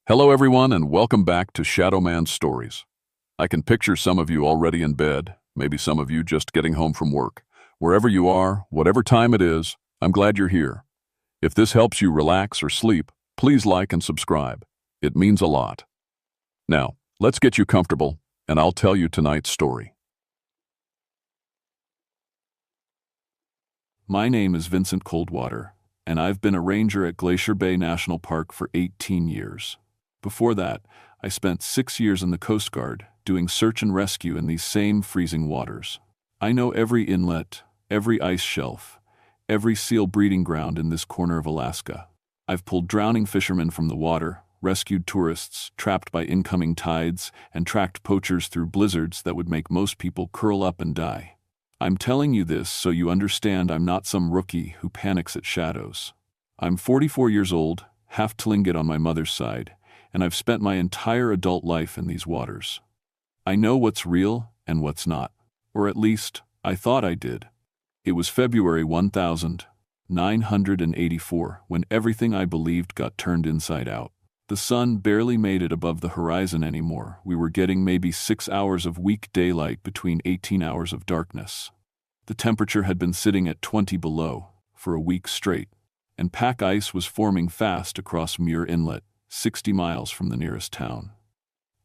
Hello everyone and welcome back to Shadow Man Stories. I can picture some of you already in bed, maybe some of you just getting home from work. Wherever you are, whatever time it is, I'm glad you're here. If this helps you relax or sleep, please like and subscribe. It means a lot. Now, let's get you comfortable, and I'll tell you tonight's story. My name is Vincent Coldwater, and I've been a ranger at Glacier Bay National Park for 18 years. Before that, I spent 6 years in the Coast Guard, doing search and rescue in these same freezing waters. I know every inlet, every ice shelf, every seal breeding ground in this corner of Alaska. I've pulled drowning fishermen from the water, rescued tourists trapped by incoming tides, and tracked poachers through blizzards that would make most people curl up and die. I'm telling you this so you understand I'm not some rookie who panics at shadows. I'm 44 years old, half Tlingit on my mother's side, and I've spent my entire adult life in these waters. I know what's real and what's not, or at least, I thought I did. It was February 1984 when everything I believed got turned inside out. The sun barely made it above the horizon anymore. We were getting maybe 6 hours of weak daylight between 18 hours of darkness. The temperature had been sitting at 20 below for a week straight, and pack ice was forming fast across Muir Inlet, 60 miles from the nearest town.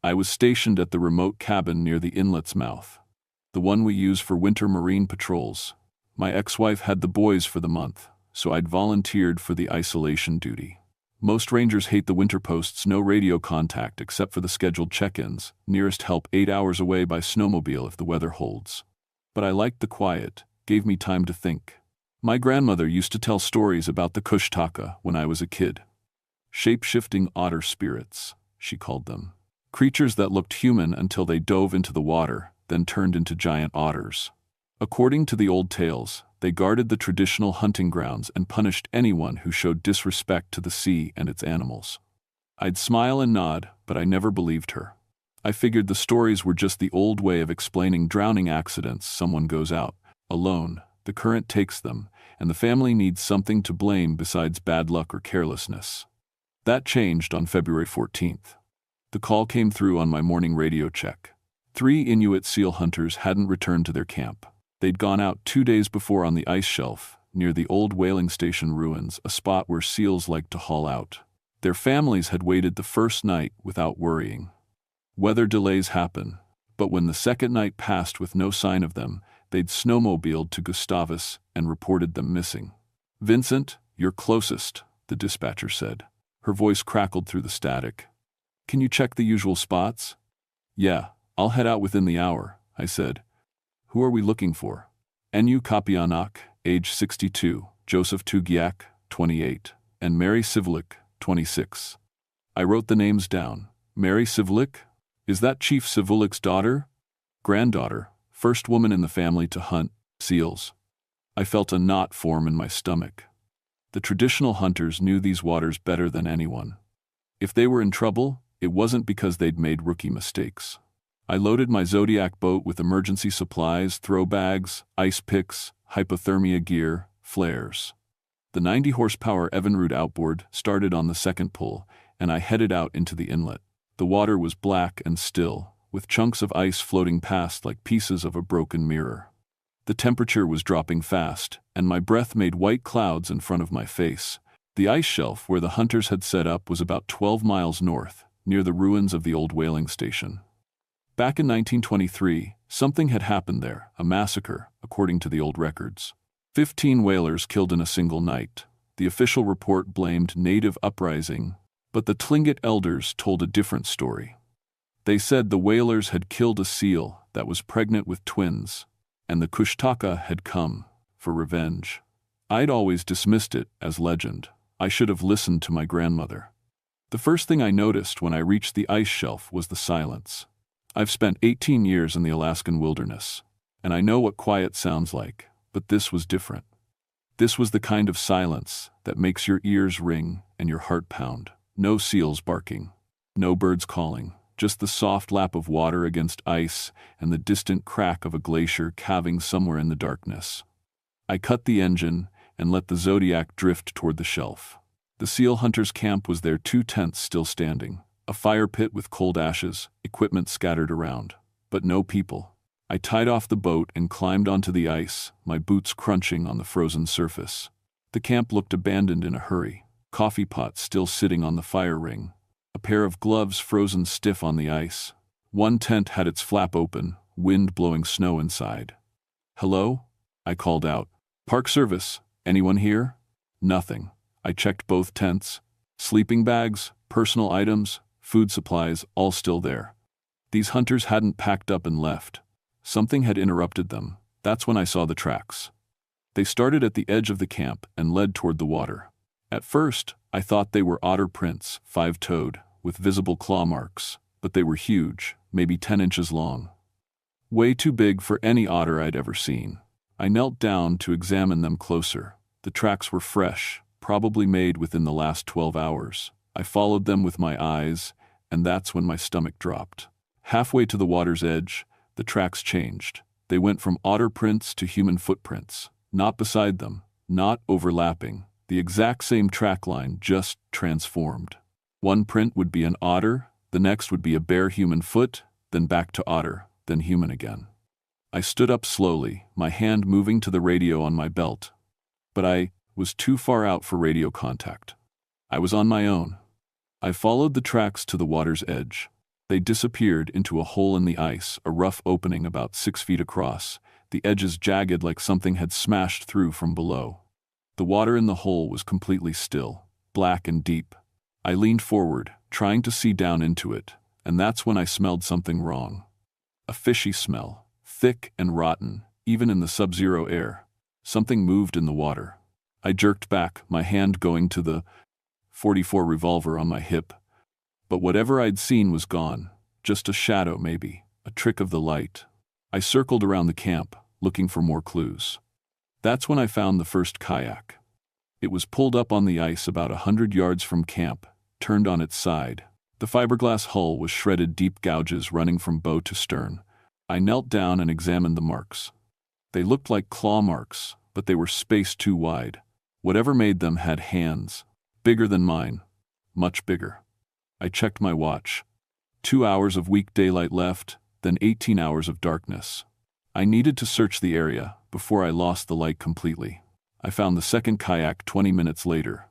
I was stationed at the remote cabin near the inlet's mouth, the one we use for winter marine patrols. My ex-wife had the boys for the month, so I'd volunteered for the isolation duty. Most rangers hate the winter post's no radio contact except for the scheduled check-ins, nearest help 8 hours away by snowmobile if the weather holds. But I liked the quiet, gave me time to think. My grandmother used to tell stories about the Kushtaka when I was a kid. Shape-shifting otter spirits, she called them. Creatures that looked human until they dove into the water, then turned into giant otters. According to the old tales, they guarded the traditional hunting grounds and punished anyone who showed disrespect to the sea and its animals. I'd smile and nod, but I never believed her. I figured the stories were just the old way of explaining drowning accidents. Someone goes out, alone, the current takes them, and the family needs something to blame besides bad luck or carelessness. That changed on February 14th. The call came through on my morning radio check. 3 Inuit seal hunters hadn't returned to their camp. They'd gone out 2 days before on the ice shelf, near the old whaling station ruins, a spot where seals like to haul out. Their families had waited the first night without worrying. Weather delays happen, but when the second night passed with no sign of them, they'd snowmobiled to Gustavus and reported them missing. "Vincent, you're closest," the dispatcher said. Her voice crackled through the static. "Can you check the usual spots?" "Yeah, I'll head out within the hour," I said. "Who are we looking for?" Enu Kapianak, age 62, Joseph Tugiak, 28, and Mary Sivlik, 26. I wrote the names down. Mary Sivlik? Is that Chief Sivulik's daughter? Granddaughter, first woman in the family to hunt seals. I felt a knot form in my stomach. The traditional hunters knew these waters better than anyone. If they were in trouble, it wasn't because they'd made rookie mistakes. I loaded my Zodiac boat with emergency supplies, throw bags, ice picks, hypothermia gear, flares. The 90-horsepower Evinrude outboard started on the second pull, and I headed out into the inlet. The water was black and still, with chunks of ice floating past like pieces of a broken mirror. The temperature was dropping fast, and my breath made white clouds in front of my face. The ice shelf where the hunters had set up was about 12 miles north, near the ruins of the old whaling station. Back in 1923, something had happened there, a massacre, according to the old records. 15 whalers killed in a single night. The official report blamed native uprising, but the Tlingit elders told a different story. They said the whalers had killed a seal that was pregnant with twins, and the Kushtaka had come for revenge. I'd always dismissed it as legend. I should have listened to my grandmother. The first thing I noticed when I reached the ice shelf was the silence. I've spent 18 years in the Alaskan wilderness, and I know what quiet sounds like, but this was different. This was the kind of silence that makes your ears ring and your heart pound. No seals barking, no birds calling, just the soft lap of water against ice and the distant crack of a glacier calving somewhere in the darkness. I cut the engine and let the Zodiac drift toward the shelf. The seal hunters' camp was there, 2 tents still standing, A fire pit with cold ashes, equipment scattered around. But no people. I tied off the boat and climbed onto the ice, my boots crunching on the frozen surface. The camp looked abandoned in a hurry. Coffee pot still sitting on the fire ring. A pair of gloves frozen stiff on the ice. One tent had its flap open, wind blowing snow inside. "Hello?" I called out. "Park Service. Anyone here?" Nothing. I checked both tents. Sleeping bags, personal items, food supplies, all still there. These hunters hadn't packed up and left. Something had interrupted them. That's when I saw the tracks. They started at the edge of the camp and led toward the water. At first, I thought they were otter prints, 5-toed, with visible claw marks, but they were huge, maybe 10 inches long. Way too big for any otter I'd ever seen. I knelt down to examine them closer. The tracks were fresh, probably made within the last 12 hours. I followed them with my eyes, and that's when my stomach dropped. Halfway to the water's edge, the tracks changed. They went from otter prints to human footprints. Not beside them, not overlapping. The exact same track line, just transformed. One print would be an otter, the next would be a bare human foot, then back to otter, then human again. I stood up slowly, my hand moving to the radio on my belt. But I was too far out for radio contact. I was on my own. I followed the tracks to the water's edge. They disappeared into a hole in the ice, a rough opening about 6 feet across, the edges jagged like something had smashed through from below. The water in the hole was completely still, black and deep. I leaned forward, trying to see down into it, and that's when I smelled something wrong. A fishy smell, thick and rotten, even in the sub-zero air. Something moved in the water. I jerked back, my hand going to the .44 revolver on my hip. But whatever I'd seen was gone. Just a shadow, maybe, a trick of the light. I circled around the camp, looking for more clues. That's when I found the first kayak. It was pulled up on the ice about 100 yards from camp, turned on its side. The fiberglass hull was shredded, deep gouges running from bow to stern. I knelt down and examined the marks. They looked like claw marks, but they were spaced too wide. Whatever made them had hands, bigger than mine, much bigger. I checked my watch. 2 hours of weak daylight left, then 18 hours of darkness. I needed to search the area before I lost the light completely. I found the second kayak 20 minutes later.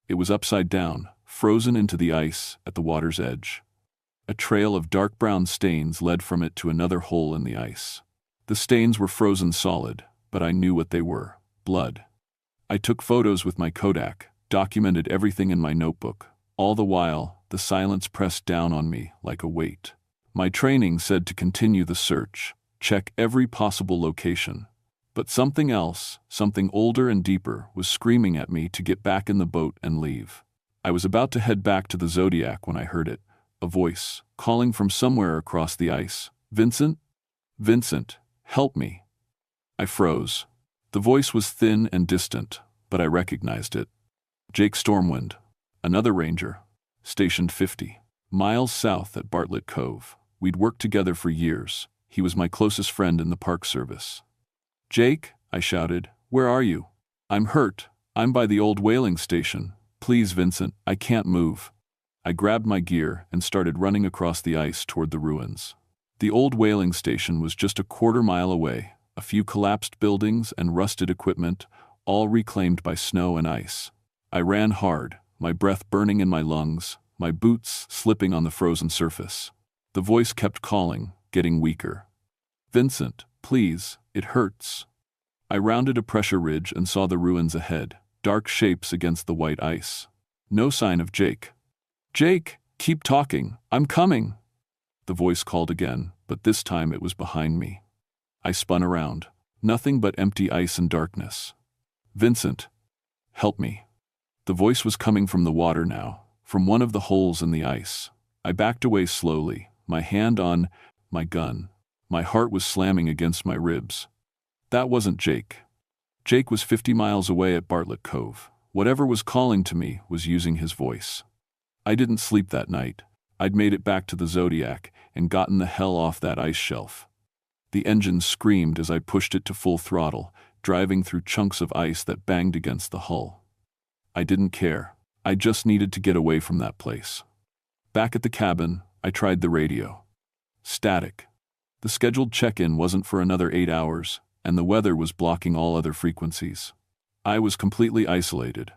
It was upside down, frozen into the ice at the water's edge. A trail of dark brown stains led from it to another hole in the ice. The stains were frozen solid, but I knew what they were: blood. I took photos with my Kodak, documented everything in my notebook. All the while, the silence pressed down on me like a weight. My training said to continue the search, check every possible location. But something else, something older and deeper, was screaming at me to get back in the boat and leave. I was about to head back to the Zodiac when I heard it. A voice, calling from somewhere across the ice. "Vincent? Vincent, help me." I froze. The voice was thin and distant, but I recognized it. Jake Stormwind, another ranger, stationed 50 miles south at Bartlett Cove. We'd worked together for years. He was my closest friend in the Park Service. "Jake," I shouted, "where are you?" "I'm hurt. I'm by the old whaling station. Please, Vincent, I can't move." I grabbed my gear and started running across the ice toward the ruins. The old whaling station was just a quarter-mile away, a few collapsed buildings and rusted equipment, all reclaimed by snow and ice. I ran hard, my breath burning in my lungs, my boots slipping on the frozen surface. The voice kept calling, getting weaker. "Vincent, please, it hurts." I rounded a pressure ridge and saw the ruins ahead, dark shapes against the white ice. No sign of Jake. "Jake, keep talking, I'm coming." The voice called again, but this time it was behind me. I spun around. Nothing but empty ice and darkness. "Vincent, help me." The voice was coming from the water now, from one of the holes in the ice. I backed away slowly, my hand on my gun. My heart was slamming against my ribs. That wasn't Jake. Jake was 50 miles away at Bartlett Cove. Whatever was calling to me was using his voice. I didn't sleep that night. I'd made it back to the Zodiac and gotten the hell off that ice shelf. The engine screamed as I pushed it to full throttle, driving through chunks of ice that banged against the hull. I didn't care. I just needed to get away from that place. Back at the cabin, I tried the radio. Static. The scheduled check-in wasn't for another 8 hours, and the weather was blocking all other frequencies. I was completely isolated.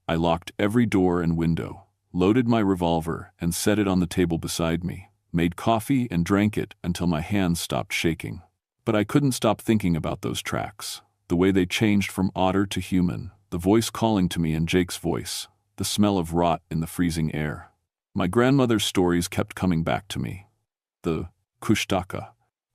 I locked every door and window, loaded my revolver and set it on the table beside me, made coffee and drank it until my hands stopped shaking. But I couldn't stop thinking about those tracks, the way they changed from otter to human, the voice calling to me in Jake's voice, the smell of rot in the freezing air. My grandmother's stories kept coming back to me. The kushtaka,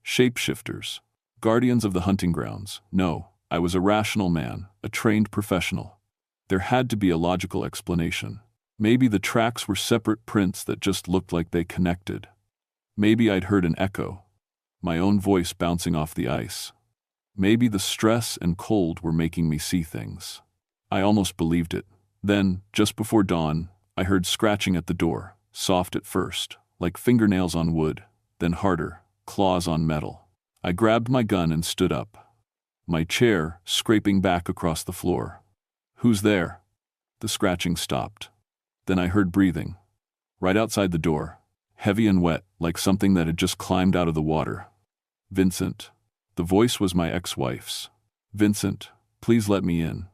shapeshifters, guardians of the hunting grounds. No, I was a rational man, a trained professional. There had to be a logical explanation. Maybe the tracks were separate prints that just looked like they connected. Maybe I'd heard an echo, my own voice bouncing off the ice. Maybe the stress and cold were making me see things. I almost believed it. Then, just before dawn, I heard scratching at the door, soft at first, like fingernails on wood, then harder, claws on metal. I grabbed my gun and stood up, my chair scraping back across the floor. "Who's there?" The scratching stopped. Then I heard breathing, right outside the door, heavy and wet, like something that had just climbed out of the water. "Vincent." The voice was my ex-wife's. "Vincent, please let me in.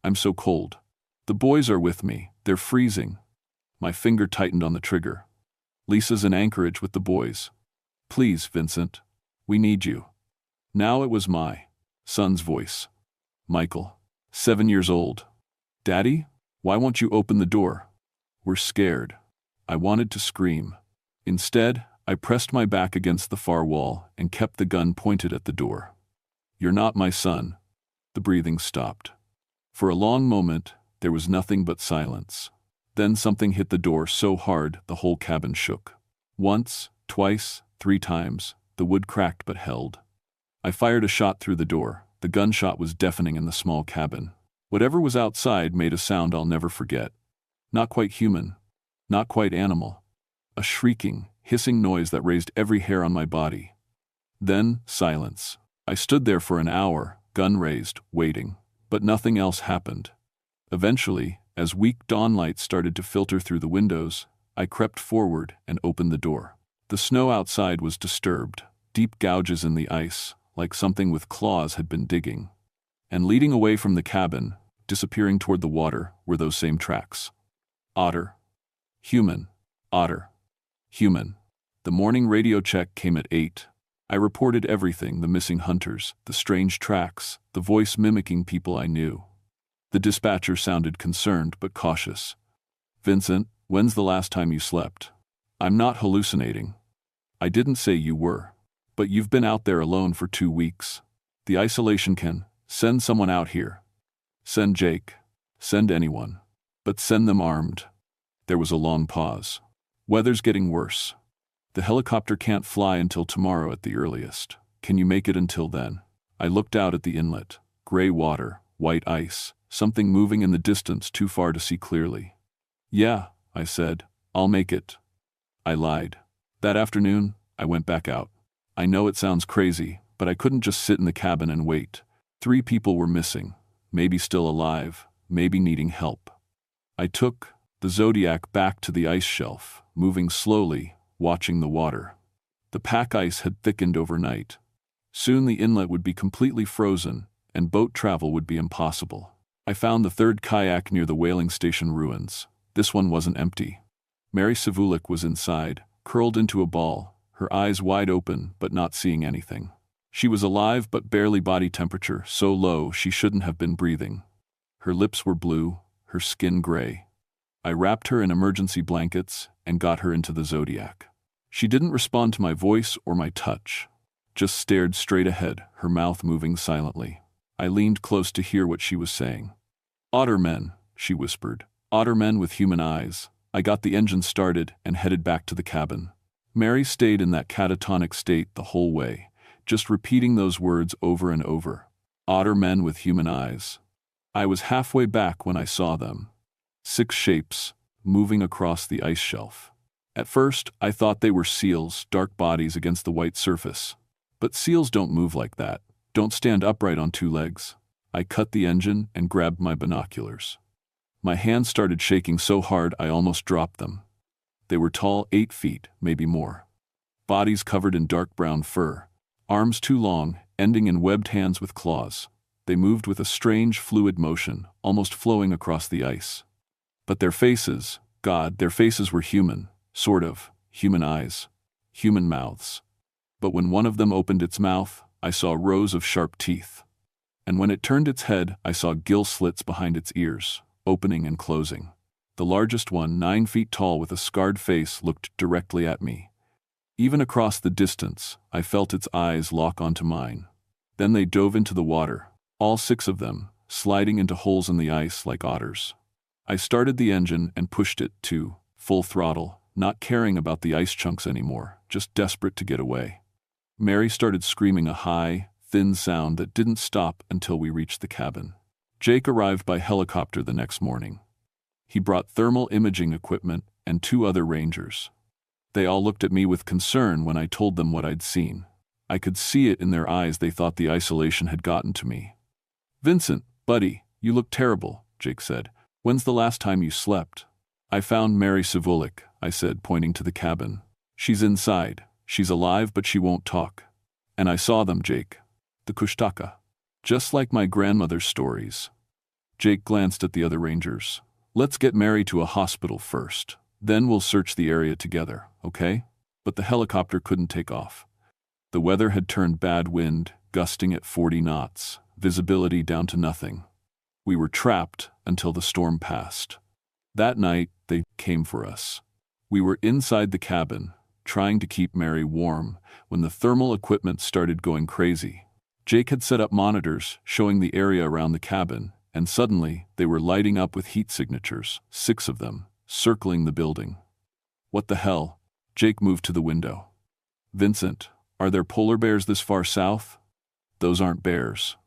I'm so cold. The boys are with me, they're freezing." My finger tightened on the trigger. "Lisa's in Anchorage with the boys. Please, Vincent. We need you." Now it was my son's voice. Michael, 7 years old. "Daddy, why won't you open the door? We're scared." I wanted to scream. Instead, I pressed my back against the far wall and kept the gun pointed at the door. "You're not my son." The breathing stopped. For a long moment, there was nothing but silence. Then something hit the door so hard the whole cabin shook. Once, twice, 3 times, the wood cracked but held. I fired a shot through the door. The gunshot was deafening in the small cabin. Whatever was outside made a sound I'll never forget. Not quite human, not quite animal. A shrieking, hissing noise that raised every hair on my body. Then, silence. I stood there for an hour, gun raised, waiting. But nothing else happened. Eventually, as weak dawnlight started to filter through the windows, I crept forward and opened the door. The snow outside was disturbed, deep gouges in the ice, like something with claws had been digging. And leading away from the cabin, disappearing toward the water, were those same tracks. Otter. Human. Otter. Human. The morning radio check came at 8. I reported everything: the missing hunters, the strange tracks, the voice mimicking people I knew. The dispatcher sounded concerned but cautious. "Vincent, when's the last time you slept? I'm not hallucinating." "I didn't say you were. But you've been out there alone for 2 weeks. The isolation can. Send someone out here. Send Jake. Send anyone. But send them armed." There was a long pause. "Weather's getting worse. The helicopter can't fly until tomorrow at the earliest. Can you make it until then?" I looked out at the inlet. Gray water, white ice, something moving in the distance too far to see clearly. "Yeah," I said, "I'll make it." I lied. That afternoon, I went back out. I know it sounds crazy, but I couldn't just sit in the cabin and wait. 3 people were missing, maybe still alive, maybe needing help. I took the Zodiac back to the ice shelf, moving slowly, watching the water. The pack ice had thickened overnight. Soon the inlet would be completely frozen, and boat travel would be impossible. I found the 3rd kayak near the whaling station ruins. This one wasn't empty. Mary Savulik was inside, curled into a ball, her eyes wide open but not seeing anything. She was alive but barely body temperature, so low she shouldn't have been breathing. Her lips were blue, her skin gray. I wrapped her in emergency blankets and got her into the Zodiac. She didn't respond to my voice or my touch, just stared straight ahead, her mouth moving silently. I leaned close to hear what she was saying. "Otter men," she whispered. "Otter men with human eyes." I got the engine started and headed back to the cabin. Mary stayed in that catatonic state the whole way, just repeating those words over and over. "Otter men with human eyes." I was halfway back when I saw them. 6 shapes, moving across the ice shelf. At first, I thought they were seals, dark bodies against the white surface. But seals don't move like that, don't stand upright on 2 legs. I cut the engine and grabbed my binoculars. My hands started shaking so hard I almost dropped them. They were tall, 8 feet, maybe more. Bodies covered in dark brown fur. Arms too long, ending in webbed hands with claws. They moved with a strange, fluid motion, almost flowing across the ice. But their faces, God, their faces were human, sort of, human eyes, human mouths. But when one of them opened its mouth, I saw rows of sharp teeth. And when it turned its head, I saw gill slits behind its ears, opening and closing. The largest one, 9 feet tall with a scarred face, looked directly at me. Even across the distance, I felt its eyes lock onto mine. Then they dove into the water, all 6 of them, sliding into holes in the ice like otters. I started the engine and pushed it to full throttle, not caring about the ice chunks anymore, just desperate to get away. Mary started screaming a high, thin sound that didn't stop until we reached the cabin. Jake arrived by helicopter the next morning. He brought thermal imaging equipment and 2 other rangers. They all looked at me with concern when I told them what I'd seen. I could see it in their eyes. They thought the isolation had gotten to me. "Vincent, buddy, you look terrible," Jake said. "When's the last time you slept?" "I found Mary Savulik," I said, pointing to the cabin. "She's inside. She's alive, but she won't talk. And I saw them, Jake. The Kushtaka. Just like my grandmother's stories." Jake glanced at the other rangers. "Let's get Mary to a hospital first. Then we'll search the area together, okay?" But the helicopter couldn't take off. The weather had turned bad, wind, gusting at 40 knots, visibility down to nothing. We were trapped until the storm passed. That night, they came for us. We were inside the cabin, trying to keep Mary warm, when the thermal equipment started going crazy. Jake had set up monitors showing the area around the cabin, and suddenly they were lighting up with heat signatures, 6 of them, circling the building. "What the hell?" Jake moved to the window. "Vincent, are there polar bears this far south?" "Those aren't bears."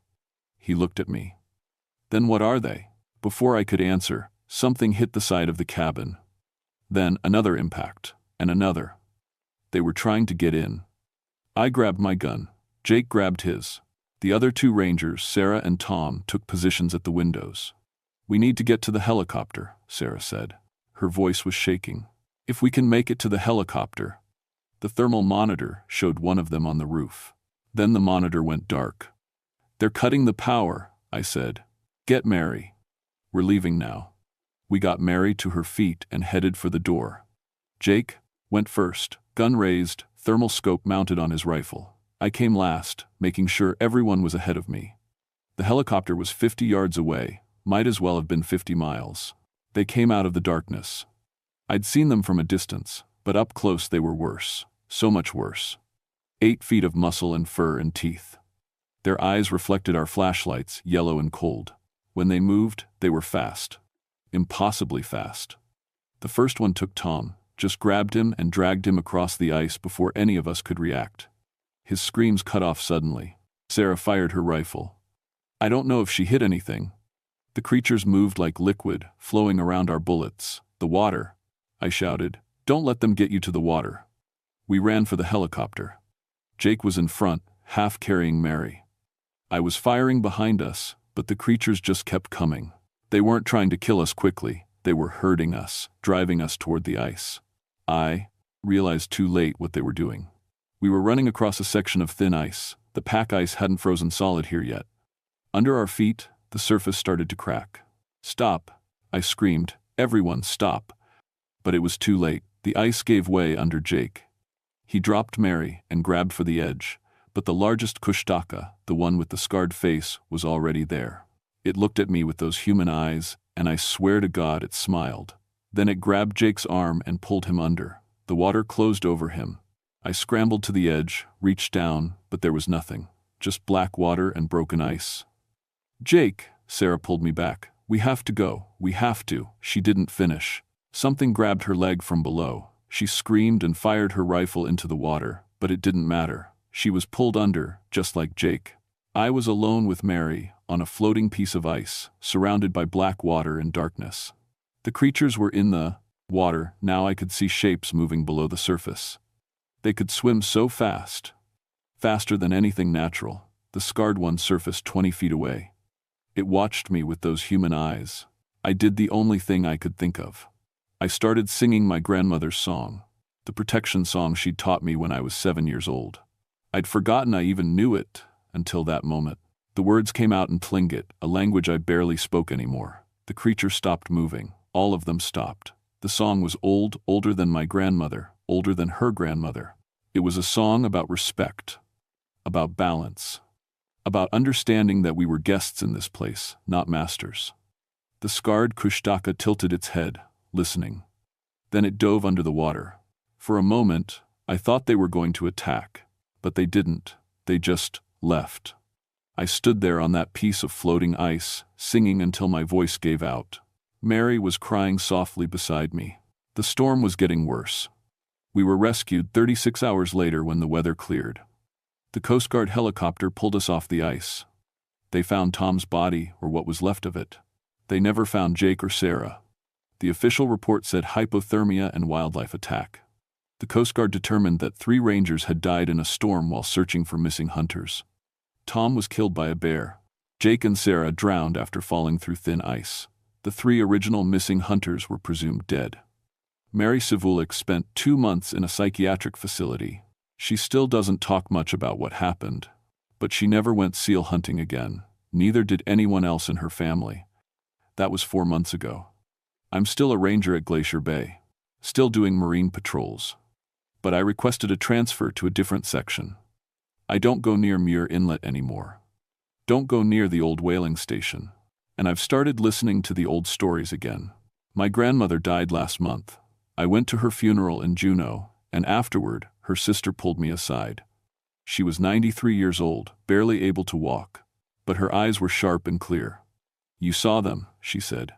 He looked at me. "Then what are they?" Before I could answer, something hit the side of the cabin. Then another impact, and another. They were trying to get in. I grabbed my gun. Jake grabbed his. The other 2 rangers, Sarah and Tom, took positions at the windows. "We need to get to the helicopter," Sarah said. Her voice was shaking. "If we can make it to the helicopter." The thermal monitor showed one of them on the roof. Then the monitor went dark. "They're cutting the power," I said. "Get Mary. We're leaving now." We got Mary to her feet and headed for the door. Jake went first, gun raised, thermal scope mounted on his rifle. I came last, making sure everyone was ahead of me. The helicopter was 50 yards away, might as well have been 50 miles. They came out of the darkness. I'd seen them from a distance, but up close they were worse, so much worse. 8 feet of muscle and fur and teeth. Their eyes reflected our flashlights, yellow and cold. When they moved, they were fast. Impossibly fast. The first one took Tom, just grabbed him and dragged him across the ice before any of us could react. His screams cut off suddenly. Sarah fired her rifle. I don't know if she hit anything. The creatures moved like liquid, flowing around our bullets. "The water," I shouted. "Don't let them get you to the water." We ran for the helicopter. Jake was in front, half carrying Mary. I was firing behind us, but the creatures just kept coming. They weren't trying to kill us quickly. They were herding us, driving us toward the ice. I realized too late what they were doing. We were running across a section of thin ice. The pack ice hadn't frozen solid here yet. Under our feet, the surface started to crack. "Stop!" I screamed. "Everyone, stop!" But it was too late. The ice gave way under Jake. He dropped Mary and grabbed for the edge, but the largest Kushtaka, the one with the scarred face, was already there. It looked at me with those human eyes, and I swear to God it smiled. Then it grabbed Jake's arm and pulled him under. The water closed over him. I scrambled to the edge, reached down, but there was nothing. Just black water and broken ice. "Jake," Sarah pulled me back. "We have to go. We have to." She didn't finish. Something grabbed her leg from below. She screamed and fired her rifle into the water, but it didn't matter. She was pulled under, just like Jake. I was alone with Mary, on a floating piece of ice, surrounded by black water and darkness. The creatures were in the water. Now I could see shapes moving below the surface. They could swim so fast. Faster than anything natural. The scarred one surfaced 20 feet away. It watched me with those human eyes. I did the only thing I could think of. I started singing my grandmother's song, the protection song she'd taught me when I was 7 years old. I'd forgotten I even knew it until that moment. The words came out in Tlingit, a language I barely spoke anymore. The creature stopped moving. All of them stopped. The song was old, older than my grandmother, older than her grandmother. It was a song about respect, about balance, about understanding that we were guests in this place, not masters. The scarred Kushtaka tilted its head, listening. Then it dove under the water. For a moment, I thought they were going to attack, but they didn't. They just left. I stood there on that piece of floating ice, singing until my voice gave out. Mary was crying softly beside me. The storm was getting worse. We were rescued 36 hours later when the weather cleared. The Coast Guard helicopter pulled us off the ice. They found Tom's body, or what was left of it. They never found Jake or Sarah. The official report said hypothermia and wildlife attack. The Coast Guard determined that 3 rangers had died in a storm while searching for missing hunters. Tom was killed by a bear. Jake and Sarah drowned after falling through thin ice. The 3 original missing hunters were presumed dead. Mary Sivulik spent 2 months in a psychiatric facility. She still doesn't talk much about what happened, but she never went seal hunting again. Neither did anyone else in her family. That was 4 months ago. I'm still a ranger at Glacier Bay, still doing marine patrols. But I requested a transfer to a different section. I don't go near Muir Inlet anymore. Don't go near the old whaling station. And I've started listening to the old stories again. My grandmother died last month. I went to her funeral in Juneau, and afterward, her sister pulled me aside. She was 93 years old, barely able to walk, but her eyes were sharp and clear. "You saw them," she said.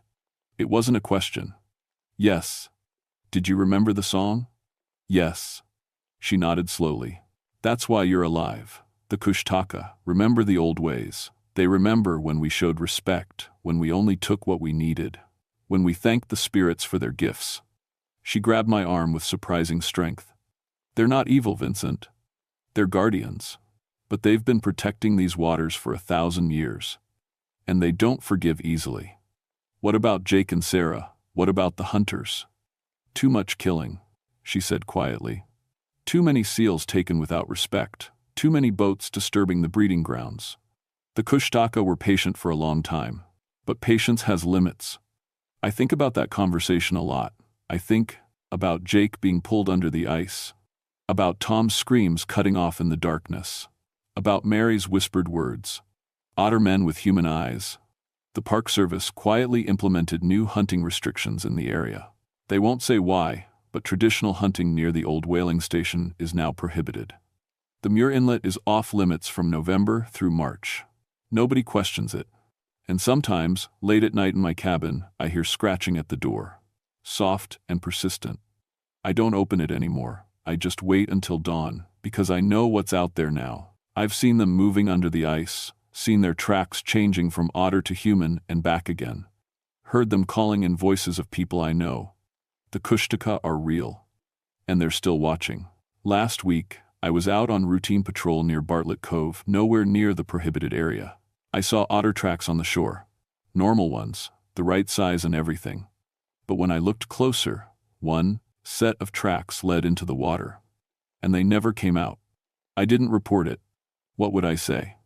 It wasn't a question. "Yes." "Did you remember the song?" "Yes." She nodded slowly. "That's why you're alive. The Kushtaka remember the old ways. They remember when we showed respect, when we only took what we needed, when we thanked the spirits for their gifts." She grabbed my arm with surprising strength. "They're not evil, Vincent. They're guardians. But they've been protecting these waters for 1,000 years. And they don't forgive easily. What about Jake and Sarah? What about the hunters?" "Too much killing," she said quietly. "Too many seals taken without respect. Too many boats disturbing the breeding grounds. The Kushtaka were patient for a long time. But patience has limits." I think about that conversation a lot. I think about Jake being pulled under the ice, about Tom's screams cutting off in the darkness, about Mary's whispered words. Otter men with human eyes. The Park Service quietly implemented new hunting restrictions in the area. They won't say why, but traditional hunting near the old whaling station is now prohibited. The Muir Inlet is off limits from November through March. Nobody questions it. And sometimes, late at night in my cabin, I hear scratching at the door. Soft and persistent. I don't open it anymore. I just wait until dawn, because I know what's out there now. I've seen them moving under the ice, seen their tracks changing from otter to human and back again. Heard them calling in voices of people I know. The Kushtaka are real. And they're still watching. Last week, I was out on routine patrol near Bartlett Cove, nowhere near the prohibited area. I saw otter tracks on the shore. Normal ones, the right size and everything. But when I looked closer, one set of tracks led into the water. And they never came out. I didn't report it. What would I say?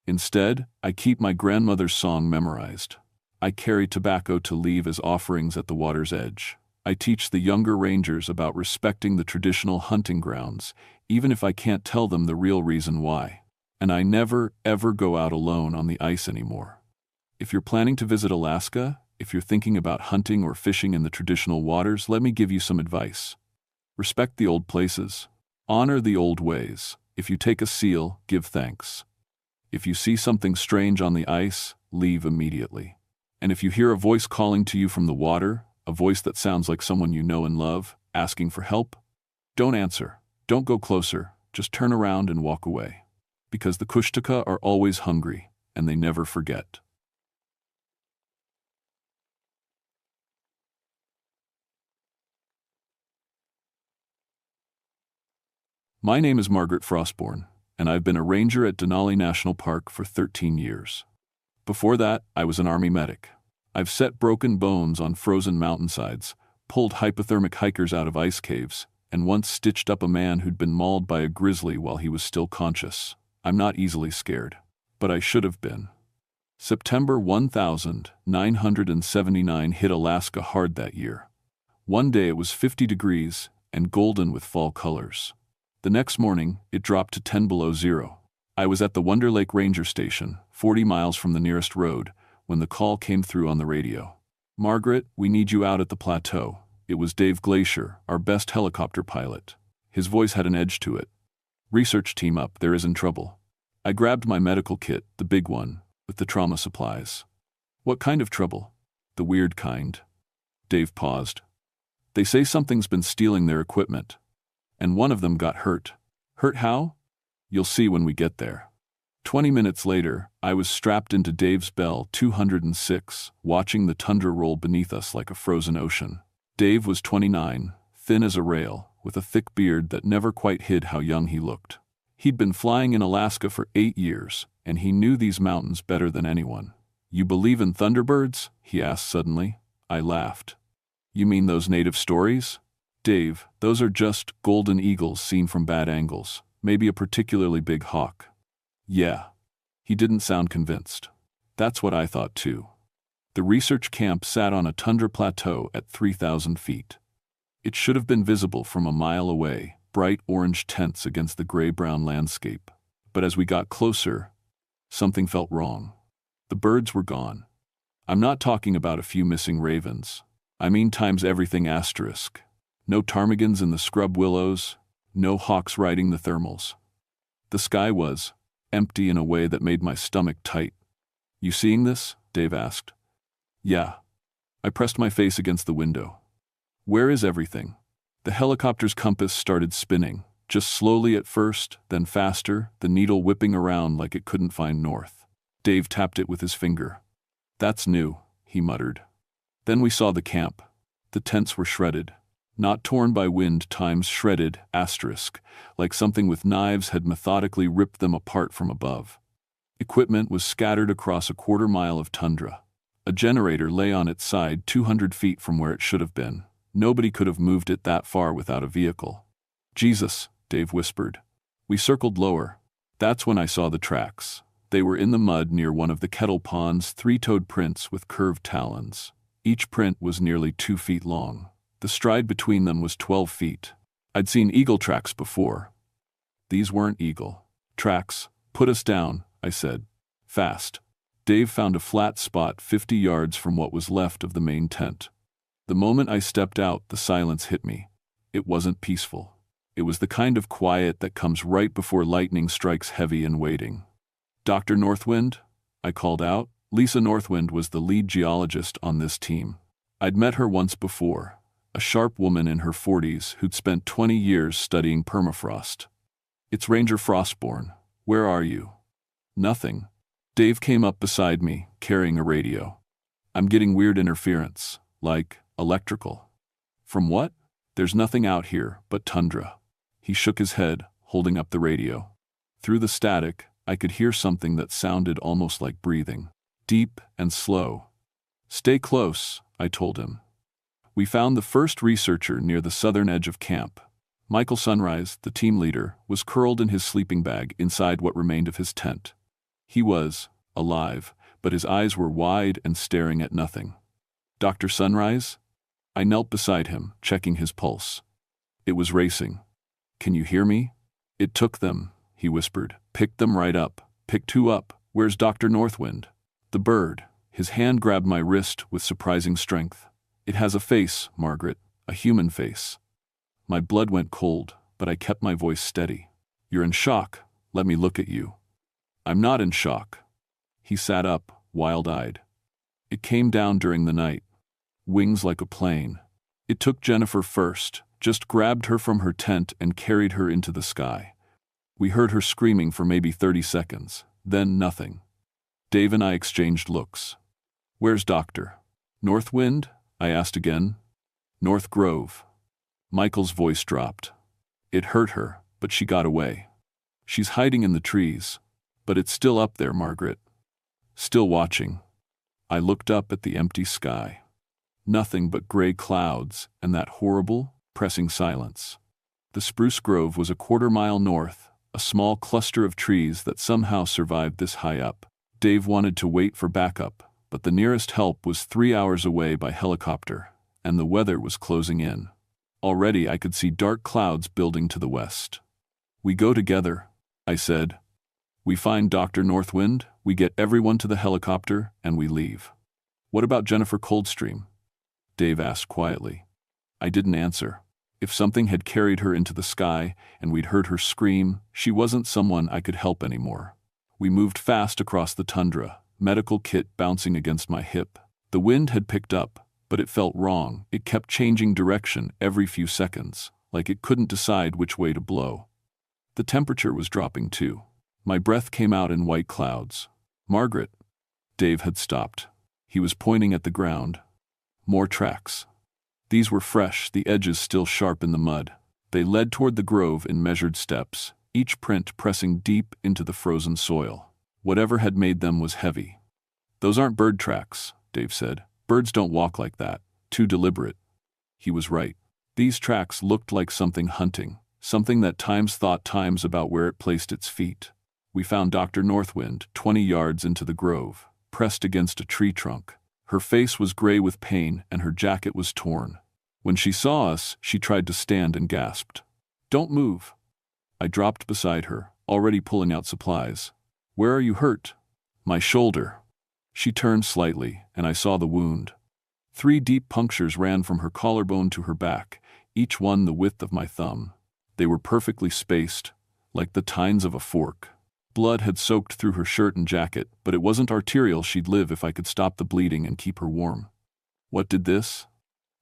Instead, I keep my grandmother's song memorized. I carry tobacco to leave as offerings at the water's edge. I teach the younger rangers about respecting the traditional hunting grounds, even if I can't tell them the real reason why. And I never, ever go out alone on the ice anymore. If you're planning to visit Alaska, if you're thinking about hunting or fishing in the traditional waters, let me give you some advice. Respect the old places. Honor the old ways. If you take a seal, give thanks. If you see something strange on the ice, leave immediately. And if you hear a voice calling to you from the water, a voice that sounds like someone you know and love, asking for help, don't answer. Don't go closer. Just turn around and walk away. Because the Kushtaka are always hungry, and they never forget. My name is Margaret Frostborn, and I've been a ranger at Denali National Park for 13 years. Before that, I was an Army medic. I've set broken bones on frozen mountainsides, pulled hypothermic hikers out of ice caves, and once stitched up a man who'd been mauled by a grizzly while he was still conscious. I'm not easily scared. But I should have been. September 1979 hit Alaska hard that year. One day it was 50 degrees and golden with fall colors. The next morning, it dropped to 10 below zero. I was at the Wonder Lake Ranger Station, 40 miles from the nearest road, when the call came through on the radio. "Margaret, we need you out at the plateau." It was Dave Glacier, our best helicopter pilot. His voice had an edge to it. "Research team up, there is in trouble." I grabbed my medical kit, the big one, with the trauma supplies. "What kind of trouble?" "The weird kind." Dave paused. "They say something's been stealing their equipment. And one of them got hurt." "Hurt how?" "You'll see when we get there." 20 minutes later, I was strapped into Dave's Bell 206, watching the tundra roll beneath us like a frozen ocean. Dave was 29, thin as a rail, with a thick beard that never quite hid how young he looked. He'd been flying in Alaska for 8 years, and he knew these mountains better than anyone. "You believe in thunderbirds?" he asked suddenly. I laughed. "You mean those native stories?" "Dave, those are just golden eagles seen from bad angles, maybe a particularly big hawk." "Yeah." He didn't sound convinced. That's what I thought too. The research camp sat on a tundra plateau at 3,000 feet. It should have been visible from a mile away, bright orange tents against the gray-brown landscape. But as we got closer, something felt wrong. The birds were gone. I'm not talking about a few missing ravens. I mean times everything asterisk. No ptarmigans in the scrub willows, no hawks riding the thermals. The sky was empty in a way that made my stomach tight. "You seeing this?" Dave asked. "Yeah." I pressed my face against the window. "Where is everything?" The helicopter's compass started spinning, just slowly at first, then faster, the needle whipping around like it couldn't find north. Dave tapped it with his finger. "That's new," he muttered. Then we saw the camp. The tents were shredded. Not torn by wind times shredded, asterisk, like something with knives had methodically ripped them apart from above. Equipment was scattered across a quarter-mile of tundra. A generator lay on its side 200 feet from where it should have been. Nobody could have moved it that far without a vehicle. "Jesus," Dave whispered. We circled lower. That's when I saw the tracks. They were in the mud near one of the kettle ponds, three-toed prints with curved talons. Each print was nearly 2 feet long. The stride between them was 12 feet. I'd seen eagle tracks before. These weren't eagle tracks. "Put us down," I said. "Fast." Dave found a flat spot 50 yards from what was left of the main tent. The moment I stepped out, the silence hit me. It wasn't peaceful. It was the kind of quiet that comes right before lightning strikes heavy and waiting. "Dr. Northwind?" I called out. Lisa Northwind was the lead geologist on this team. I'd met her once before, a sharp woman in her 40s who'd spent 20 years studying permafrost. "It's Ranger Frostborn. Where are you?" "Nothing." Dave came up beside me, carrying a radio. "I'm getting weird interference, like electrical." "From what?" "There's nothing out here but tundra." He shook his head, holding up the radio. Through the static, I could hear something that sounded almost like breathing, deep and slow. "Stay close," I told him. We found the first researcher near the southern edge of camp. Michael Sunrise, the team leader, was curled in his sleeping bag inside what remained of his tent. He was alive, but his eyes were wide and staring at nothing. "Dr. Sunrise?" I knelt beside him, checking his pulse. It was racing. "Can you hear me?" "It took them," he whispered. "Picked them right up. Picked who up? Where's Dr. Northwind?" "The bird." His hand grabbed my wrist with surprising strength. "It has a face, Margaret, a human face." My blood went cold, but I kept my voice steady. "You're in shock. Let me look at you." "I'm not in shock." He sat up, wild-eyed. "It came down during the night. Wings like a plane. It took Jennifer first, just grabbed her from her tent and carried her into the sky. We heard her screaming for maybe 30 seconds, then nothing." Dave and I exchanged looks. "Where's Dr. Northwind?" I asked again. "North Grove." Michael's voice dropped. "It hurt her, but she got away. She's hiding in the trees, but it's still up there, Margaret. Still watching." I looked up at the empty sky. Nothing but gray clouds and that horrible, pressing silence. The spruce grove was a quarter-mile north, a small cluster of trees that somehow survived this high up. Dave wanted to wait for backup, but the nearest help was 3 hours away by helicopter, and the weather was closing in. Already I could see dark clouds building to the west. "We go together," I said. "We find Dr. Northwind, we get everyone to the helicopter, and we leave." "What about Jennifer Coldstream?" Dave asked quietly. I didn't answer. If something had carried her into the sky and we'd heard her scream, she wasn't someone I could help anymore. We moved fast across the tundra, medical kit bouncing against my hip. The wind had picked up, but it felt wrong. It kept changing direction every few seconds, like it couldn't decide which way to blow. The temperature was dropping too. My breath came out in white clouds. "Margaret." Dave had stopped. He was pointing at the ground. More tracks. These were fresh, the edges still sharp in the mud. They led toward the grove in measured steps, each print pressing deep into the frozen soil. Whatever had made them was heavy. "Those aren't bird tracks," Dave said. "Birds don't walk like that. Too deliberate." He was right. These tracks looked like something hunting, something that times thought times about where it placed its feet. We found Dr. Northwind 20 yards into the grove, pressed against a tree trunk. Her face was gray with pain and her jacket was torn. When she saw us, she tried to stand and gasped. "Don't move." I dropped beside her, already pulling out supplies. "Where are you hurt?" "My shoulder." She turned slightly, and I saw the wound. 3 deep punctures ran from her collarbone to her back, each one the width of my thumb. They were perfectly spaced, like the tines of a fork. Blood had soaked through her shirt and jacket, but it wasn't arterial. She'd live if I could stop the bleeding and keep her warm. "What did this?"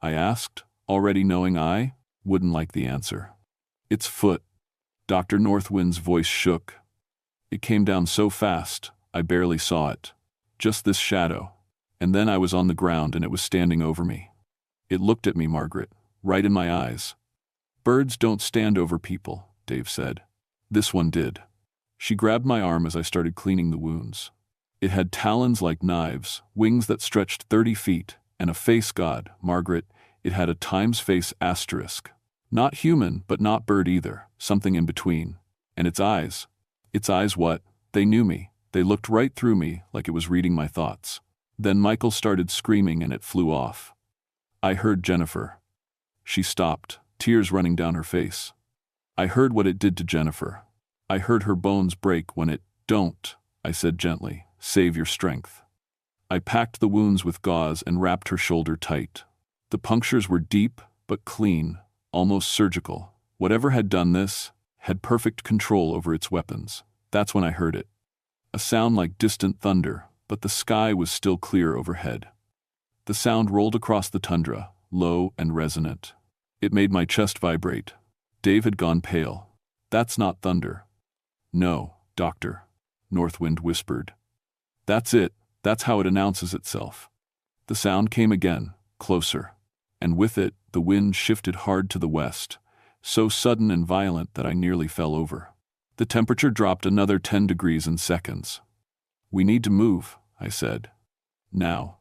I asked, already knowing I wouldn't like the answer. "It's foot." Dr. Northwind's voice shook. It came down so fast, I barely saw it. Just this shadow. And then I was on the ground and it was standing over me. It looked at me, Margaret, right in my eyes. "Birds don't stand over people," Dave said. "This one did." She grabbed my arm as I started cleaning the wounds. It had talons like knives, wings that stretched 30 feet, and a face. God, Margaret, it had a times face asterisk. Not human, but not bird either, something in between. And its eyes. Its eyes what? They knew me. They looked right through me, like it was reading my thoughts. Then Michael started screaming and it flew off. I heard Jennifer. She stopped, tears running down her face. I heard what it did to Jennifer. I heard her bones break when it. "Don't," I said gently. "Save your strength." I packed the wounds with gauze and wrapped her shoulder tight. The punctures were deep, but clean, almost surgical. Whatever had done this had perfect control over its weapons. That's when I heard it. A sound like distant thunder, but the sky was still clear overhead. The sound rolled across the tundra, low and resonant. It made my chest vibrate. Dave had gone pale. "That's not thunder." "No, Doctor," Northwind whispered. "That's it. That's how it announces itself." The sound came again, closer. And with it, the wind shifted hard to the west, so sudden and violent that I nearly fell over. The temperature dropped another 10 degrees in seconds. "We need to move," I said. "Now."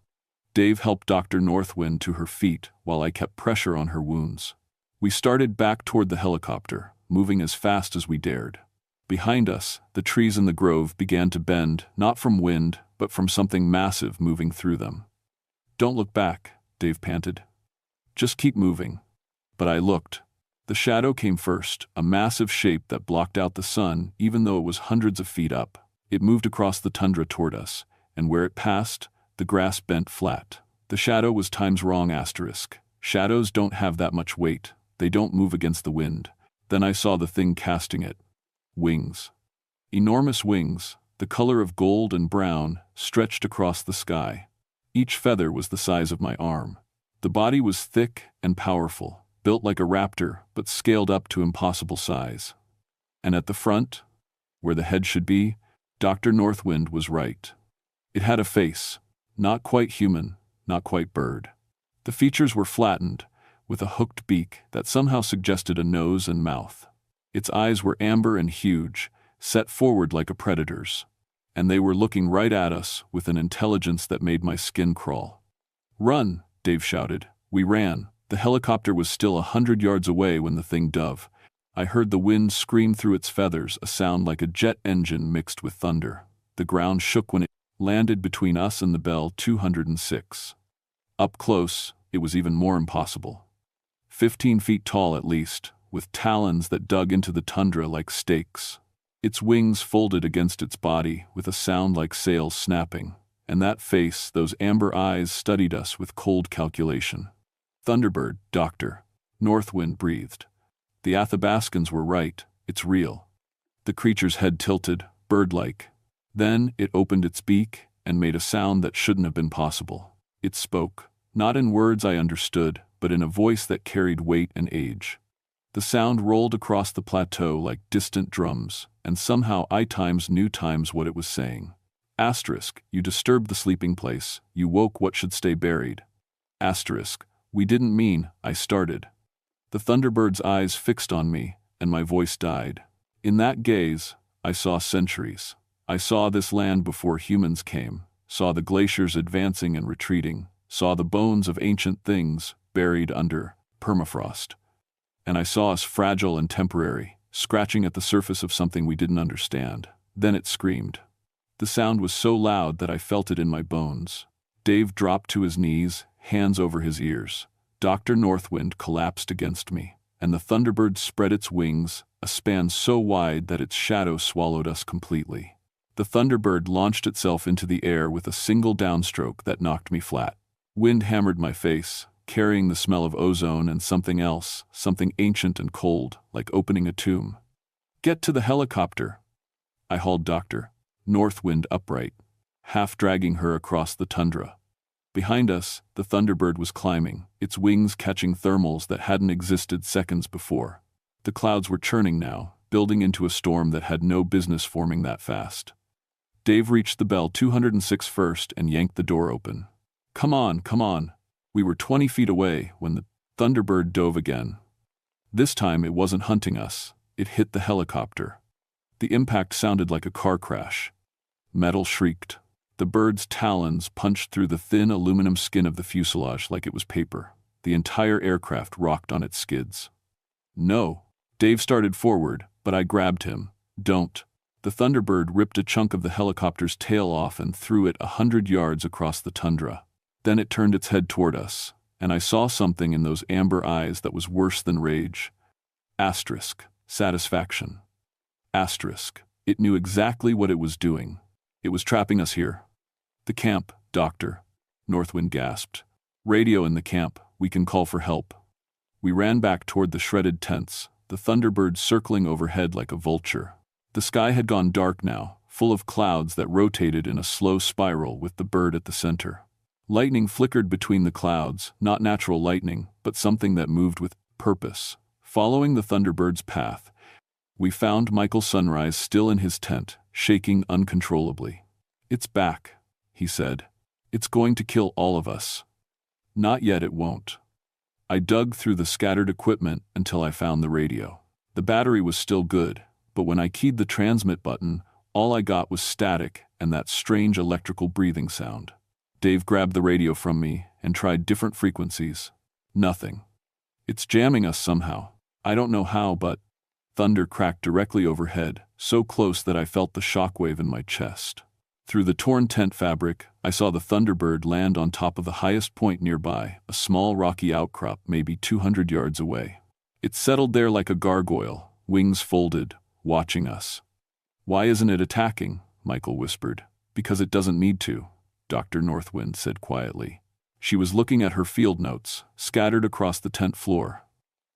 Dave helped Dr. Northwind to her feet while I kept pressure on her wounds. We started back toward the helicopter, moving as fast as we dared. Behind us, the trees in the grove began to bend, not from wind, but from something massive moving through them. "Don't look back," Dave panted. "Just keep moving." But I looked. The shadow came first, a massive shape that blocked out the sun even though it was hundreds of feet up. It moved across the tundra toward us, and where it passed, the grass bent flat. The shadow was times wrong asterisk. Shadows don't have that much weight. They don't move against the wind. Then I saw the thing casting it. Wings. Enormous wings, the color of gold and brown, stretched across the sky. Each feather was the size of my arm. The body was thick and powerful, built like a raptor, but scaled up to impossible size. And at the front, where the head should be, Dr. Northwind was right. It had a face, not quite human, not quite bird. The features were flattened, with a hooked beak that somehow suggested a nose and mouth. Its eyes were amber and huge, set forward like a predator's. And they were looking right at us with an intelligence that made my skin crawl. "Run," Dave shouted. We ran. The helicopter was still 100 yards away when the thing dove. I heard the wind scream through its feathers, a sound like a jet engine mixed with thunder. The ground shook when it landed between us and the Bell 206. Up close, it was even more impossible. 15 feet tall at least, with talons that dug into the tundra like stakes. Its wings folded against its body with a sound like sails snapping, and that face, those amber eyes, studied us with cold calculation. Thunderbird, Doctor, Northwind breathed. The Athabascans were right, it's real. The creature's head tilted, bird-like. Then it opened its beak and made a sound that shouldn't have been possible. It spoke, not in words I understood, but in a voice that carried weight and age. The sound rolled across the plateau like distant drums, and somehow I knew what it was saying. Asterisk, you disturbed the sleeping place, you woke what should stay buried. Asterisk, we didn't mean, I started. The Thunderbird's eyes fixed on me, and my voice died. In that gaze, I saw centuries. I saw this land before humans came, saw the glaciers advancing and retreating, saw the bones of ancient things buried under permafrost. And I saw us fragile and temporary, scratching at the surface of something we didn't understand. Then it screamed. The sound was so loud that I felt it in my bones. Dave dropped to his knees, hands over his ears. Dr. Northwind collapsed against me, and the Thunderbird spread its wings, a span so wide that its shadow swallowed us completely. The Thunderbird launched itself into the air with a single downstroke that knocked me flat. Wind hammered my face, carrying the smell of ozone and something else, something ancient and cold, like opening a tomb. Get to the helicopter! I hauled Dr. Northwind upright, half dragging her across the tundra. Behind us, the Thunderbird was climbing, its wings catching thermals that hadn't existed seconds before. The clouds were churning now, building into a storm that had no business forming that fast. Dave reached the Bell 206 first and yanked the door open. Come on, come on. We were 20 feet away when the Thunderbird dove again. This time it wasn't hunting us, it hit the helicopter. The impact sounded like a car crash. Metal shrieked. The bird's talons punched through the thin aluminum skin of the fuselage like it was paper. The entire aircraft rocked on its skids. No. Dave started forward, but I grabbed him. Don't. The Thunderbird ripped a chunk of the helicopter's tail off and threw it 100 yards across the tundra. Then it turned its head toward us, and I saw something in those amber eyes that was worse than rage. Asterisk. Satisfaction. Asterisk. It knew exactly what it was doing. It was trapping us here. The camp, Doctor, Northwind gasped. Radio in the camp, we can call for help. We ran back toward the shredded tents, the Thunderbird circling overhead like a vulture. The sky had gone dark now, full of clouds that rotated in a slow spiral with the bird at the center. Lightning flickered between the clouds, not natural lightning, but something that moved with purpose. Following the Thunderbird's path, we found Michael Sunrise still in his tent, shaking uncontrollably. It's back, he said. It's going to kill all of us. Not yet, it won't. I dug through the scattered equipment until I found the radio. The battery was still good, but when I keyed the transmit button, all I got was static and that strange electrical breathing sound. Dave grabbed the radio from me and tried different frequencies. Nothing. It's jamming us somehow. I don't know how, but thunder cracked directly overhead, so close that I felt the shockwave in my chest. Through the torn tent fabric, I saw the Thunderbird land on top of the highest point nearby, a small rocky outcrop maybe 200 yards away. It settled there like a gargoyle, wings folded, watching us. Why isn't it attacking? Michael whispered. Because it doesn't need to, Dr. Northwind said quietly. She was looking at her field notes, scattered across the tent floor.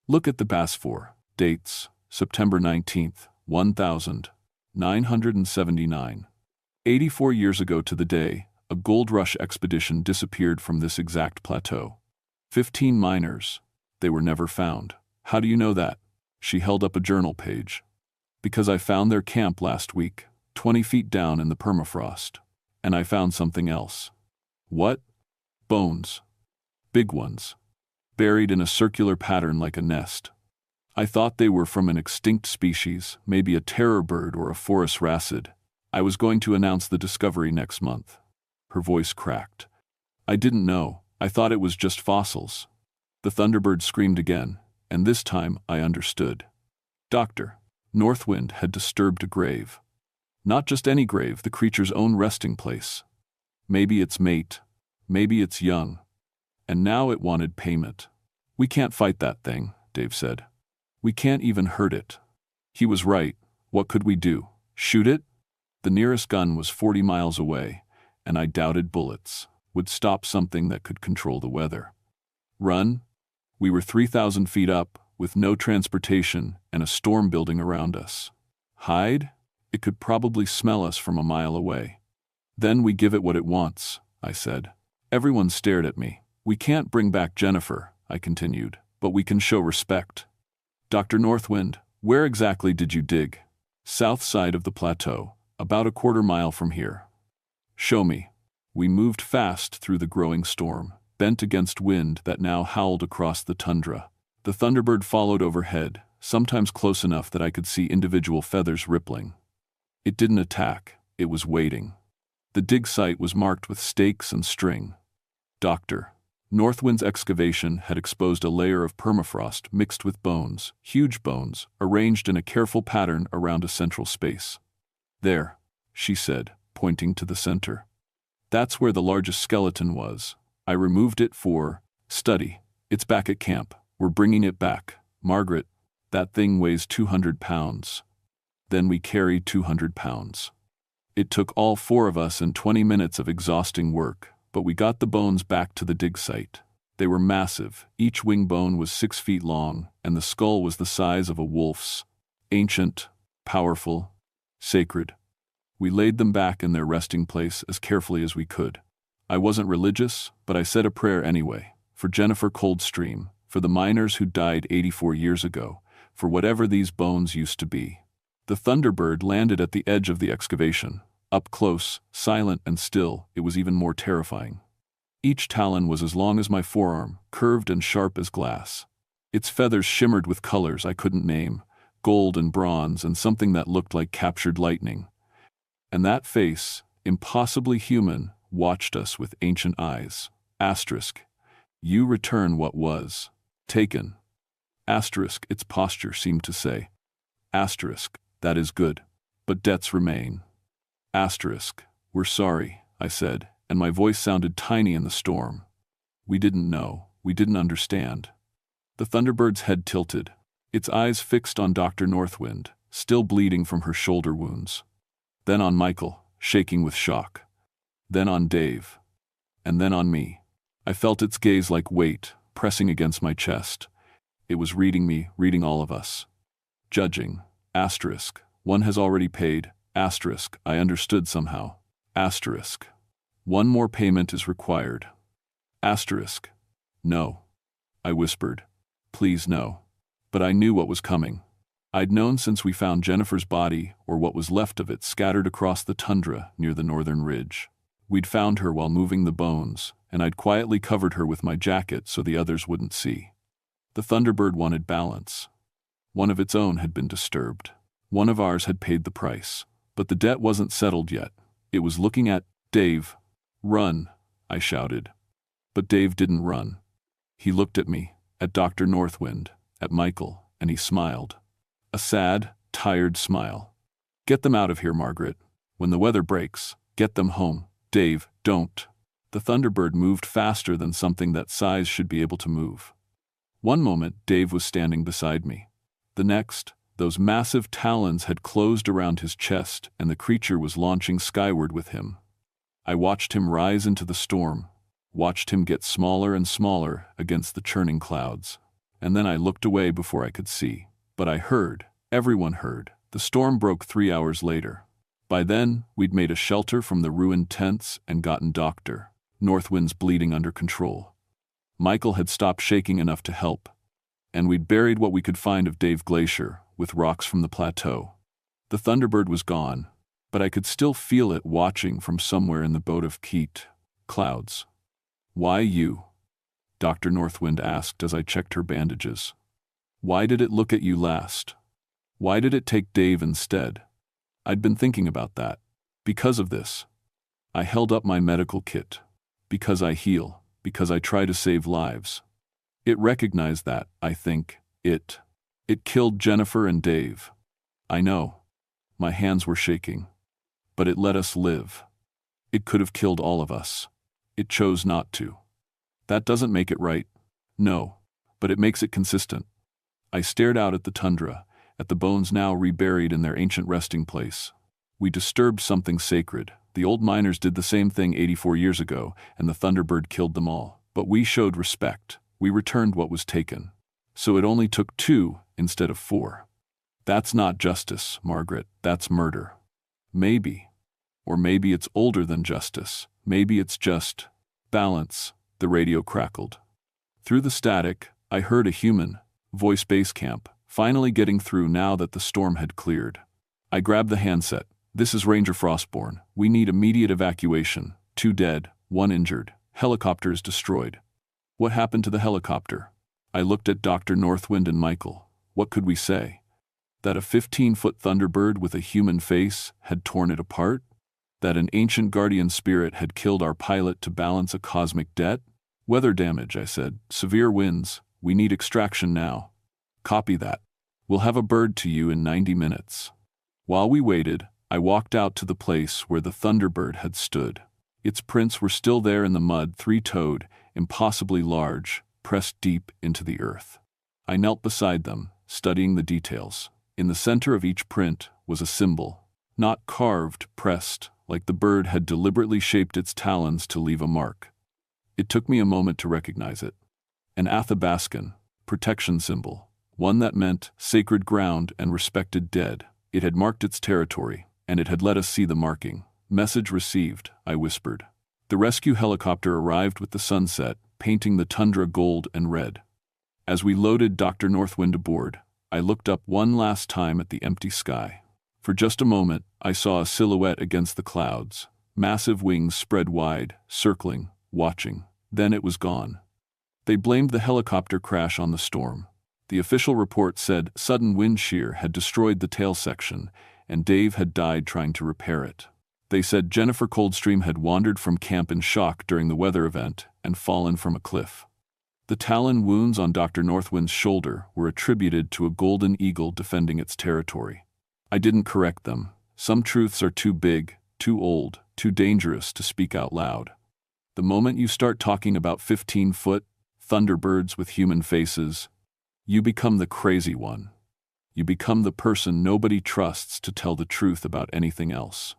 Look at the BAS4. Dates, September 19th, 1979. 84 years ago to the day, a gold rush expedition disappeared from this exact plateau. 15 miners. They were never found. How do you know that? She held up a journal page. Because I found their camp last week, 20 feet down in the permafrost. And I found something else. What? Bones. Big ones. Buried in a circular pattern like a nest. I thought they were from an extinct species, maybe a terror bird or a forest wrassid. I was going to announce the discovery next month. Her voice cracked. I didn't know. I thought it was just fossils. The Thunderbird screamed again, and this time I understood. Dr. Northwind had disturbed a grave. Not just any grave, the creature's own resting place. Maybe its mate, maybe its young. And now it wanted payment. We can't fight that thing, Dave said. We can't even hurt it. He was right. What could we do? Shoot it? The nearest gun was 40 miles away, and I doubted bullets would stop something that could control the weather. Run? We were 3,000 feet up, with no transportation and a storm building around us. Hide? It could probably smell us from a mile away. Then we give it what it wants, I said. Everyone stared at me. We can't bring back Jennifer, I continued, but we can show respect. Dr. Northwind, where exactly did you dig? South side of the plateau, about a quarter mile from here. Show me. We moved fast through the growing storm, bent against wind that now howled across the tundra. The Thunderbird followed overhead, sometimes close enough that I could see individual feathers rippling. It didn't attack, it was waiting. The dig site was marked with stakes and string. Dr. Northwind's excavation had exposed a layer of permafrost mixed with bones, huge bones, arranged in a careful pattern around a central space. There, she said, pointing to the center. That's where the largest skeleton was. I removed it for study. It's back at camp. We're bringing it back. Margaret, that thing weighs 200 pounds. Then we carried 200 pounds. It took all 4 of us and 20 minutes of exhausting work, but we got the bones back to the dig site. They were massive. Each wing bone was 6 feet long, and the skull was the size of a wolf's. Ancient, powerful, sacred. We laid them back in their resting place as carefully as we could. I wasn't religious, but I said a prayer anyway, for Jennifer Coldstream, for the miners who died 84 years ago, for whatever these bones used to be. The Thunderbird landed at the edge of the excavation. Up close, silent and still, it was even more terrifying. Each talon was as long as my forearm, curved and sharp as glass. Its feathers shimmered with colors I couldn't name, gold and bronze and something that looked like captured lightning. And that face, impossibly human, watched us with ancient eyes. Asterisk. You return what was taken. Asterisk. Its posture seemed to say. Asterisk. That is good. But debts remain. Asterisk. We're sorry, I said, and my voice sounded tiny in the storm. We didn't know. We didn't understand. The Thunderbird's head tilted, its eyes fixed on Dr. Northwind, still bleeding from her shoulder wounds. Then on Michael, shaking with shock. Then on Dave. And then on me. I felt its gaze like weight, pressing against my chest. It was reading me, reading all of us. Judging. Asterisk. One has already paid. Asterisk. I understood somehow. Asterisk. One more payment is required. Asterisk. No. I whispered. Please no. But I knew what was coming. I'd known since we found Jennifer's body, or what was left of it, scattered across the tundra near the northern ridge. We'd found her while moving the bones, and I'd quietly covered her with my jacket so the others wouldn't see. The Thunderbird wanted balance. One of its own had been disturbed. One of ours had paid the price. But the debt wasn't settled yet. It was looking at Dave. Run, I shouted. But Dave didn't run. He looked at me, at Dr. Northwind, at Michael, and he smiled. A sad, tired smile. Get them out of here, Margaret. When the weather breaks, get them home. Dave, don't. The Thunderbird moved faster than something that size should be able to move. One moment, Dave was standing beside me. The next, those massive talons had closed around his chest and the creature was launching skyward with him. I watched him rise into the storm, watched him get smaller and smaller against the churning clouds. And then I looked away before I could see. But I heard, everyone heard. The storm broke 3 hours later. By then, we'd made a shelter from the ruined tents and gotten Dr. Northwind's bleeding under control. Michael had stopped shaking enough to help. And we'd buried what we could find of Dave Glacier with rocks from the plateau. The Thunderbird was gone, but I could still feel it watching from somewhere in the boat of Keat clouds. Why you? Dr. Northwind asked as I checked her bandages. Why did it look at you last? Why did it take Dave instead? I'd been thinking about that. Because of this. I held up my medical kit. Because I heal. because I try to save lives. It recognized that, I think. It killed Jennifer and Dave. I know. My hands were shaking. But it let us live. It could have killed all of us. It chose not to. That doesn't make it right. No. But it makes it consistent. I stared out at the tundra, at the bones now reburied in their ancient resting place. We disturbed something sacred. The old miners did the same thing 84 years ago, and the Thunderbird killed them all. But we showed respect. We returned what was taken. So it only took 2 instead of 4. That's not justice, Margaret. That's murder. Maybe. Or maybe it's older than justice. Maybe it's just balance. The radio crackled. Through the static, I heard a human voice base camp, finally getting through now that the storm had cleared. I grabbed the handset. This is Ranger Frostborn. We need immediate evacuation. 2 dead, 1 injured. Helicopter is destroyed. What happened to the helicopter? I looked at Dr. Northwind and Michael. What could we say? That a 15-foot Thunderbird with a human face had torn it apart? That an ancient guardian spirit had killed our pilot to balance a cosmic debt? Weather damage, I said. Severe winds. We need extraction now. Copy that. We'll have a bird to you in 90 minutes. While we waited, I walked out to the place where the Thunderbird had stood. Its prints were still there in the mud, 3-toed, impossibly large, pressed deep into the earth. I knelt beside them, studying the details. In the center of each print was a symbol, not carved, pressed, like the bird had deliberately shaped its talons to leave a mark. It took me a moment to recognize it. An Athabascan, protection symbol, one that meant sacred ground and respected dead. It had marked its territory, and it had let us see the marking. Message received, I whispered. The rescue helicopter arrived with the sunset, painting the tundra gold and red. As we loaded Dr. Northwind aboard, I looked up one last time at the empty sky. For just a moment, I saw a silhouette against the clouds, massive wings spread wide, circling, watching. Then it was gone. They blamed the helicopter crash on the storm. The official report said sudden wind shear had destroyed the tail section, and Dave had died trying to repair it. They said Jennifer Coldstream had wandered from camp in shock during the weather event and fallen from a cliff. The talon wounds on Dr. Northwind's shoulder were attributed to a golden eagle defending its territory. I didn't correct them. Some truths are too big, too old, too dangerous to speak out loud. The moment you start talking about 15-foot Thunderbirds with human faces, you become the crazy one. You become the person nobody trusts to tell the truth about anything else.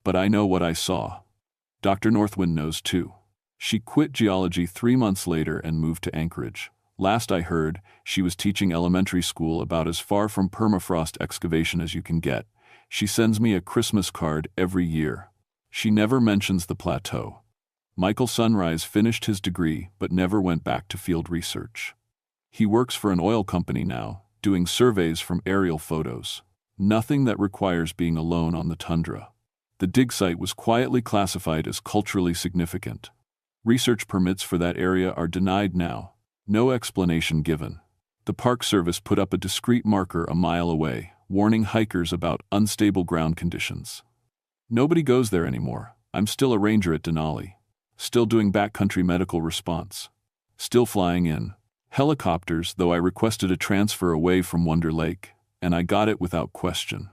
But I know what I saw. Dr. Northwind knows too. She quit geology 3 months later and moved to Anchorage. Last I heard, she was teaching elementary school about as far from permafrost excavation as you can get. She sends me a Christmas card every year. She never mentions the plateau. Michael Sunrise finished his degree but never went back to field research. He works for an oil company now, doing surveys from aerial photos. Nothing that requires being alone on the tundra. The dig site was quietly classified as culturally significant. Research permits for that area are denied now. No explanation given. The Park Service put up a discreet marker a mile away, warning hikers about unstable ground conditions. Nobody goes there anymore. I'm still a ranger at Denali. Still doing backcountry medical response. Still flying in helicopters, though I requested a transfer away from Wonder Lake, and I got it without question.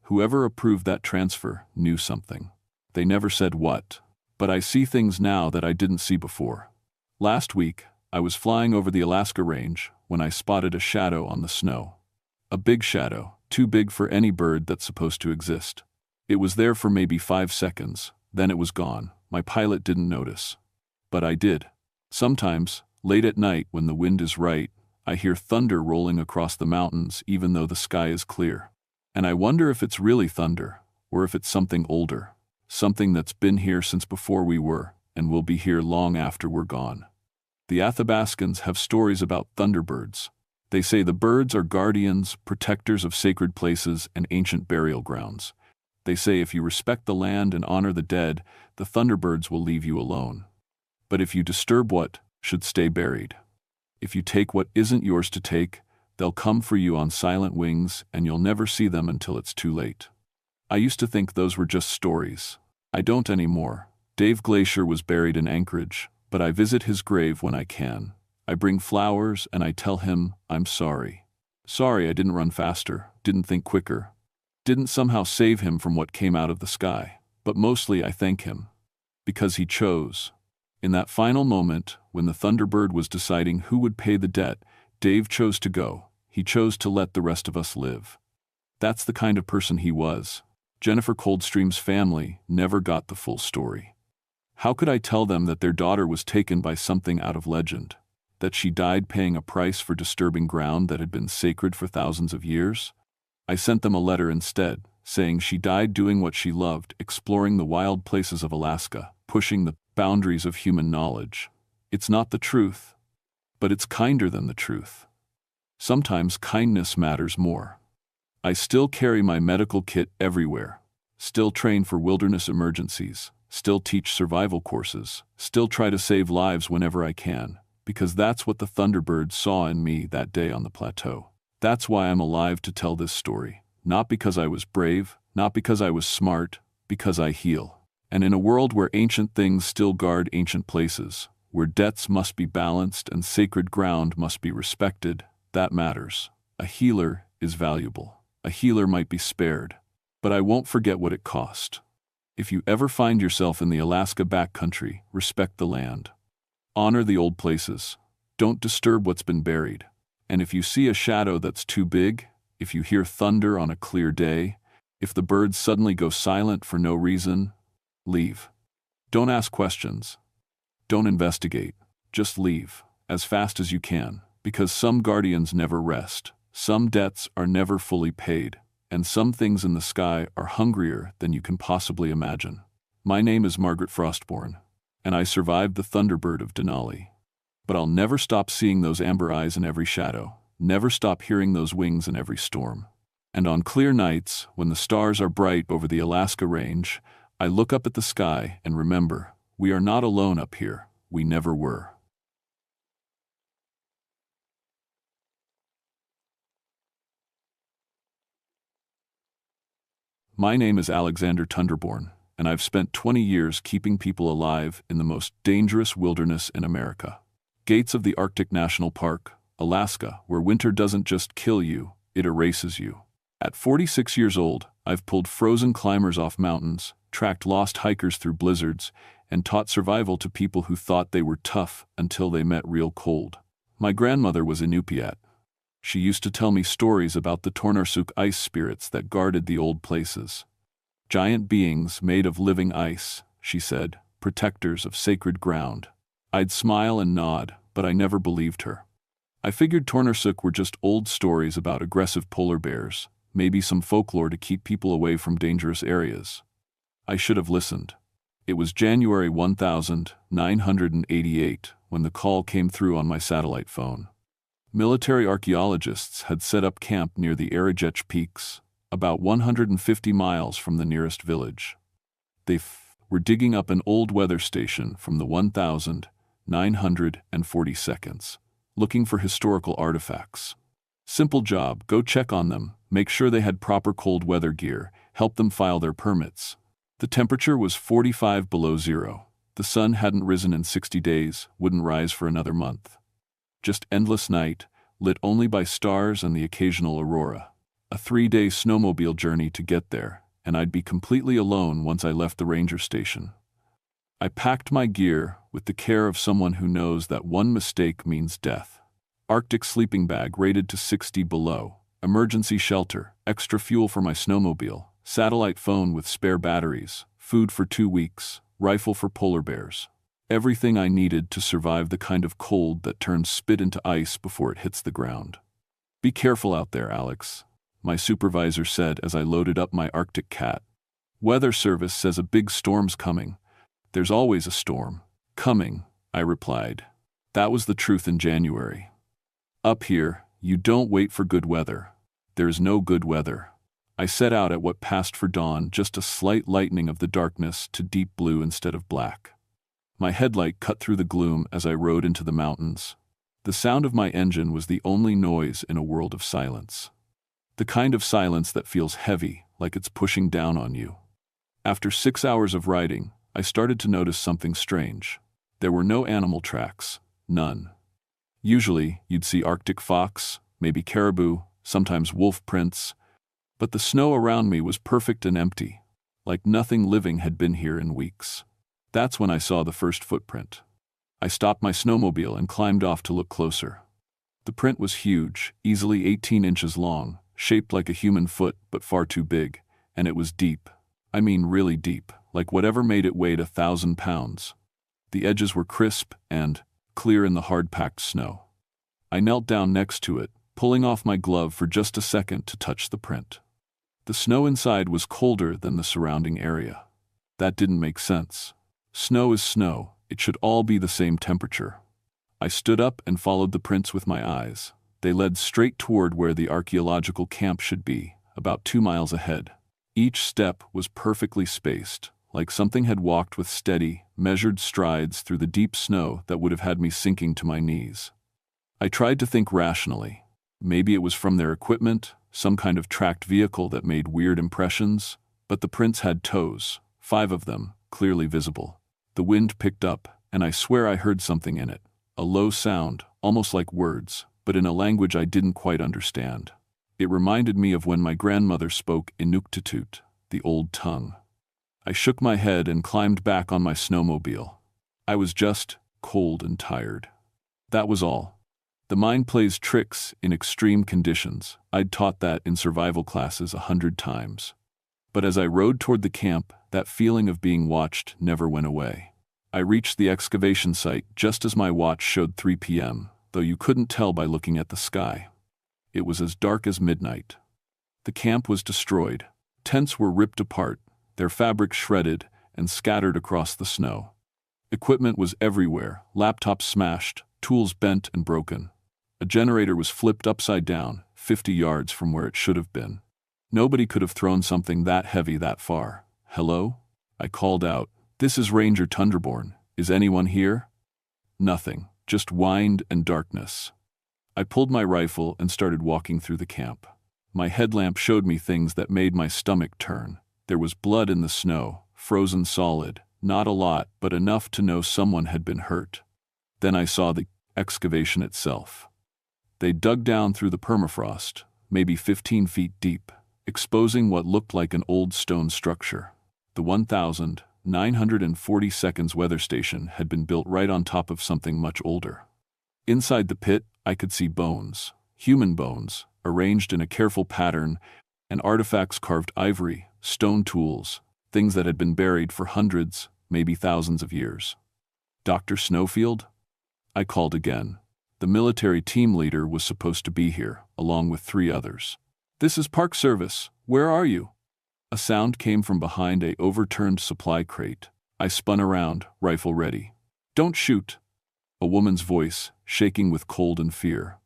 Whoever approved that transfer knew something. They never said what. But I see things now that I didn't see before. Last week, I was flying over the Alaska range when I spotted a shadow on the snow. A big shadow, too big for any bird that's supposed to exist. It was there for maybe 5 seconds, then it was gone. My pilot didn't notice. But I did. Sometimes, late at night when the wind is right, I hear thunder rolling across the mountains even though the sky is clear. And I wonder if it's really thunder, or if it's something older. Something that's been here since before we were, and will be here long after we're gone. The Athabascans have stories about thunderbirds. They say the birds are guardians, protectors of sacred places and ancient burial grounds. They say if you respect the land and honor the dead, the thunderbirds will leave you alone. But if you disturb what should stay buried, if you take what isn't yours to take, they'll come for you on silent wings and you'll never see them until it's too late. I used to think those were just stories. I don't anymore. Dave Glacier was buried in Anchorage. But I visit his grave when I can. I bring flowers and I tell him I'm sorry. Sorry I didn't run faster, didn't think quicker, didn't somehow save him from what came out of the sky. But mostly I thank him. Because he chose. In that final moment, when the Thunderbird was deciding who would pay the debt, Dave chose to go. He chose to let the rest of us live. That's the kind of person he was. Jennifer Coldstream's family never got the full story. How could I tell them that their daughter was taken by something out of legend? That she died paying a price for disturbing ground that had been sacred for thousands of years? I sent them a letter instead, saying she died doing what she loved, exploring the wild places of Alaska, pushing the boundaries of human knowledge. It's not the truth, but it's kinder than the truth. Sometimes kindness matters more. I still carry my medical kit everywhere, still train for wilderness emergencies, still teach survival courses, still try to save lives whenever I can, because that's what the Thunderbird saw in me that day on the plateau. That's why I'm alive to tell this story. Not because I was brave, not because I was smart, because I heal. And in a world where ancient things still guard ancient places, where debts must be balanced and sacred ground must be respected, that matters. A healer is valuable. A healer might be spared, but I won't forget what it cost. If you ever find yourself in the Alaska backcountry, respect the land. Honor the old places. Don't disturb what's been buried. And if you see a shadow that's too big, if you hear thunder on a clear day, if the birds suddenly go silent for no reason, leave. Don't ask questions. Don't investigate. Just leave, as fast as you can, because some guardians never rest. Some debts are never fully paid, and some things in the sky are hungrier than you can possibly imagine. My name is Margaret Frostborn, and I survived the Thunderbird of Denali. But I'll never stop seeing those amber eyes in every shadow, never stop hearing those wings in every storm. And on clear nights, when the stars are bright over the Alaska range, I look up at the sky and remember, we are not alone up here. We never were. My name is Alexander Thunderborn, and I've spent 20 years keeping people alive in the most dangerous wilderness in America. Gates of the Arctic National Park, Alaska, where winter doesn't just kill you, it erases you. At 46 years old, I've pulled frozen climbers off mountains, tracked lost hikers through blizzards, and taught survival to people who thought they were tough until they met real cold. My grandmother was Inupiat. She used to tell me stories about the Tornarsuk ice spirits that guarded the old places. Giant beings made of living ice, she said, protectors of sacred ground. I'd smile and nod, but I never believed her. I figured Tornarsuk were just old stories about aggressive polar bears, maybe some folklore to keep people away from dangerous areas. I should have listened. It was January 1988 when the call came through on my satellite phone. Military archaeologists had set up camp near the Arajech Peaks, about 150 miles from the nearest village. They were digging up an old weather station from the 1942nd, looking for historical artifacts. Simple job, go check on them, make sure they had proper cold weather gear, help them file their permits. The temperature was 45 below zero. The sun hadn't risen in 60 days, wouldn't rise for another month. Just endless night, lit only by stars and the occasional aurora. A 3-day snowmobile journey to get there, and I'd be completely alone once I left the ranger station. I packed my gear with the care of someone who knows that one mistake means death. Arctic sleeping bag rated to 60 below, emergency shelter, extra fuel for my snowmobile, satellite phone with spare batteries, food for 2 weeks, rifle for polar bears. Everything I needed to survive the kind of cold that turns spit into ice before it hits the ground. Be careful out there, Alex, my supervisor said as I loaded up my Arctic cat. Weather service says a big storm's coming. There's always a storm. Coming, I replied. That was the truth in January. Up here, you don't wait for good weather. There's no good weather. I set out at what passed for dawn, just a slight lightening of the darkness to deep blue instead of black. My headlight cut through the gloom as I rode into the mountains. The sound of my engine was the only noise in a world of silence. The kind of silence that feels heavy, like it's pushing down on you. After 6 hours of riding, I started to notice something strange. There were no animal tracks, none. Usually, you'd see Arctic fox, maybe caribou, sometimes wolf prints, but the snow around me was perfect and empty, like nothing living had been here in weeks. That's when I saw the first footprint. I stopped my snowmobile and climbed off to look closer. The print was huge, easily 18 inches long, shaped like a human foot but far too big, and it was deep. I mean really deep, like whatever made it weighed 1,000 pounds. The edges were crisp and clear in the hard-packed snow. I knelt down next to it, pulling off my glove for just a second to touch the print. The snow inside was colder than the surrounding area. That didn't make sense. Snow is snow, it should all be the same temperature. I stood up and followed the prints with my eyes. They led straight toward where the archaeological camp should be, about 2 miles ahead. Each step was perfectly spaced, like something had walked with steady, measured strides through the deep snow that would have had me sinking to my knees. I tried to think rationally. Maybe it was from their equipment, some kind of tracked vehicle that made weird impressions, but the prints had toes, 5 of them, clearly visible. The wind picked up, and I swear I heard something in it, a low sound, almost like words, but in a language I didn't quite understand. It reminded me of when my grandmother spoke Inuktitut, the old tongue. I shook my head and climbed back on my snowmobile. I was just cold and tired. That was all. The mind plays tricks in extreme conditions. I'd taught that in survival classes 100 times. But as I rode toward the camp, that feeling of being watched never went away. I reached the excavation site just as my watch showed 3 p.m., though you couldn't tell by looking at the sky. It was as dark as midnight. The camp was destroyed. Tents were ripped apart, their fabric shredded and scattered across the snow. Equipment was everywhere, laptops smashed, tools bent and broken. A generator was flipped upside down, 50 yards from where it should have been. Nobody could have thrown something that heavy that far. "Hello?" I called out. "This is Ranger Tunderborn. Is anyone here?" Nothing, just wind and darkness. I pulled my rifle and started walking through the camp. My headlamp showed me things that made my stomach turn. There was blood in the snow, frozen solid, not a lot, but enough to know someone had been hurt. Then I saw the excavation itself. They dug down through the permafrost, maybe 15 feet deep, exposing what looked like an old stone structure. The 1,940 weather station had been built right on top of something much older. Inside the pit, I could see bones, human bones, arranged in a careful pattern, and artifacts carved ivory, stone tools, things that had been buried for hundreds, maybe thousands of years. "Dr. Snowfield?" I called again. The military team leader was supposed to be here, along with 3 others. "This is Park Service. Where are you?" A sound came from behind a overturned supply crate. I spun around, rifle ready. "Don't shoot." A woman's voice, shaking with cold and fear.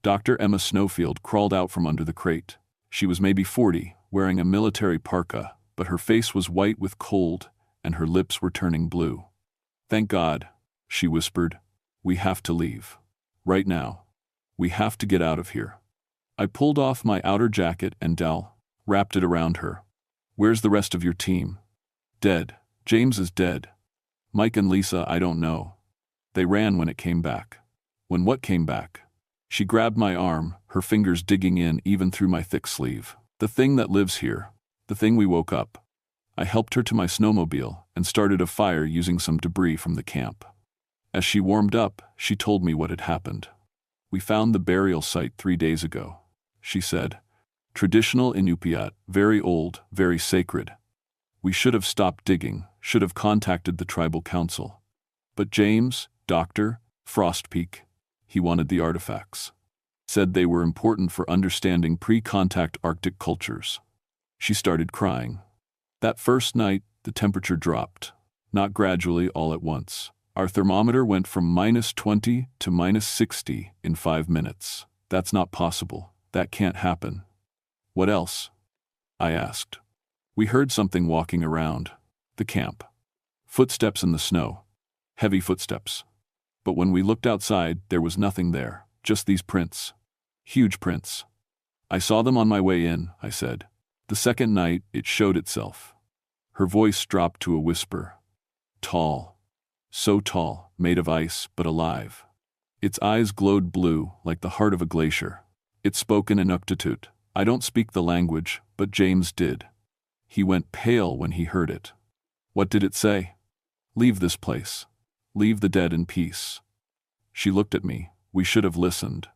Dr. Emma Snowfield crawled out from under the crate. She was maybe 40, wearing a military parka, but her face was white with cold, and her lips were turning blue. "Thank God," she whispered. "We have to leave. Right now. We have to get out of here." I pulled off my outer jacket and dowel, wrapped it around her. "Where's the rest of your team?" "Dead. James is dead. Mike and Lisa, I don't know. They ran when it came back." "When what came back?" She grabbed my arm, her fingers digging in even through my thick sleeve. "The thing that lives here. The thing we woke up." I helped her to my snowmobile and started a fire using some debris from the camp. As she warmed up, she told me what had happened. "We found the burial site 3 days ago," she said. "Traditional Inupiat, very old, very sacred. We should have stopped digging, should have contacted the tribal council. But James, Dr. Frostpeak, he wanted the artifacts. Said they were important for understanding pre-contact Arctic cultures." She started crying. That first night, the temperature dropped. Not gradually all at once. Our thermometer went from -20 to -60 in 5 minutes. "That's not possible. That can't happen." "What else?" I asked. "We heard something walking around the camp. Footsteps in the snow. Heavy footsteps. But when we looked outside, there was nothing there, just these prints. Huge prints. I saw them on my way in," I said. "The second night, it showed itself." Her voice dropped to a whisper. "Tall. So tall, made of ice, but alive. Its eyes glowed blue, like the heart of a glacier. It spoke in Inuktitut. I don't speak the language, but James did. He went pale when he heard it. What did it say? Leave this place. Leave the dead in peace. She looked at me. We should have listened.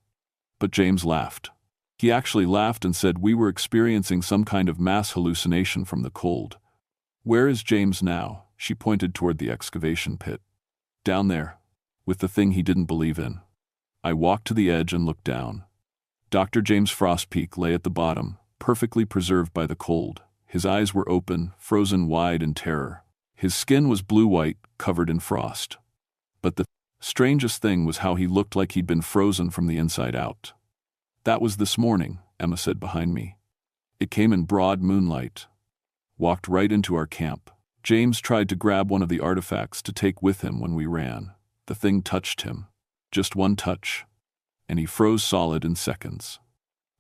But James laughed. He actually laughed and said we were experiencing some kind of mass hallucination from the cold. Where is James now? She pointed toward the excavation pit. Down there, with the thing he didn't believe in. I walked to the edge and looked down. Dr. James Frostpeak lay at the bottom, perfectly preserved by the cold. His eyes were open, frozen wide in terror. His skin was blue-white, covered in frost. But the strangest thing was how he looked like he'd been frozen from the inside out. That was this morning, Emma said behind me. It came in broad moonlight. Walked right into our camp. James tried to grab one of the artifacts to take with him when we ran. The thing touched him. Just one touch. And he froze solid in seconds.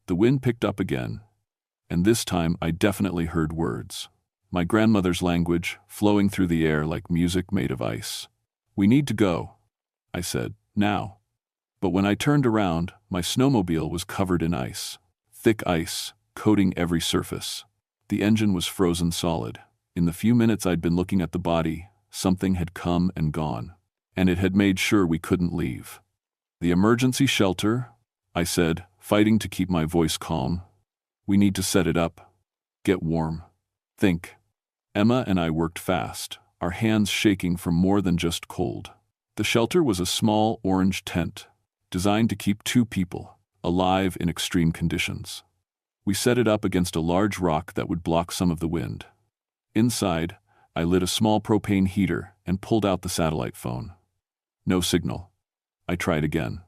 The wind picked up again. And this time I definitely heard words. My grandmother's language, flowing through the air like music made of ice. We need to go, I said, now. But when I turned around, my snowmobile was covered in ice. Thick ice, coating every surface. The engine was frozen solid. In the few minutes I'd been looking at the body, something had come and gone. And it had made sure we couldn't leave. The emergency shelter, I said, fighting to keep my voice calm. We need to set it up. Get warm. Think. Emma and I worked fast, our hands shaking from more than just cold. The shelter was a small orange tent, designed to keep 2 people, alive in extreme conditions. We set it up against a large rock that would block some of the wind. Inside, I lit a small propane heater and pulled out the satellite phone. No signal. I tried again.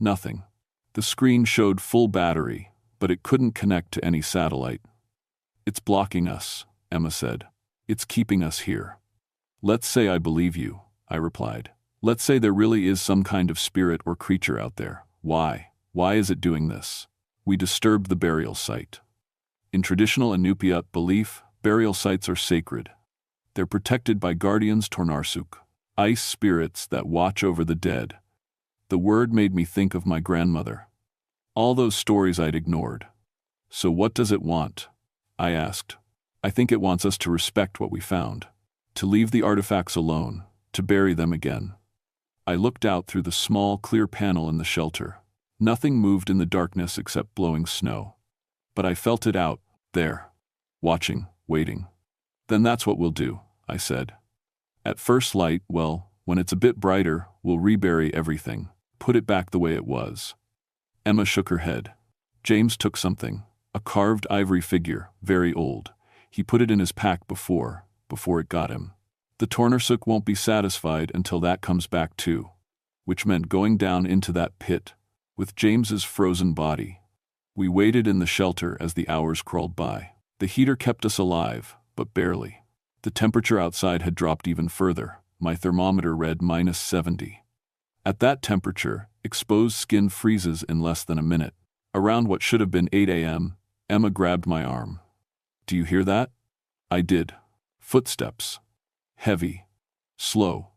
Nothing. The screen showed full battery, but it couldn't connect to any satellite. It's blocking us, Emma said. It's keeping us here. Let's say I believe you, I replied. Let's say there really is some kind of spirit or creature out there. Why? Why is it doing this? We disturbed the burial site. In traditional Inupiat belief, burial sites are sacred. They're protected by guardians Tornarsuk, ice spirits that watch over the dead. The word made me think of my grandmother. All those stories I'd ignored. So what does it want? I asked. I think it wants us to respect what we found, to leave the artifacts alone, to bury them again. I looked out through the small, clear panel in the shelter. Nothing moved in the darkness except blowing snow. But I felt it out, there. Watching, waiting. Then that's what we'll do, I said. At first light, well, when it's a bit brighter, we'll rebury everything, put it back the way it was. Emma shook her head. James took something, a carved ivory figure, very old. He put it in his pack before it got him. The Tornarsuk won't be satisfied until that comes back too, which meant going down into that pit, with James's frozen body. We waited in the shelter as the hours crawled by. The heater kept us alive, but barely. The temperature outside had dropped even further. My thermometer read -70. At that temperature, exposed skin freezes in less than a minute. Around what should have been 8 a.m., Emma grabbed my arm. Do you hear that? I did. Footsteps. Heavy. Slow.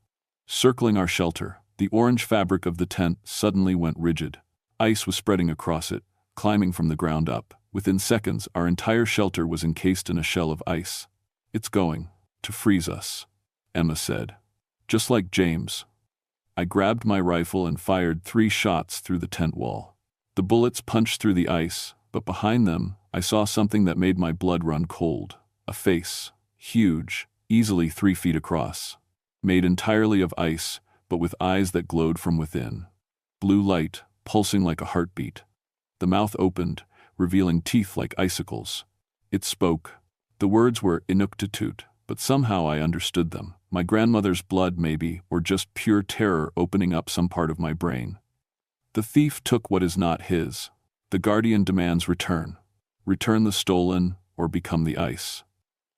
Circling our shelter, the orange fabric of the tent suddenly went rigid. Ice was spreading across it, climbing from the ground up. Within seconds, our entire shelter was encased in a shell of ice. It's going to freeze us, Emma said. Just like James. I grabbed my rifle and fired 3 shots through the tent wall. The bullets punched through the ice, but behind them, I saw something that made my blood run cold. A face. Huge, easily 3 feet across. Made entirely of ice, but with eyes that glowed from within. Blue light, pulsing like a heartbeat. The mouth opened, revealing teeth like icicles. It spoke. The words were Inuktitut, but somehow I understood them. My grandmother's blood, maybe, or just pure terror opening up some part of my brain. The thief took what is not his. The guardian demands return. Return the stolen, or become the ice.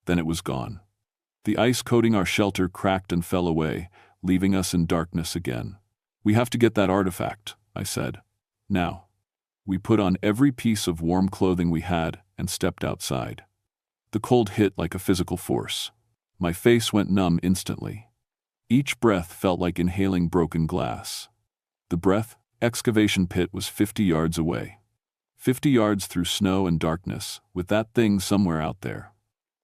Then it was gone. The ice coating our shelter cracked and fell away, leaving us in darkness again. We have to get that artifact, I said. Now. We put on every piece of warm clothing we had and stepped outside. The cold hit like a physical force. My face went numb instantly. Each breath felt like inhaling broken glass. The excavation pit was 50 yards away. 50 yards through snow and darkness, with that thing somewhere out there.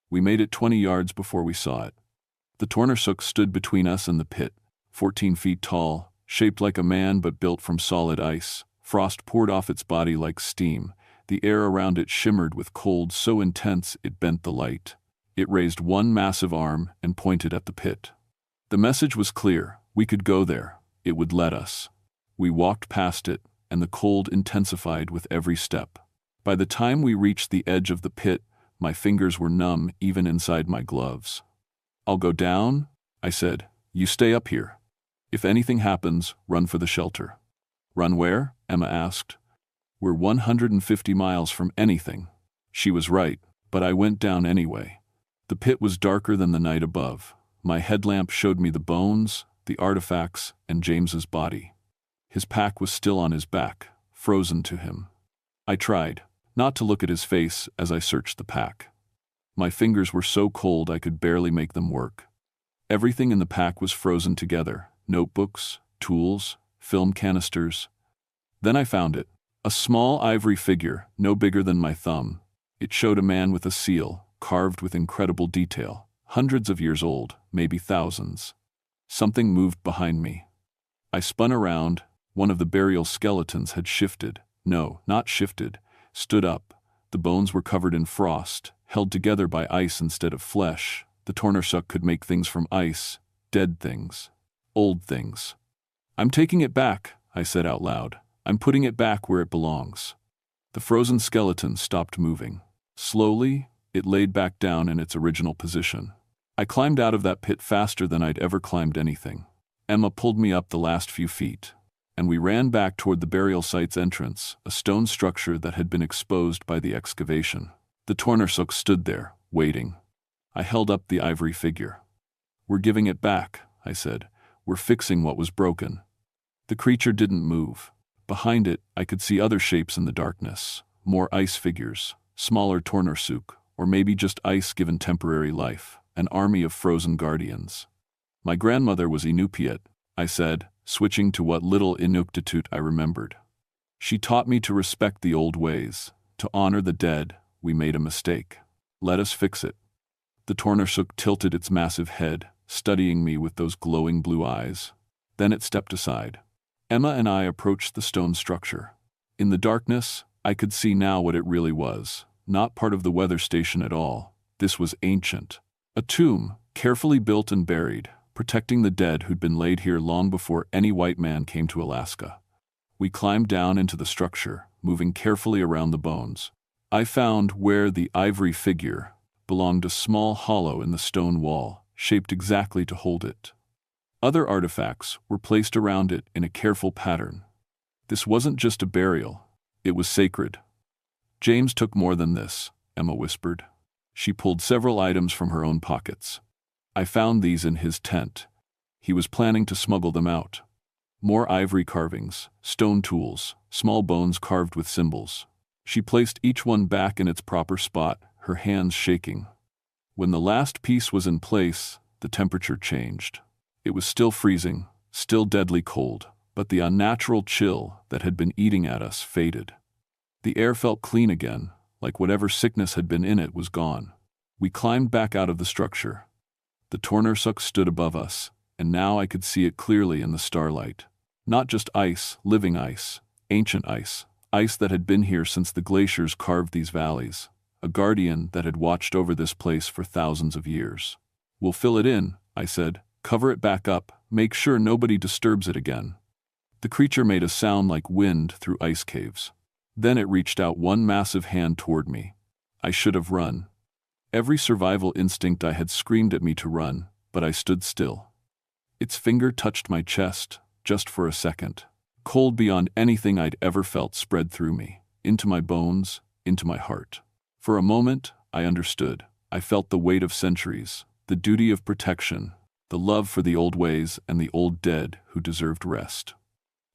We made it 20 yards before we saw it. The Tornarsuk stood between us and the pit, 14 feet tall, shaped like a man but built from solid ice. Frost poured off its body like steam. The air around it shimmered with cold so intense it bent the light. It raised one massive arm and pointed at the pit. The message was clear. We could go there. It would let us. We walked past it, and the cold intensified with every step. By the time we reached the edge of the pit, my fingers were numb even inside my gloves. "I'll go down," I said. "You stay up here. If anything happens, run for the shelter." "Run where?" Emma asked. "We're 150 miles from anything." She was right, but I went down anyway. The pit was darker than the night above. My headlamp showed me the bones, the artifacts, and James's body. His pack was still on his back, frozen to him. I tried not to look at his face as I searched the pack. My fingers were so cold I could barely make them work. Everything in the pack was frozen together: notebooks, tools, film canisters. Then I found it. A small ivory figure, no bigger than my thumb. It showed a man with a seal, carved with incredible detail, hundreds of years old, maybe thousands. Something moved behind me. I spun around. One of the burial skeletons had shifted. No, not shifted. Stood up. The bones were covered in frost, held together by ice instead of flesh. The Tornarsuk could make things from ice, dead things, old things. "I'm taking it back," I said out loud. "I'm putting it back where it belongs." The frozen skeleton stopped moving. Slowly, it laid back down in its original position. I climbed out of that pit faster than I'd ever climbed anything. Emma pulled me up the last few feet, and we ran back toward the burial site's entrance, a stone structure that had been exposed by the excavation. The Tornarsuk stood there, waiting. I held up the ivory figure. "We're giving it back," I said. "We're fixing what was broken." The creature didn't move. Behind it, I could see other shapes in the darkness. More ice figures, smaller Tornarsuk, or maybe just ice given temporary life, an army of frozen guardians. "My grandmother was Inupiat," I said, switching to what little Inuktitut I remembered. "She taught me to respect the old ways, to honor the dead. We made a mistake. Let us fix it." The Tornarsuk tilted its massive head, studying me with those glowing blue eyes. Then it stepped aside. Emma and I approached the stone structure. In the darkness, I could see now what it really was. Not part of the weather station at all. This was ancient. A tomb, carefully built and buried, protecting the dead who'd been laid here long before any white man came to Alaska. We climbed down into the structure, moving carefully around the bones. I found where the ivory figure belonged a small hollow in the stone wall, shaped exactly to hold it. Other artifacts were placed around it in a careful pattern. This wasn't just a burial, it was sacred. "James took more than this," Emma whispered. She pulled several items from her own pockets. "I found these in his tent. He was planning to smuggle them out." More ivory carvings, stone tools, small bones carved with symbols. She placed each one back in its proper spot, her hands shaking. When the last piece was in place, the temperature changed. It was still freezing, still deadly cold, but the unnatural chill that had been eating at us faded. The air felt clean again, like whatever sickness had been in it was gone. We climbed back out of the structure. The Tornarsuk stood above us, and now I could see it clearly in the starlight. Not just ice, living ice, ancient ice, ice that had been here since the glaciers carved these valleys, a guardian that had watched over this place for thousands of years. "We'll fill it in," I said. "Cover it back up, make sure nobody disturbs it again." The creature made a sound like wind through ice caves. Then it reached out one massive hand toward me. I should have run. Every survival instinct I had screamed at me to run, but I stood still. Its finger touched my chest, just for a second. Cold beyond anything I'd ever felt spread through me, into my bones, into my heart. For a moment, I understood. I felt the weight of centuries, the duty of protection, the love for the old ways and the old dead who deserved rest.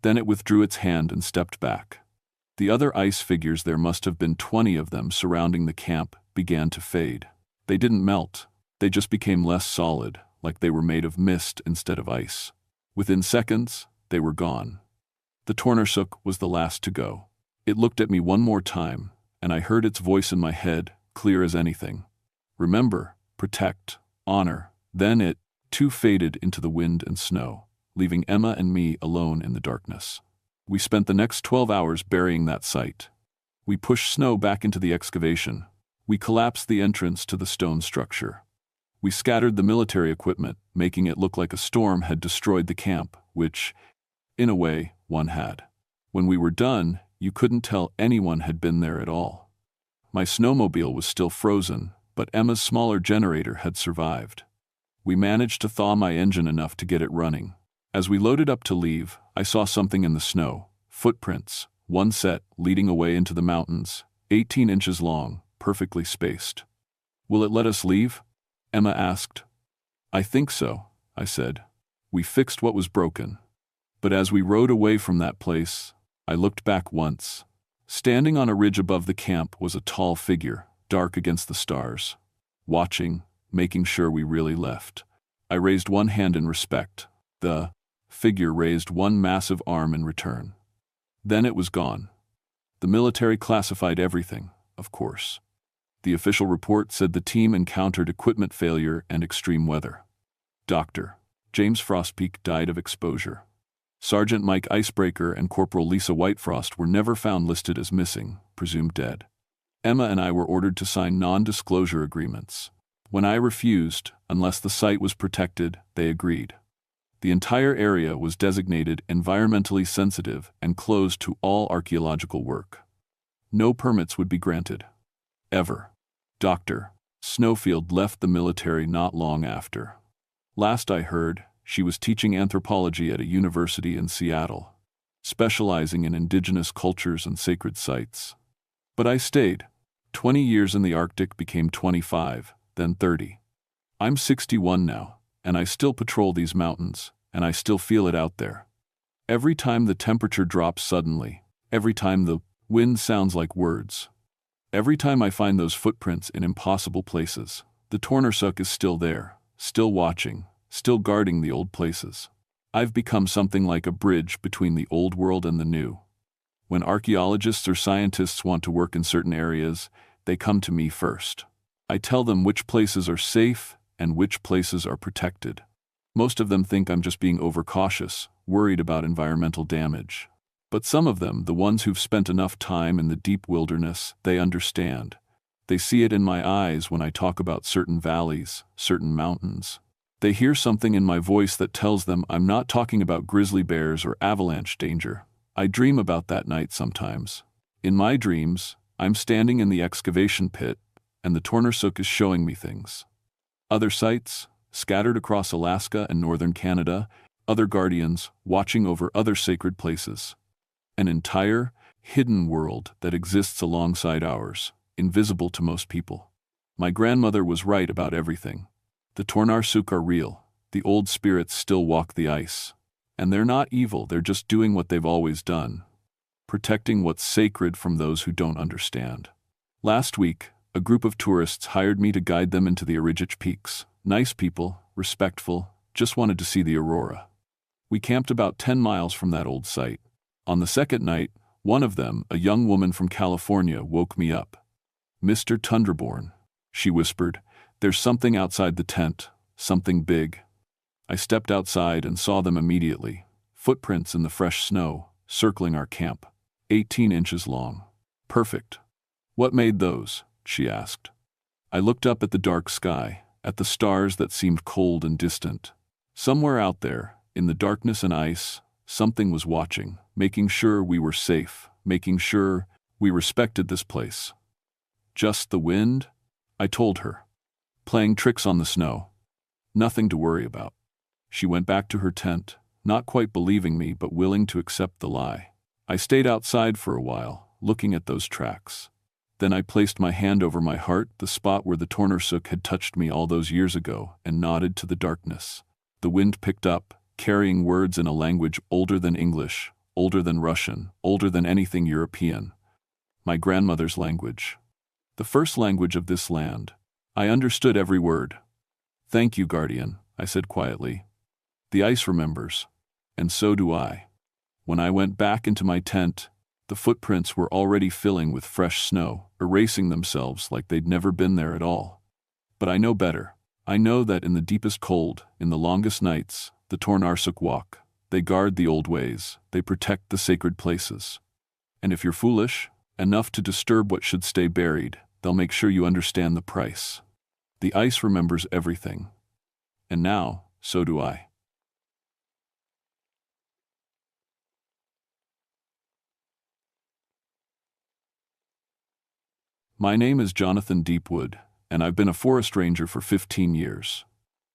Then it withdrew its hand and stepped back. The other ice figures, there must have been 20 of them surrounding the camp, began to fade. They didn't melt. They just became less solid, like they were made of mist instead of ice. Within seconds, they were gone. The Tornarsuk was the last to go. It looked at me one more time, and I heard its voice in my head, clear as anything. Remember, protect, honor. Then it, too, faded into the wind and snow, leaving Emma and me alone in the darkness. We spent the next 12 hours burying that site. We pushed snow back into the excavation. We collapsed the entrance to the stone structure. We scattered the military equipment, making it look like a storm had destroyed the camp, which, in a way, one had. When we were done, you couldn't tell anyone had been there at all. My snowmobile was still frozen, but Emma's smaller generator had survived. We managed to thaw my engine enough to get it running. As we loaded up to leave, I saw something in the snow. Footprints, one set leading away into the mountains, 18 inches long, perfectly spaced. Will it let us leave? Emma asked. I think so, I said. We fixed what was broken. But as we rode away from that place, I looked back once. Standing on a ridge above the camp was a tall figure, dark against the stars, watching, making sure we really left. I raised one hand in respect. The figure raised one massive arm in return. Then it was gone. The military classified everything, of course. The official report said the team encountered equipment failure and extreme weather. Dr. James Frostpeak died of exposure. Sergeant Mike Icebreaker and Corporal Lisa Whitefrost were never found listed as missing, presumed dead. Emma and I were ordered to sign non-disclosure agreements. When I refused, unless the site was protected, they agreed. The entire area was designated environmentally sensitive and closed to all archaeological work. No permits would be granted. Ever. Dr. Snowfield left the military not long after. Last I heard, she was teaching anthropology at a university in Seattle, specializing in indigenous cultures and sacred sites. But I stayed. 20 years in the Arctic became 25, then 30. I'm 61 now, and I still patrol these mountains, and I still feel it out there. Every time the temperature drops suddenly, every time the wind sounds like words, every time I find those footprints in impossible places, the Tornarsuk is still there, still watching, still guarding the old places. I've become something like a bridge between the old world and the new. When archaeologists or scientists want to work in certain areas, they come to me first. I tell them which places are safe and which places are protected. Most of them think I'm just being overcautious, worried about environmental damage. But some of them, the ones who've spent enough time in the deep wilderness, they understand. They see it in my eyes when I talk about certain valleys, certain mountains. They hear something in my voice that tells them I'm not talking about grizzly bears or avalanche danger. I dream about that night sometimes. In my dreams, I'm standing in the excavation pit, and the Tornarsuk is showing me things. Other sites, scattered across Alaska and northern Canada, other guardians watching over other sacred places. An entire, hidden world that exists alongside ours, invisible to most people. My grandmother was right about everything. The Tornarsuk are real. The old spirits still walk the ice. And they're not evil, they're just doing what they've always done. Protecting what's sacred from those who don't understand. Last week, a group of tourists hired me to guide them into the Orijich Peaks. Nice people, respectful, just wanted to see the aurora. We camped about 10 miles from that old site. On the second night, one of them, a young woman from California, woke me up. "Mr. Tundraborn," she whispered, "there's something outside the tent, something big." I stepped outside and saw them immediately. Footprints in the fresh snow, circling our camp. 18 inches long. Perfect. "What made those?" she asked. I looked up at the dark sky, at the stars that seemed cold and distant. Somewhere out there, in the darkness and ice, something was watching, making sure we were safe, making sure we respected this place. "Just the wind?" I told her. "Playing tricks on the snow. Nothing to worry about." She went back to her tent, not quite believing me but willing to accept the lie. I stayed outside for a while, looking at those tracks. Then I placed my hand over my heart, the spot where the Tornarsuk had touched me all those years ago, and nodded to the darkness. The wind picked up, carrying words in a language older than English, older than Russian, older than anything European. My grandmother's language. The first language of this land. I understood every word. "Thank you, guardian," I said quietly. The ice remembers, and so do I. When I went back into my tent, the footprints were already filling with fresh snow, erasing themselves like they'd never been there at all. But I know better. I know that in the deepest cold, in the longest nights, the Tornarsuk walk. They guard the old ways, they protect the sacred places. And if you're foolish enough to disturb what should stay buried, they'll make sure you understand the price. The ice remembers everything. And now, so do I. My name is Jonathan Deepwood, and I've been a forest ranger for 15 years.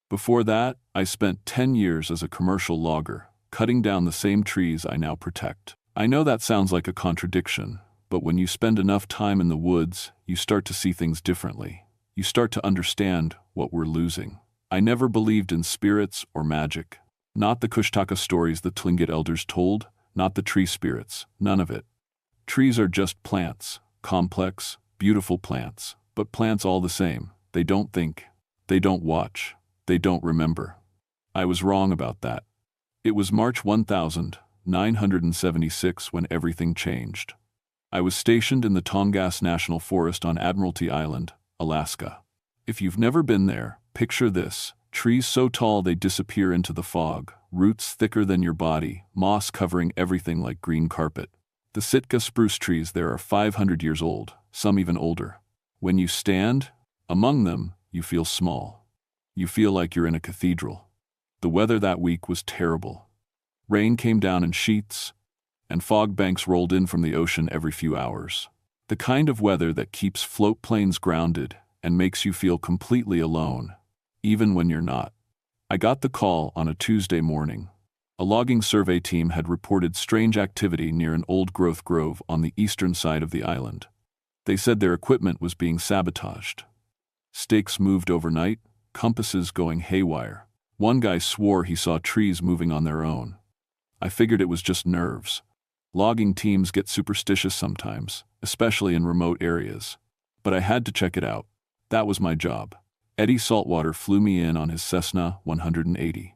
Before that, I spent 10 years as a commercial logger, cutting down the same trees I now protect. I know that sounds like a contradiction, but when you spend enough time in the woods, you start to see things differently. You start to understand what we're losing. I never believed in spirits or magic. Not the Kushtaka stories the Tlingit elders told, not the tree spirits, none of it. Trees are just plants, complex, beautiful plants, but plants all the same. They don't think, they don't watch, they don't remember. I was wrong about that. It was March 1976 when everything changed. I was stationed in the Tongass National Forest on Admiralty Island, Alaska. If you've never been there, picture this: trees so tall they disappear into the fog, roots thicker than your body, moss covering everything like green carpet. The Sitka spruce trees there are 500 years old, some even older. When you stand among them, you feel small. You feel like you're in a cathedral. The weather that week was terrible. Rain came down in sheets, and fog banks rolled in from the ocean every few hours. The kind of weather that keeps float planes grounded and makes you feel completely alone, even when you're not. I got the call on a Tuesday morning. A logging survey team had reported strange activity near an old-growth grove on the eastern side of the island. They said their equipment was being sabotaged. Stakes moved overnight, compasses going haywire. One guy swore he saw trees moving on their own. I figured it was just nerves. Logging teams get superstitious sometimes, especially in remote areas. But I had to check it out. That was my job. Eddie Saltwater flew me in on his Cessna 180.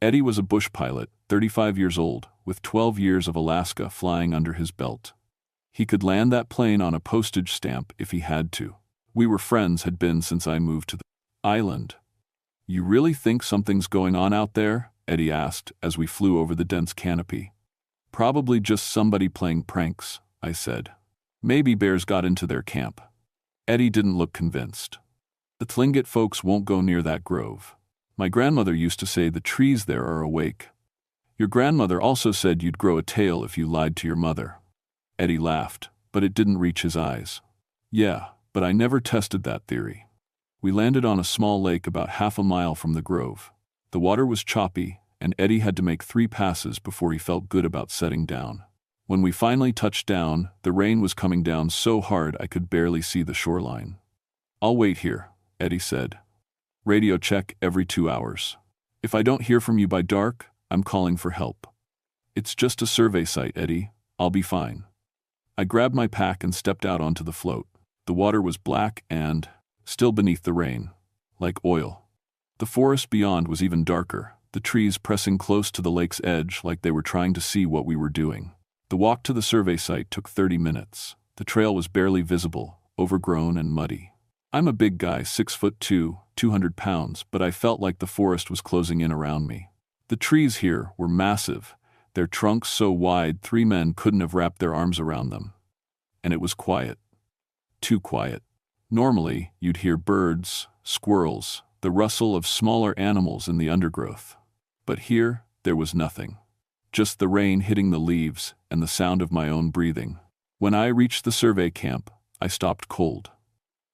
Eddie was a bush pilot, 35 years old, with 12 years of Alaska flying under his belt. He could land that plane on a postage stamp if he had to. We were friends, had been since I moved to the island. You really think something's going on out there? Eddie asked as we flew over the dense canopy. Probably just somebody playing pranks, I said. Maybe bears got into their camp. Eddie didn't look convinced. The Tlingit folks won't go near that grove. My grandmother used to say the trees there are awake. Your grandmother also said you'd grow a tail if you lied to your mother. Eddie laughed, but it didn't reach his eyes. Yeah, but I never tested that theory. We landed on a small lake about half a mile from the grove. The water was choppy, and Eddie had to make 3 passes before he felt good about setting down. When we finally touched down, the rain was coming down so hard I could barely see the shoreline. I'll wait here, Eddie said. Radio check every 2 hours. If I don't hear from you by dark, I'm calling for help. It's just a survey site, Eddie. I'll be fine. I grabbed my pack and stepped out onto the float. The water was black and, still beneath the rain, like oil. The forest beyond was even darker, the trees pressing close to the lake's edge like they were trying to see what we were doing. The walk to the survey site took 30 minutes. The trail was barely visible, overgrown and muddy. I'm a big guy, 6'2", 200 pounds, but I felt like the forest was closing in around me. The trees here were massive, their trunks so wide 3 men couldn't have wrapped their arms around them. And it was quiet. Too quiet. Normally, you'd hear birds, squirrels, the rustle of smaller animals in the undergrowth. But here, there was nothing. Just the rain hitting the leaves and the sound of my own breathing. When I reached the survey camp, I stopped cold.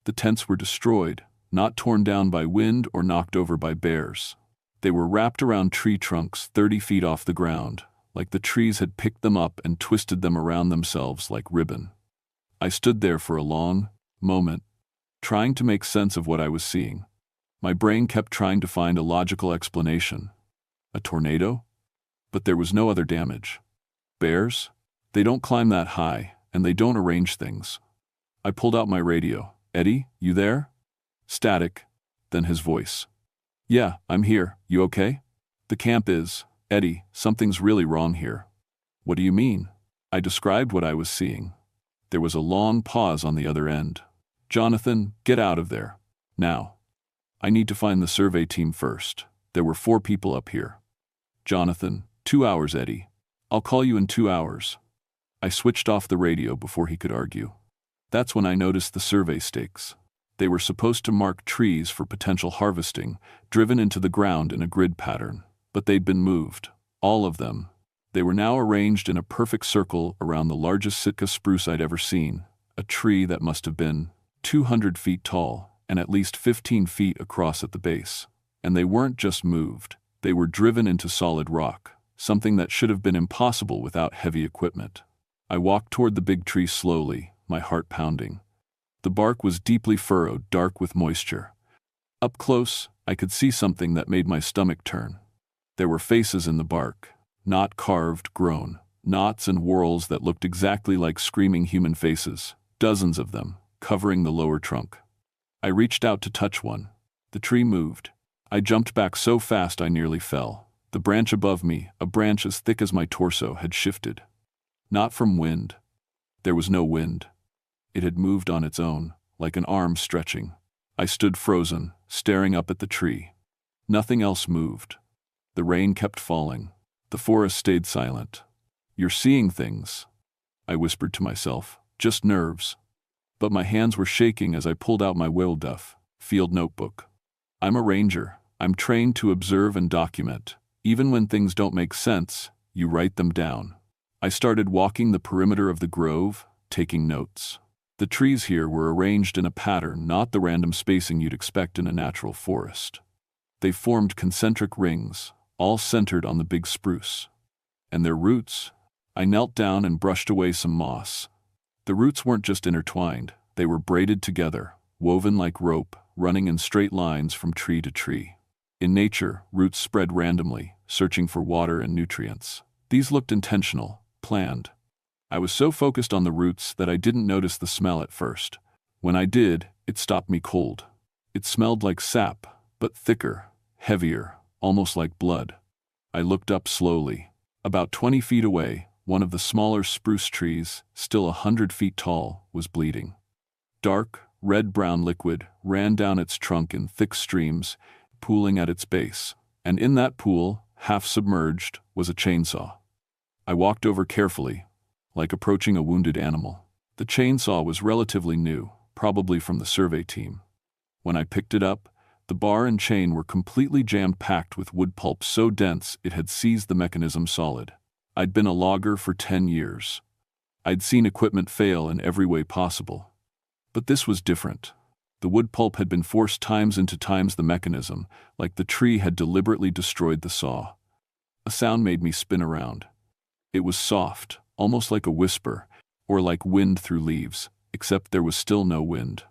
The tents were destroyed, not torn down by wind or knocked over by bears. They were wrapped around tree trunks 30 feet off the ground, like the trees had picked them up and twisted them around themselves like ribbon. I stood there for a long moment, trying to make sense of what I was seeing. My brain kept trying to find a logical explanation. A tornado? But there was no other damage. Bears? They don't climb that high, and they don't arrange things. I pulled out my radio. Eddie, you there? Static, then his voice. Yeah, I'm here. You okay? The camp is. Eddie, something's really wrong here. What do you mean? I described what I was seeing. There was a long pause on the other end. Jonathan, get out of there. Now. I need to find the survey team first. There were 4 people up here. Jonathan, 2 hours, Eddie. I'll call you in 2 hours. I switched off the radio before he could argue. That's when I noticed the survey stakes. They were supposed to mark trees for potential harvesting, driven into the ground in a grid pattern. But they'd been moved. All of them. They were now arranged in a perfect circle around the largest Sitka spruce I'd ever seen, a tree that must have been 200 feet tall and at least 15 feet across at the base. And they weren't just moved. They were driven into solid rock, something that should have been impossible without heavy equipment. I walked toward the big tree slowly, my heart pounding. The bark was deeply furrowed, dark with moisture. Up close, I could see something that made my stomach turn. There were faces in the bark, not carved, grown, knots and whorls that looked exactly like screaming human faces, dozens of them, covering the lower trunk. I reached out to touch one. The tree moved. I jumped back so fast I nearly fell. The branch above me, a branch as thick as my torso, had shifted. Not from wind. There was no wind. It had moved on its own, like an arm stretching. I stood frozen, staring up at the tree. Nothing else moved. The rain kept falling. The forest stayed silent. You're seeing things, I whispered to myself, just nerves. But my hands were shaking as I pulled out my Will Duff field notebook. I'm a ranger. I'm trained to observe and document. Even when things don't make sense, you write them down. I started walking the perimeter of the grove, taking notes. The trees here were arranged in a pattern, not the random spacing you'd expect in a natural forest. They formed concentric rings, all centered on the big spruce. And their roots, I knelt down and brushed away some moss. The roots weren't just intertwined, they were braided together, woven like rope, running in straight lines from tree to tree. In nature, roots spread randomly, searching for water and nutrients. These looked intentional, planned. I was so focused on the roots that I didn't notice the smell at first. When I did, it stopped me cold. It smelled like sap, but thicker, heavier, almost like blood. I looked up slowly. About 20 feet away, one of the smaller spruce trees, still 100 feet tall, was bleeding. Dark, red-brown liquid ran down its trunk in thick streams, pooling at its base. And in that pool, half submerged, was a chainsaw. I walked over carefully, like approaching a wounded animal. The chainsaw was relatively new, probably from the survey team. When I picked it up, the bar and chain were completely jam-packed with wood pulp so dense it had seized the mechanism solid. I'd been a logger for 10 years. I'd seen equipment fail in every way possible. But this was different. The wood pulp had been forced times into times the mechanism, like the tree had deliberately destroyed the saw. A sound made me spin around. It was soft, almost like a whisper, or like wind through leaves, except there was still no wind.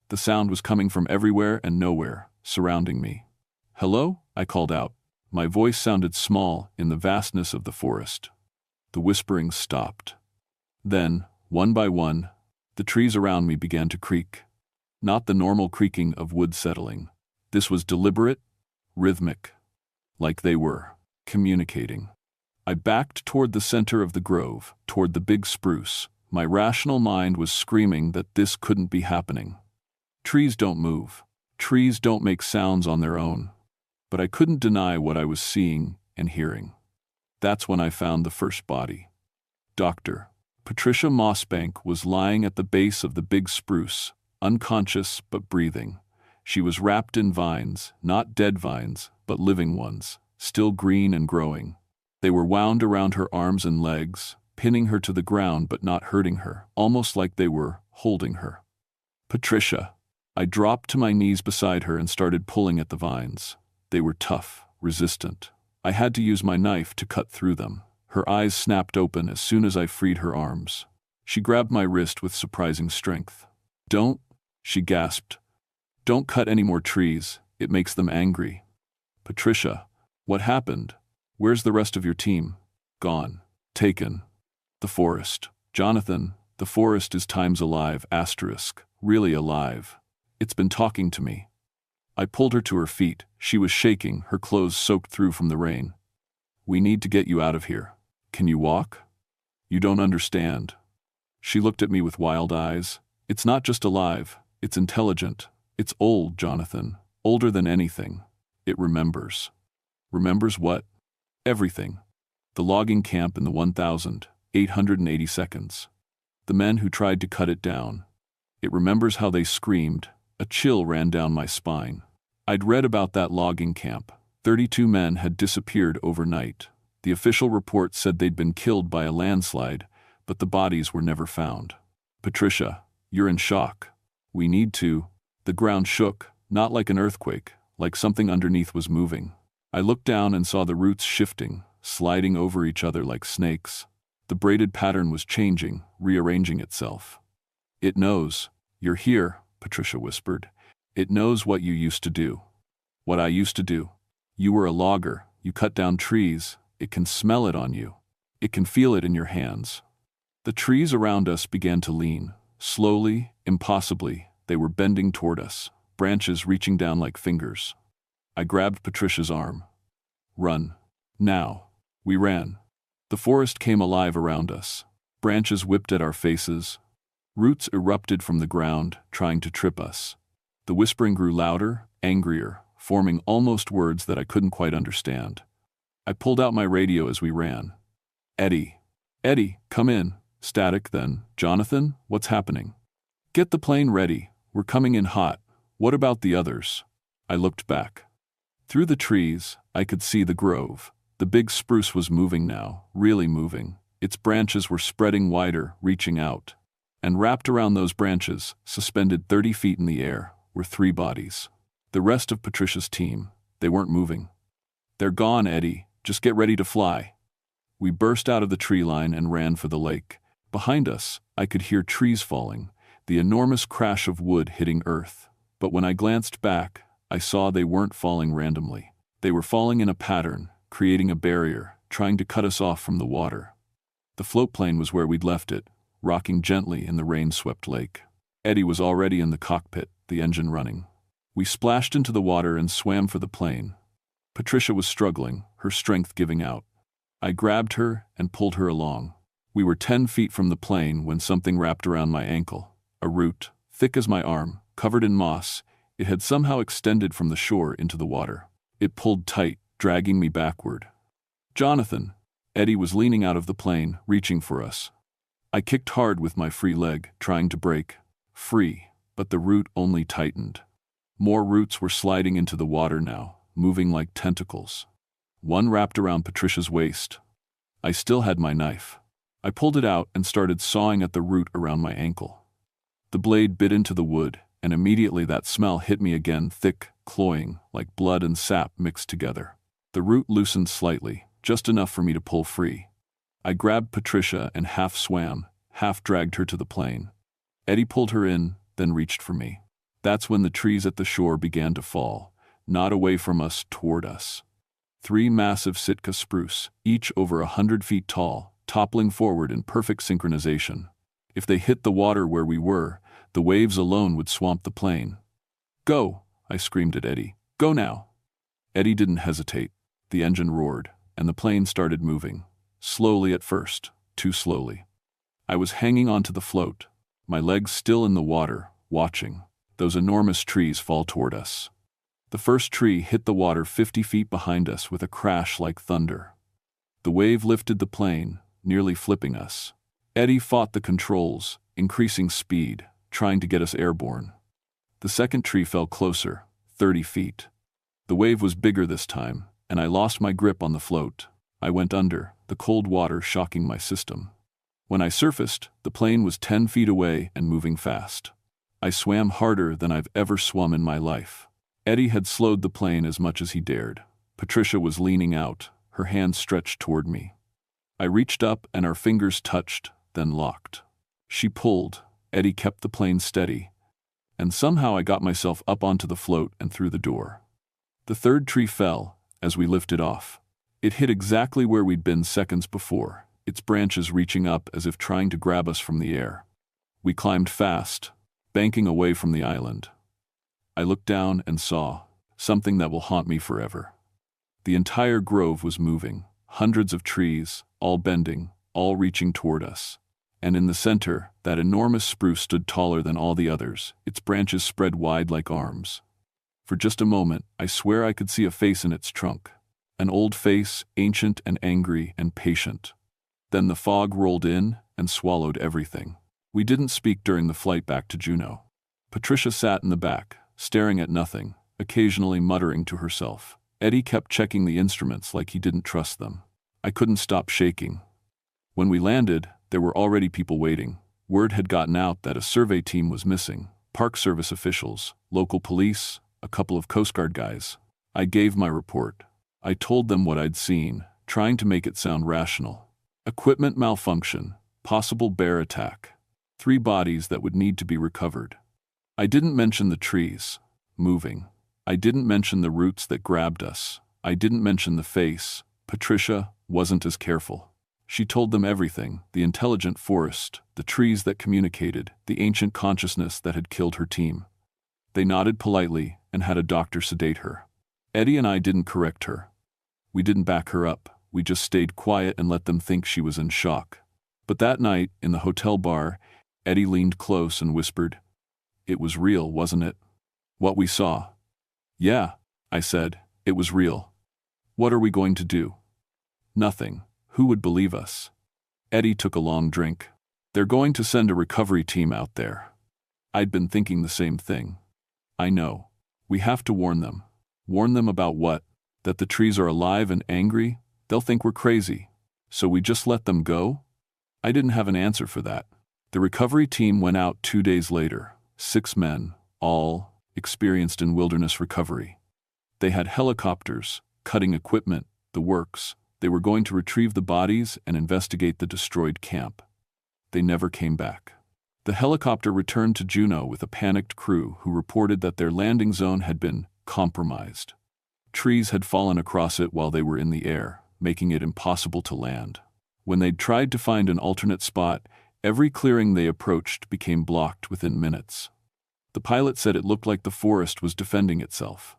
The sound was coming from everywhere and nowhere, surrounding me. "Hello?" I called out. My voice sounded small in the vastness of the forest. The whispering stopped. Then, one by one, the trees around me began to creak. Not the normal creaking of wood settling. This was deliberate, rhythmic, like they were communicating. I backed toward the center of the grove, toward the big spruce. My rational mind was screaming that this couldn't be happening. Trees don't move. Trees don't make sounds on their own. But I couldn't deny what I was seeing and hearing. That's when I found the first body. Dr. Patricia Mossbank was lying at the base of the big spruce, unconscious but breathing. She was wrapped in vines, not dead vines, but living ones, still green and growing. They were wound around her arms and legs, pinning her to the ground but not hurting her, almost like they were holding her. "Patricia." I dropped to my knees beside her and started pulling at the vines. They were tough, resistant. I had to use my knife to cut through them. Her eyes snapped open as soon as I freed her arms. She grabbed my wrist with surprising strength. "Don't," she gasped. "Don't cut any more trees. It makes them angry." "Patricia, what happened? Where's the rest of your team?" "Gone. Taken. The forest." "Jonathan, the forest is times alive, *, really alive. It's been talking to me." I pulled her to her feet. She was shaking, her clothes soaked through from the rain. "We need to get you out of here. Can you walk? You don't understand." She looked at me with wild eyes. "It's not just alive, it's intelligent. It's old, Jonathan. Older than anything. It remembers." "Remembers what?" "Everything. The logging camp in the 1,880 seconds. The men who tried to cut it down. It remembers how they screamed." A chill ran down my spine. I'd read about that logging camp. 32 men had disappeared overnight. The official report said they'd been killed by a landslide, but the bodies were never found. "Patricia, you're in shock. We need to." The ground shook, not like an earthquake, like something underneath was moving. I looked down and saw the roots shifting, sliding over each other like snakes. The braided pattern was changing, rearranging itself. "It knows. You're here," Patricia whispered. "It knows what you used to do." "What I used to do?" "You were a logger. You cut down trees. It can smell it on you. It can feel it in your hands." The trees around us began to lean. Slowly, impossibly, they were bending toward us, branches reaching down like fingers. I grabbed Patricia's arm. "Run. Now." We ran. The forest came alive around us. Branches whipped at our faces. Roots erupted from the ground, trying to trip us. The whispering grew louder, angrier, forming almost words that I couldn't quite understand. I pulled out my radio as we ran. "Eddie. Eddie, come in." Static then. "Jonathan, what's happening?" "Get the plane ready. We're coming in hot. What about the others?" I looked back. Through the trees, I could see the grove. The big spruce was moving now, really moving. Its branches were spreading wider, reaching out. And wrapped around those branches, suspended 30 feet in the air, were 3 bodies. The rest of Patricia's team. They weren't moving. "They're gone, Eddie. Just get ready to fly." We burst out of the tree line and ran for the lake. Behind us, I could hear trees falling, the enormous crash of wood hitting earth. But when I glanced back, I saw they weren't falling randomly. They were falling in a pattern, creating a barrier, trying to cut us off from the water. The float plane was where we'd left it, rocking gently in the rain-swept lake. Eddie was already in the cockpit, the engine running. We splashed into the water and swam for the plane. Patricia was struggling, her strength giving out. I grabbed her and pulled her along. We were 10 feet from the plane when something wrapped around my ankle. A root, thick as my arm, covered in moss. It had somehow extended from the shore into the water. It pulled tight, dragging me backward. "Jonathan!" Eddie was leaning out of the plane, reaching for us. I kicked hard with my free leg, trying to break free, but the root only tightened. More roots were sliding into the water now, moving like tentacles. One wrapped around Patricia's waist. I still had my knife. I pulled it out and started sawing at the root around my ankle. The blade bit into the wood, and immediately that smell hit me again, thick, cloying, like blood and sap mixed together. The root loosened slightly, just enough for me to pull free. I grabbed Patricia and half swam, half dragged her to the plane. Eddie pulled her in, then reached for me. That's when the trees at the shore began to fall, not away from us, toward us. 3 massive Sitka spruce, each over 100 feet tall, toppling forward in perfect synchronization. If they hit the water where we were, the waves alone would swamp the plane. "Go!" I screamed at Eddie. "Go now!" Eddie didn't hesitate. The engine roared, and the plane started moving. Slowly at first, too slowly. I was hanging onto the float, my legs still in the water, watching those enormous trees fall toward us. The first tree hit the water 50 feet behind us with a crash like thunder. The wave lifted the plane, nearly flipping us. Eddie fought the controls, increasing speed, trying to get us airborne. The second tree fell closer, 30 feet. The wave was bigger this time, and I lost my grip on the float. I went under, the cold water shocking my system. When I surfaced, the plane was 10 feet away and moving fast. I swam harder than I've ever swum in my life. Eddie had slowed the plane as much as he dared. Patricia was leaning out, her hands stretched toward me. I reached up and our fingers touched, then locked. She pulled, Eddie kept the plane steady, and somehow I got myself up onto the float and through the door. The third tree fell, as we lifted off. It hit exactly where we'd been seconds before, its branches reaching up as if trying to grab us from the air. We climbed fast, banking away from the island. I looked down and saw something that will haunt me forever. The entire grove was moving, hundreds of trees, all bending, all reaching toward us. And in the center, that enormous spruce stood taller than all the others, its branches spread wide like arms. For just a moment, I swear I could see a face in its trunk. An old face, ancient and angry and patient. Then the fog rolled in and swallowed everything. We didn't speak during the flight back to Juneau. Patricia sat in the back, staring at nothing, occasionally muttering to herself. Eddie kept checking the instruments like he didn't trust them. I couldn't stop shaking. When we landed, there were already people waiting. Word had gotten out that a survey team was missing. Park Service officials, local police, a couple of Coast Guard guys. I gave my report. I told them what I'd seen, trying to make it sound rational. Equipment malfunction, possible bear attack. 3 bodies that would need to be recovered. I didn't mention the trees, moving. I didn't mention the roots that grabbed us. I didn't mention the face. Patricia wasn't as careful. She told them everything, the intelligent forest, the trees that communicated, the ancient consciousness that had killed her team. They nodded politely and had a doctor sedate her. Eddie and I didn't correct her. We didn't back her up. We just stayed quiet and let them think she was in shock. But that night, in the hotel bar, Eddie leaned close and whispered, "It was real, wasn't it? What we saw." "Yeah," I said, "it was real." "What are we going to do?" "Nothing. Who would believe us?" Eddie took a long drink. "They're going to send a recovery team out there." I'd been thinking the same thing. "I know. We have to warn them." "Warn them about what? That the trees are alive and angry? They'll think we're crazy. So we just let them go?" I didn't have an answer for that. The recovery team went out 2 days later. 6 men, all experienced in wilderness recovery. They had helicopters, cutting equipment, the works. They were going to retrieve the bodies and investigate the destroyed camp. They never came back. The helicopter returned to Juneau with a panicked crew who reported that their landing zone had been compromised. Trees had fallen across it while they were in the air, making it impossible to land. When they'd tried to find an alternate spot, every clearing they approached became blocked within minutes. The pilot said it looked like the forest was defending itself.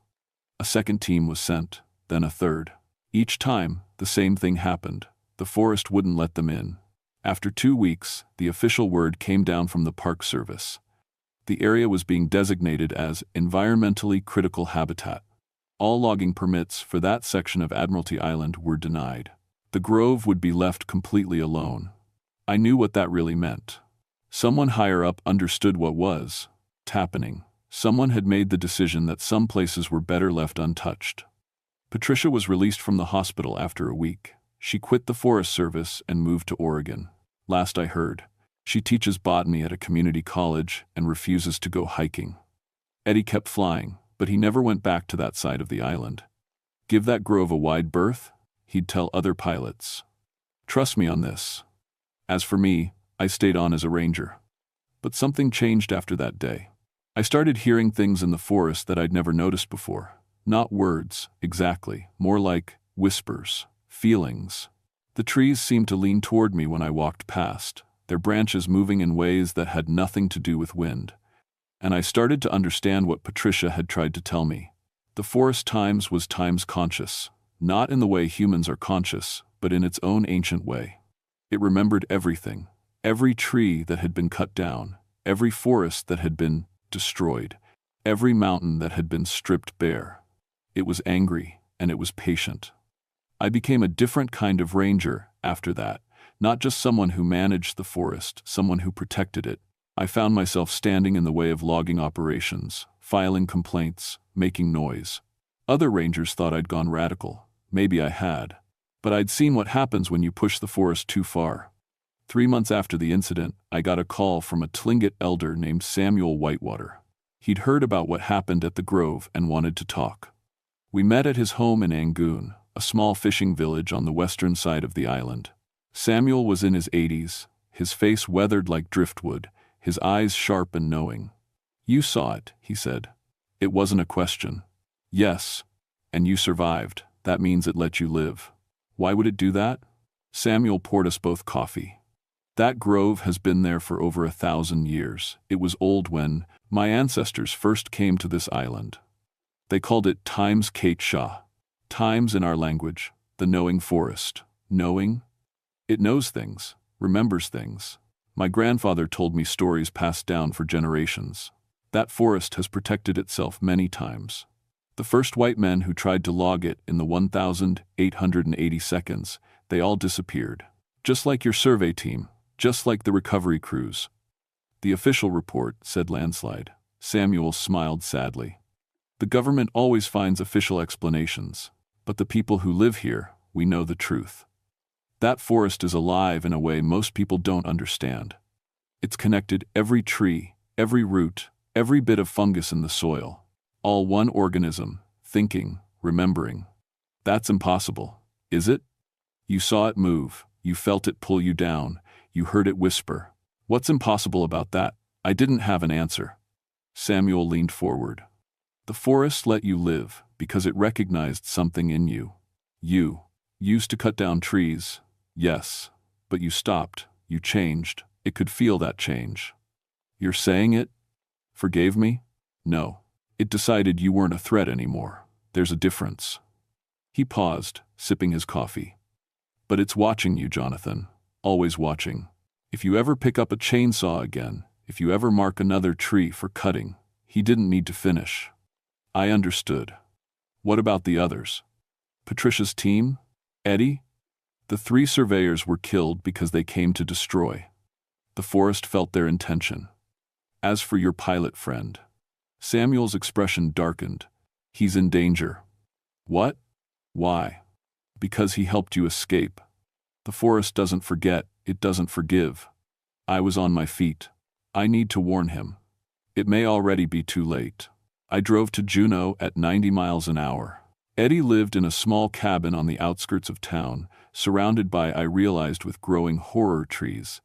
A second team was sent, then a third. Each time, the same thing happened. The forest wouldn't let them in. After 2 weeks, the official word came down from the Park Service. The area was being designated as environmentally critical habitat. All logging permits for that section of Admiralty Island were denied. The grove would be left completely alone. I knew what that really meant. Someone higher up understood what was happening. Someone had made the decision that some places were better left untouched. Patricia was released from the hospital after a week. She quit the Forest Service and moved to Oregon. Last I heard, she teaches botany at a community college and refuses to go hiking. Eddie kept flying, but he never went back to that side of the island. Give that grove a wide berth, he'd tell other pilots. Trust me on this. As for me, I stayed on as a ranger. But something changed after that day. I started hearing things in the forest that I'd never noticed before. Not words, exactly, more like whispers, feelings. The trees seemed to lean toward me when I walked past, their branches moving in ways that had nothing to do with wind. And I started to understand what Patricia had tried to tell me. The forest times was times conscious, not in the way humans are conscious, but in its own ancient way. It remembered everything, every tree that had been cut down, every forest that had been destroyed, every mountain that had been stripped bare. It was angry, and it was patient. I became a different kind of ranger after that, not just someone who managed the forest, someone who protected it. I found myself standing in the way of logging operations, filing complaints, making noise. Other rangers thought I'd gone radical. Maybe I had. But I'd seen what happens when you push the forest too far. 3 months after the incident, I got a call from a Tlingit elder named Samuel Whitewater. He'd heard about what happened at the Grove and wanted to talk. We met at his home in Angoon, a small fishing village on the western side of the island. Samuel was in his 80s, his face weathered like driftwood, his eyes sharp and knowing. "You saw it," he said. "It wasn't a question." "Yes. And you survived. That means it let you live." "Why would it do that?" Samuel poured us both coffee. "That grove has been there for over 1,000 years. It was old when My ancestors first came to this island. They called it Times Kate Shah. Times in our language, the knowing forest. Knowing? It knows things, remembers things. My grandfather told me stories passed down for generations. That forest has protected itself many times. The first white men who tried to log it in the 1,880 seconds, they all disappeared. Just like your survey team, just like the recovery crews. The official report said landslide. Samuel smiled sadly. The government always finds official explanations, but the people who live here, we know the truth. That forest is alive in a way most people don't understand. It's connected every tree, every root, every bit of fungus in the soil. All one organism, thinking, remembering. That's impossible, is it? You saw it move, you felt it pull you down, you heard it whisper. What's impossible about that? I didn't have an answer. Samuel leaned forward. The forest let you live because it recognized something in you. You used to cut down trees, yes, but you stopped, you changed, it could feel that change. You're saying it? Forgave me? No. It decided you weren't a threat anymore. There's a difference. He paused, sipping his coffee. But it's watching you, Jonathan. Always watching. If you ever pick up a chainsaw again, if you ever mark another tree for cutting, he didn't need to finish. I understood. What about the others? Patricia's team? Eddie? The 3 surveyors were killed because they came to destroy. The forest felt their intention. As for your pilot friend, Samuel's expression darkened. He's in danger. What? Why? Because he helped you escape. The forest doesn't forget, it doesn't forgive. I was on my feet. I need to warn him. It may already be too late. I drove to Juneau at 90 miles an hour. Eddie lived in a small cabin on the outskirts of town, surrounded by, I realized, with growing horror trees.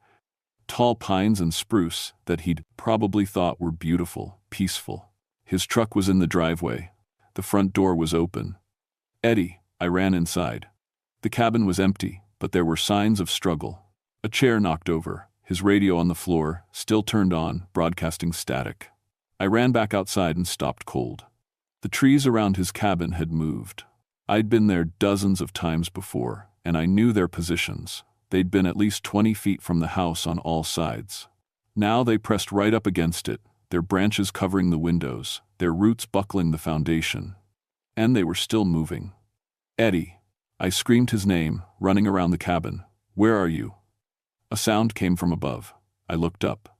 Tall pines and spruce that he'd probably thought were beautiful, peaceful. His truck was in the driveway. The front door was open. Eddie, I ran inside. The cabin was empty, but there were signs of struggle. A chair knocked over, his radio on the floor, still turned on, broadcasting static. I ran back outside and stopped cold. The trees around his cabin had moved. I'd been there dozens of times before, and I knew their positions. They'd been at least 20 feet from the house on all sides. Now they pressed right up against it, their branches covering the windows, their roots buckling the foundation. And they were still moving. Eddie. I screamed his name, running around the cabin. Where are you? A sound came from above. I looked up.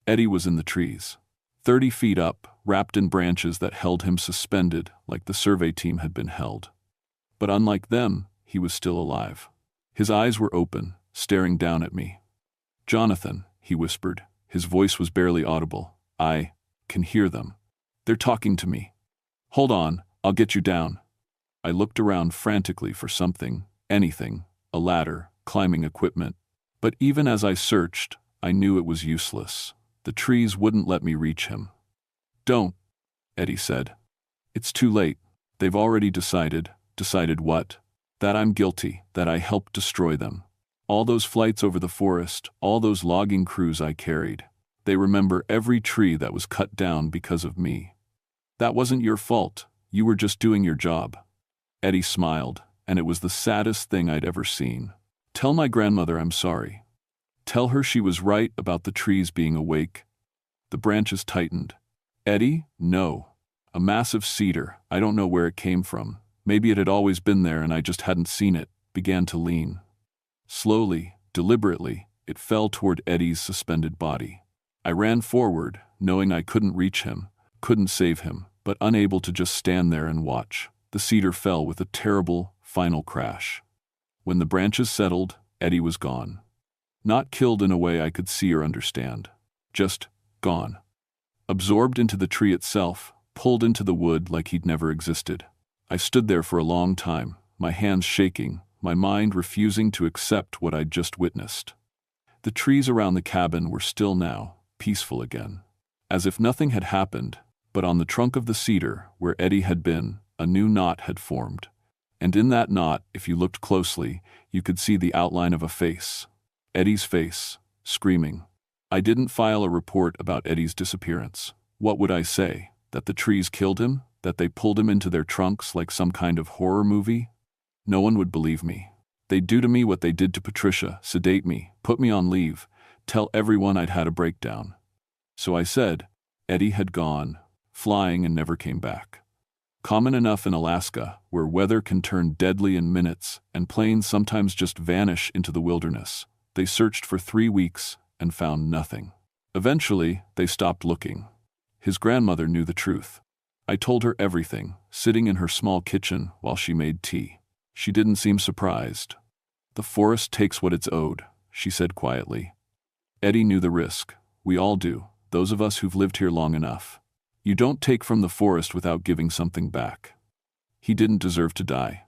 Eddie was in the trees. 30 feet up, wrapped in branches that held him suspended like the survey team had been held. But unlike them, he was still alive. His eyes were open, staring down at me. Jonathan, he whispered. His voice was barely audible. I can hear them. They're talking to me. Hold on, I'll get you down. I looked around frantically for something, anything, a ladder, climbing equipment. But even as I searched, I knew it was useless. The trees wouldn't let me reach him. Don't, Eddie said. It's too late. They've already decided. Decided what? That I'm guilty, that I helped destroy them. All those flights over the forest, all those logging crews I carried. They remember every tree that was cut down because of me. That wasn't your fault. You were just doing your job. Eddie smiled, and it was the saddest thing I'd ever seen. Tell my grandmother I'm sorry. Tell her she was right about the trees being awake. The branches tightened. Eddie? No. A massive cedar, I don't know where it came from. Maybe it had always been there and I just hadn't seen it, began to lean. Slowly, deliberately, it fell toward Eddie's suspended body. I ran forward, knowing I couldn't reach him, couldn't save him, but unable to just stand there and watch. The cedar fell with a terrible, final crash. When the branches settled, Eddie was gone. Not killed in a way I could see or understand. Just gone. Absorbed into the tree itself, pulled into the wood like he'd never existed. I stood there for a long time, my hands shaking, my mind refusing to accept what I'd just witnessed. The trees around the cabin were still now, peaceful again. As if nothing had happened, but on the trunk of the cedar, where Eddie had been, a new knot had formed. And in that knot, if you looked closely, you could see the outline of a face. Eddie's face, screaming. I didn't file a report about Eddie's disappearance. What would I say? That the trees killed him? That they pulled him into their trunks like some kind of horror movie? No one would believe me. They'd do to me what they did to Patricia, sedate me, put me on leave, tell everyone I'd had a breakdown. So I said, Eddie had gone, flying and never came back. Common enough in Alaska, where weather can turn deadly in minutes and planes sometimes just vanish into the wilderness. They searched for 3 weeks and found nothing. Eventually, they stopped looking. His grandmother knew the truth. I told her everything, sitting in her small kitchen while she made tea. She didn't seem surprised. The forest takes what it's owed, she said quietly. Eddie knew the risk. We all do, those of us who've lived here long enough. You don't take from the forest without giving something back. He didn't deserve to die.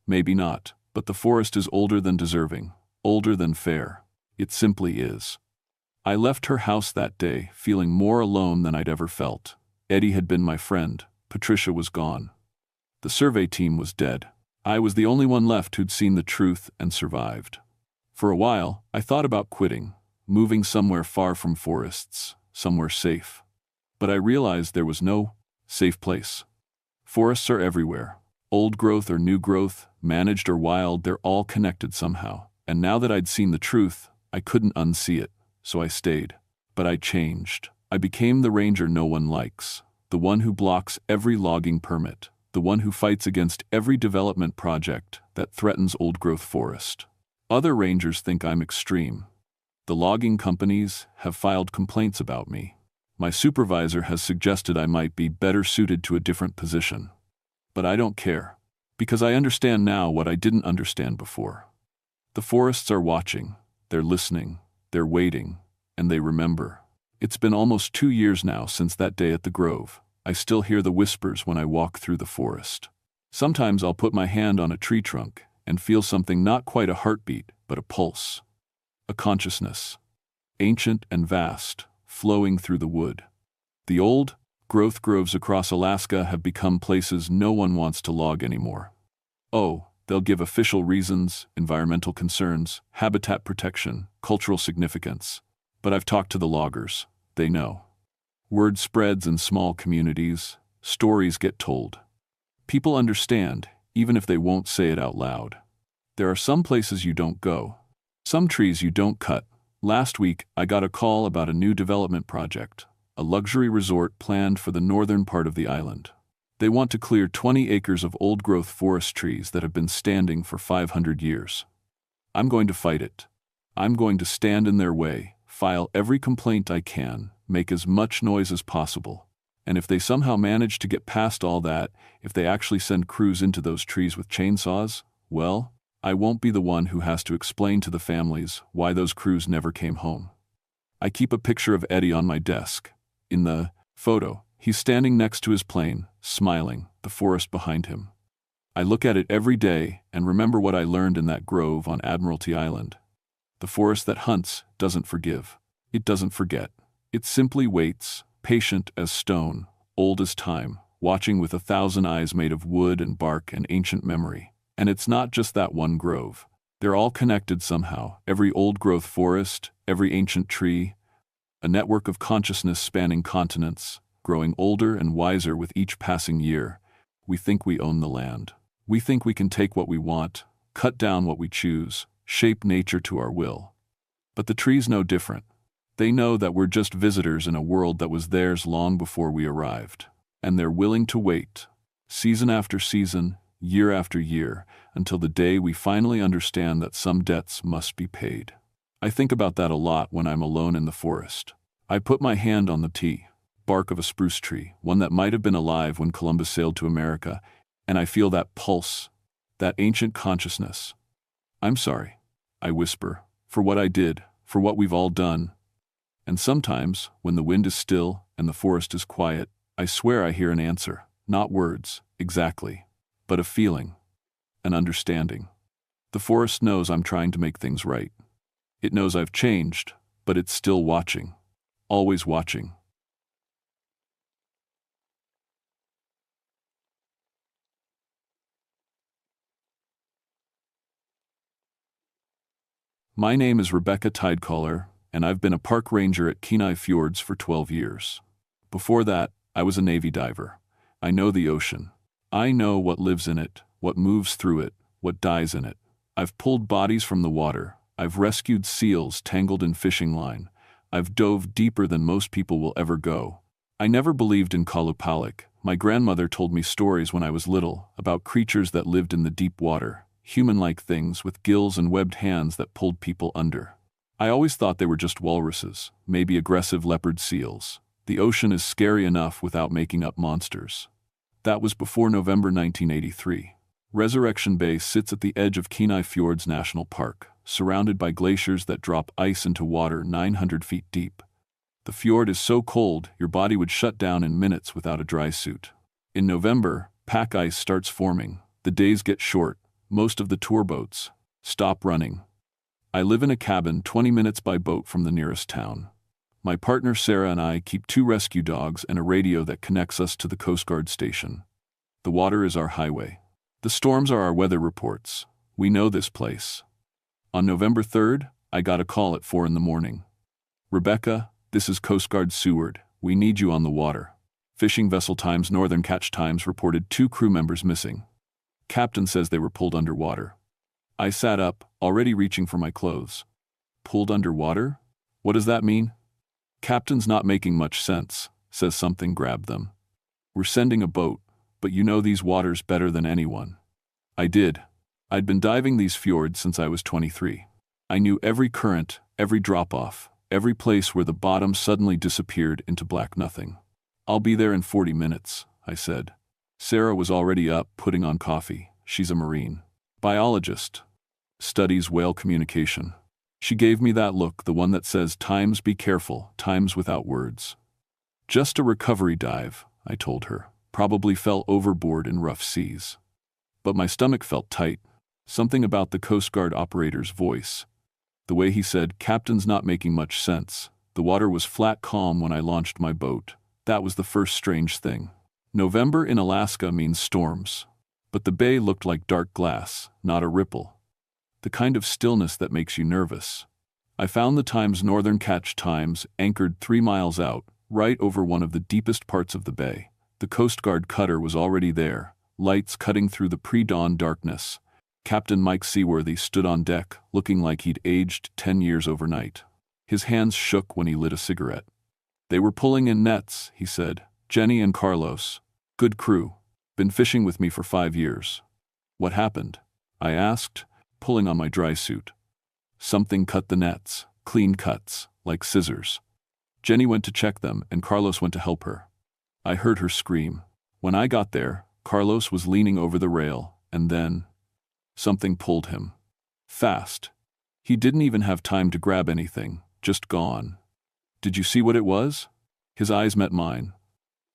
Maybe not, but the forest is older than deserving, older than fair. It simply is. I left her house that day, feeling more alone than I'd ever felt. Eddie had been my friend. Patricia was gone. The survey team was dead. I was the only one left who'd seen the truth and survived. For a while, I thought about quitting, moving somewhere far from forests, somewhere safe. But I realized there was no safe place. Forests are everywhere. Old growth or new growth, managed or wild, they're all connected somehow. And now that I'd seen the truth, I couldn't unsee it, so I stayed. But I changed. I became the ranger no one likes, the one who blocks every logging permit, the one who fights against every development project that threatens old-growth forest. Other rangers think I'm extreme. The logging companies have filed complaints about me. My supervisor has suggested I might be better suited to a different position. But I don't care, because I understand now what I didn't understand before. The forests are watching, they're listening, they're waiting, and they remember. It's been almost 2 years now since that day at the Grove. I still hear the whispers when I walk through the forest. Sometimes I'll put my hand on a tree trunk and feel something, not quite a heartbeat, but a pulse. A consciousness. Ancient and vast, flowing through the wood. The old growth groves across Alaska have become places no one wants to log anymore. Oh, they'll give official reasons, environmental concerns, habitat protection, cultural significance. But I've talked to the loggers. They know. Word spreads in small communities. Stories get told. People understand, even if they won't say it out loud. There are some places you don't go. Some trees you don't cut. Last week, I got a call about a new development project, a luxury resort planned for the northern part of the island. They want to clear 20 acres of old-growth forest trees that have been standing for 500 years. I'm going to fight it. I'm going to stand in their way, file every complaint I can, make as much noise as possible. And if they somehow manage to get past all that, if they actually send crews into those trees with chainsaws, well, I won't be the one who has to explain to the families why those crews never came home. I keep a picture of Eddie on my desk. In the photo, he's standing next to his plane, smiling, the forest behind him. I look at it every day and remember what I learned in that grove on Admiralty Island. The forest that hunts doesn't forgive. It doesn't forget. It simply waits, patient as stone, old as time, watching with 1,000 eyes made of wood and bark and ancient memory. And it's not just that one grove. They're all connected somehow, every old-growth forest, every ancient tree, a network of consciousness spanning continents, growing older and wiser with each passing year. We think we own the land. We think we can take what we want, cut down what we choose, shape nature to our will. But the trees know different. They know that we're just visitors in a world that was theirs long before we arrived. And they're willing to wait, season after season, year after year, until the day we finally understand that some debts must be paid. I think about that a lot when I'm alone in the forest. I put my hand on the bark of a spruce tree, one that might have been alive when Columbus sailed to America, and I feel that pulse, that ancient consciousness. I'm sorry, I whisper, for what I did, for what we've all done. And sometimes, when the wind is still and the forest is quiet, I swear I hear an answer, not words, exactly, but a feeling, an understanding. The forest knows I'm trying to make things right. It knows I've changed, but it's still watching, always watching. My name is Rebecca Tidecaller, and I've been a park ranger at Kenai Fjords for 12 years. Before that, I was a Navy diver. I know the ocean. I know what lives in it, what moves through it, what dies in it. I've pulled bodies from the water. I've rescued seals tangled in fishing line. I've dove deeper than most people will ever go. I never believed in Kalupalik. My grandmother told me stories when I was little about creatures that lived in the deep water, human-like things with gills and webbed hands that pulled people under. I always thought they were just walruses, maybe aggressive leopard seals. The ocean is scary enough without making up monsters. That was before November 1983. Resurrection Bay sits at the edge of Kenai Fjords National Park, surrounded by glaciers that drop ice into water 900 feet deep. The fjord is so cold, your body would shut down in minutes without a dry suit. In November, pack ice starts forming. The days get short. Most of the tour boats stop running. I live in a cabin 20 minutes by boat from the nearest town. My partner Sarah and I keep 2 rescue dogs and a radio that connects us to the Coast Guard station. The water is our highway. The storms are our weather reports. We know this place. On November 3rd, I got a call at 4 in the morning. Rebecca, this is Coast Guard Seward. We need you on the water. Fishing vessel Times Northern Catch Times reported 2 crew members missing. Captain says they were pulled underwater. I sat up, already reaching for my clothes. Pulled underwater? What does that mean? Captain's not making much sense, says something grabbed them. We're sending a boat, but you know these waters better than anyone. I did. I'd been diving these fjords since I was 23. I knew every current, every drop-off, every place where the bottom suddenly disappeared into black nothing. I'll be there in 40 minutes, I said. Sarah was already up, putting on coffee. She's a Marine. Biologist. Studies whale communication. She gave me that look, the one that says, "Times be careful, times without words." Just a recovery dive, I told her. Probably fell overboard in rough seas. But my stomach felt tight. Something about the Coast Guard operator's voice. The way he said, "Captain's not making much sense." The water was flat calm when I launched my boat. That was the first strange thing. November in Alaska means storms. But the bay looked like dark glass, not a ripple. The kind of stillness that makes you nervous. I found the Times Northern Catch Times anchored 3 miles out, right over one of the deepest parts of the bay. The Coast Guard cutter was already there, lights cutting through the pre-dawn darkness. Captain Mike Seaworthy stood on deck, looking like he'd aged 10 years overnight. His hands shook when he lit a cigarette. "They were pulling in nets," he said. "Jenny and Carlos. Good crew. Been fishing with me for 5 years." "What happened?" I asked, pulling on my dry suit. "Something cut the nets, clean cuts, like scissors. Jenny went to check them and Carlos went to help her. I heard her scream. When I got there, Carlos was leaning over the rail, and then something pulled him. Fast. He didn't even have time to grab anything, just gone." "Did you see what it was?" His eyes met mine.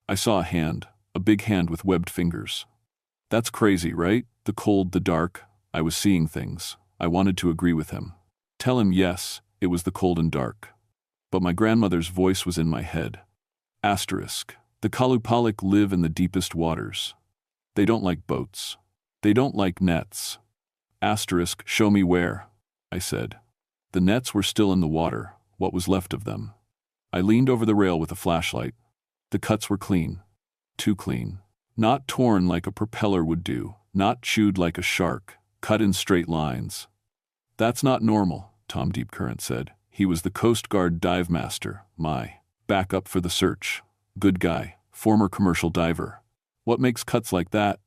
I saw a hand, a big hand with webbed fingers. "That's crazy, right? The cold, the dark." I was seeing things. I wanted to agree with him. Tell him yes, it was the cold and dark. But my grandmother's voice was in my head. Asterisk. The Kalupalik live in the deepest waters. They don't like boats. They don't like nets. Asterisk, show me where, I said. The nets were still in the water, what was left of them. I leaned over the rail with a flashlight. The cuts were clean. Too clean. Not torn like a propeller would do, not chewed like a shark. Cut in straight lines. "That's not normal," Tom Deepcurrent said. He was the Coast Guard dive master, my backup for the search. Good guy, former commercial diver. "What makes cuts like that?"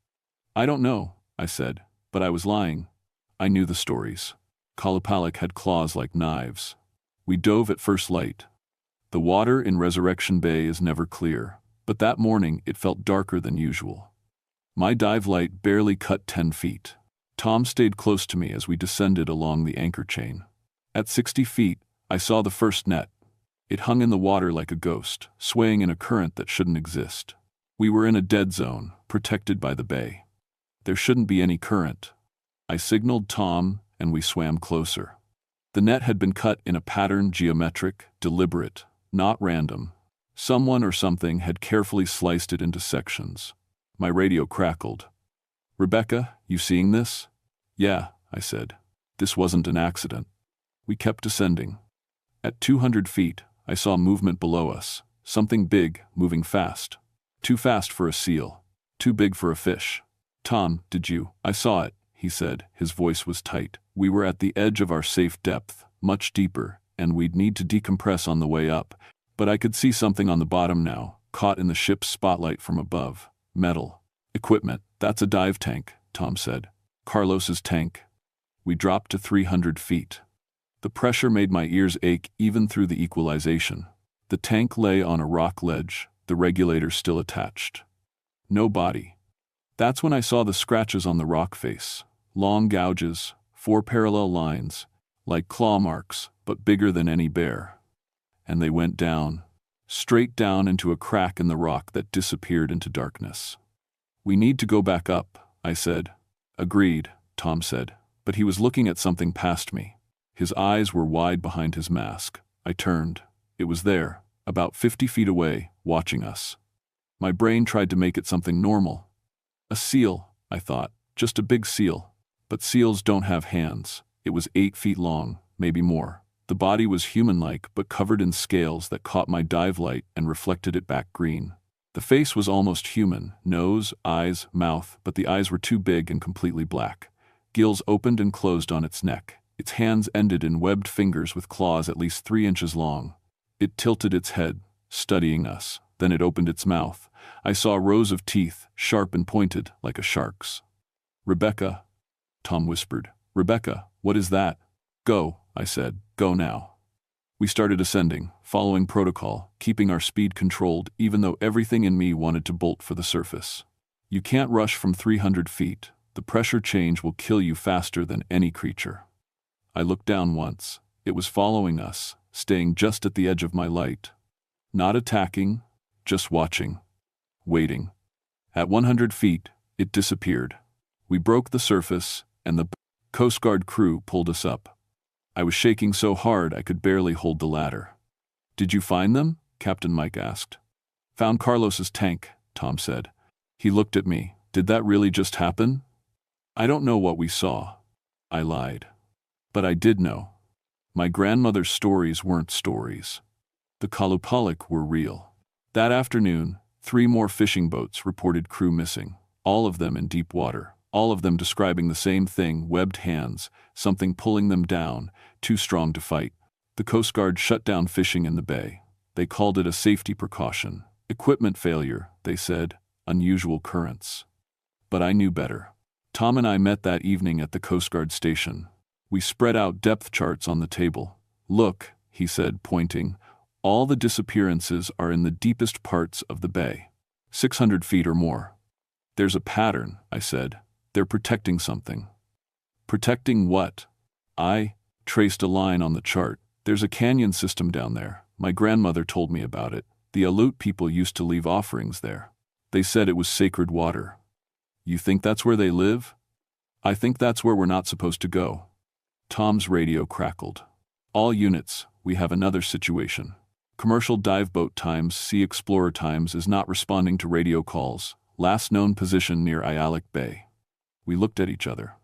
"I don't know," I said, but I was lying. I knew the stories. Kalupalik had claws like knives. We dove at first light. The water in Resurrection Bay is never clear, but that morning it felt darker than usual. My dive light barely cut 10 feet. Tom stayed close to me as we descended along the anchor chain. At 60 feet, I saw the first net. It hung in the water like a ghost, swaying in a current that shouldn't exist. We were in a dead zone, protected by the bay. There shouldn't be any current. I signaled Tom, and we swam closer. The net had been cut in a pattern, geometric, deliberate, not random. Someone or something had carefully sliced it into sections. My radio crackled. "Rebecca, you seeing this?" "Yeah," I said. This wasn't an accident. We kept descending. At 200 feet, I saw movement below us, Something big, moving fast. Too fast for a seal. Too big for a fish. Tom, did you? I saw it, he said. His voice was tight. We were at the edge of our safe depth, much deeper, and we'd need to decompress on the way up. But I could see something on the bottom now, caught in the ship's spotlight from above. Metal. Equipment. That's a dive tank, Tom said. Carlos's tank. We dropped to 300 feet. The pressure made my ears ache even through the equalization. The tank lay on a rock ledge, the regulator still attached. No body. That's when I saw the scratches on the rock face. Long gouges, 4 parallel lines, like claw marks, but bigger than any bear. And they went down, straight down into a crack in the rock that disappeared into darkness. We need to go back up, I said. Agreed, Tom said, but he was looking at something past me. His eyes were wide behind his mask. I turned. It was there, about 50 feet away, watching us. My brain tried to make it something normal. A seal, I thought, just a big seal. But seals don't have hands. It was 8 feet long, maybe more. The body was human-like but covered in scales that caught my dive light and reflected it back green. The face was almost human, nose, eyes, mouth, but the eyes were too big and completely black. Gills opened and closed on its neck. Its hands ended in webbed fingers with claws at least 3 inches long. It tilted its head, studying us. Then it opened its mouth. I saw rows of teeth, sharp and pointed, like a shark's. Rebecca, Tom whispered. Rebecca, what is that? Go, I said. Go now. We started ascending, following protocol, keeping our speed controlled even though everything in me wanted to bolt for the surface. You can't rush from 300 feet. The pressure change will kill you faster than any creature. I looked down once. It was following us, staying just at the edge of my light. Not attacking, just watching. Waiting. At 100 feet, it disappeared. We broke the surface, and the Coast Guard crew pulled us up. I was shaking so hard I could barely hold the ladder. Did you find them? Captain Mike asked. Found Carlos's tank, Tom said. He looked at me. Did that really just happen? I don't know what we saw. I lied. But I did know. My grandmother's stories weren't stories. The Kalupalik were real. That afternoon, 3 more fishing boats reported crew missing, all of them in deep water, all of them describing the same thing, webbed hands, something pulling them down, too strong to fight. The Coast Guard shut down fishing in the bay. They called it a safety precaution. Equipment failure, they said, unusual currents. But I knew better. Tom and I met that evening at the Coast Guard station. We spread out depth charts on the table. Look, he said, pointing. All the disappearances are in the deepest parts of the bay. 600 feet or more. There's a pattern, I said. They're protecting something. Protecting what? I traced a line on the chart. There's a canyon system down there. My grandmother told me about it. The Aleut people used to leave offerings there. They said it was sacred water. You think that's where they live? I think that's where we're not supposed to go. Tom's radio crackled. All units, we have another situation. Commercial dive boat times, Sea Explorer times is not responding to radio calls. Last known position near Ayalik Bay. We looked at each other.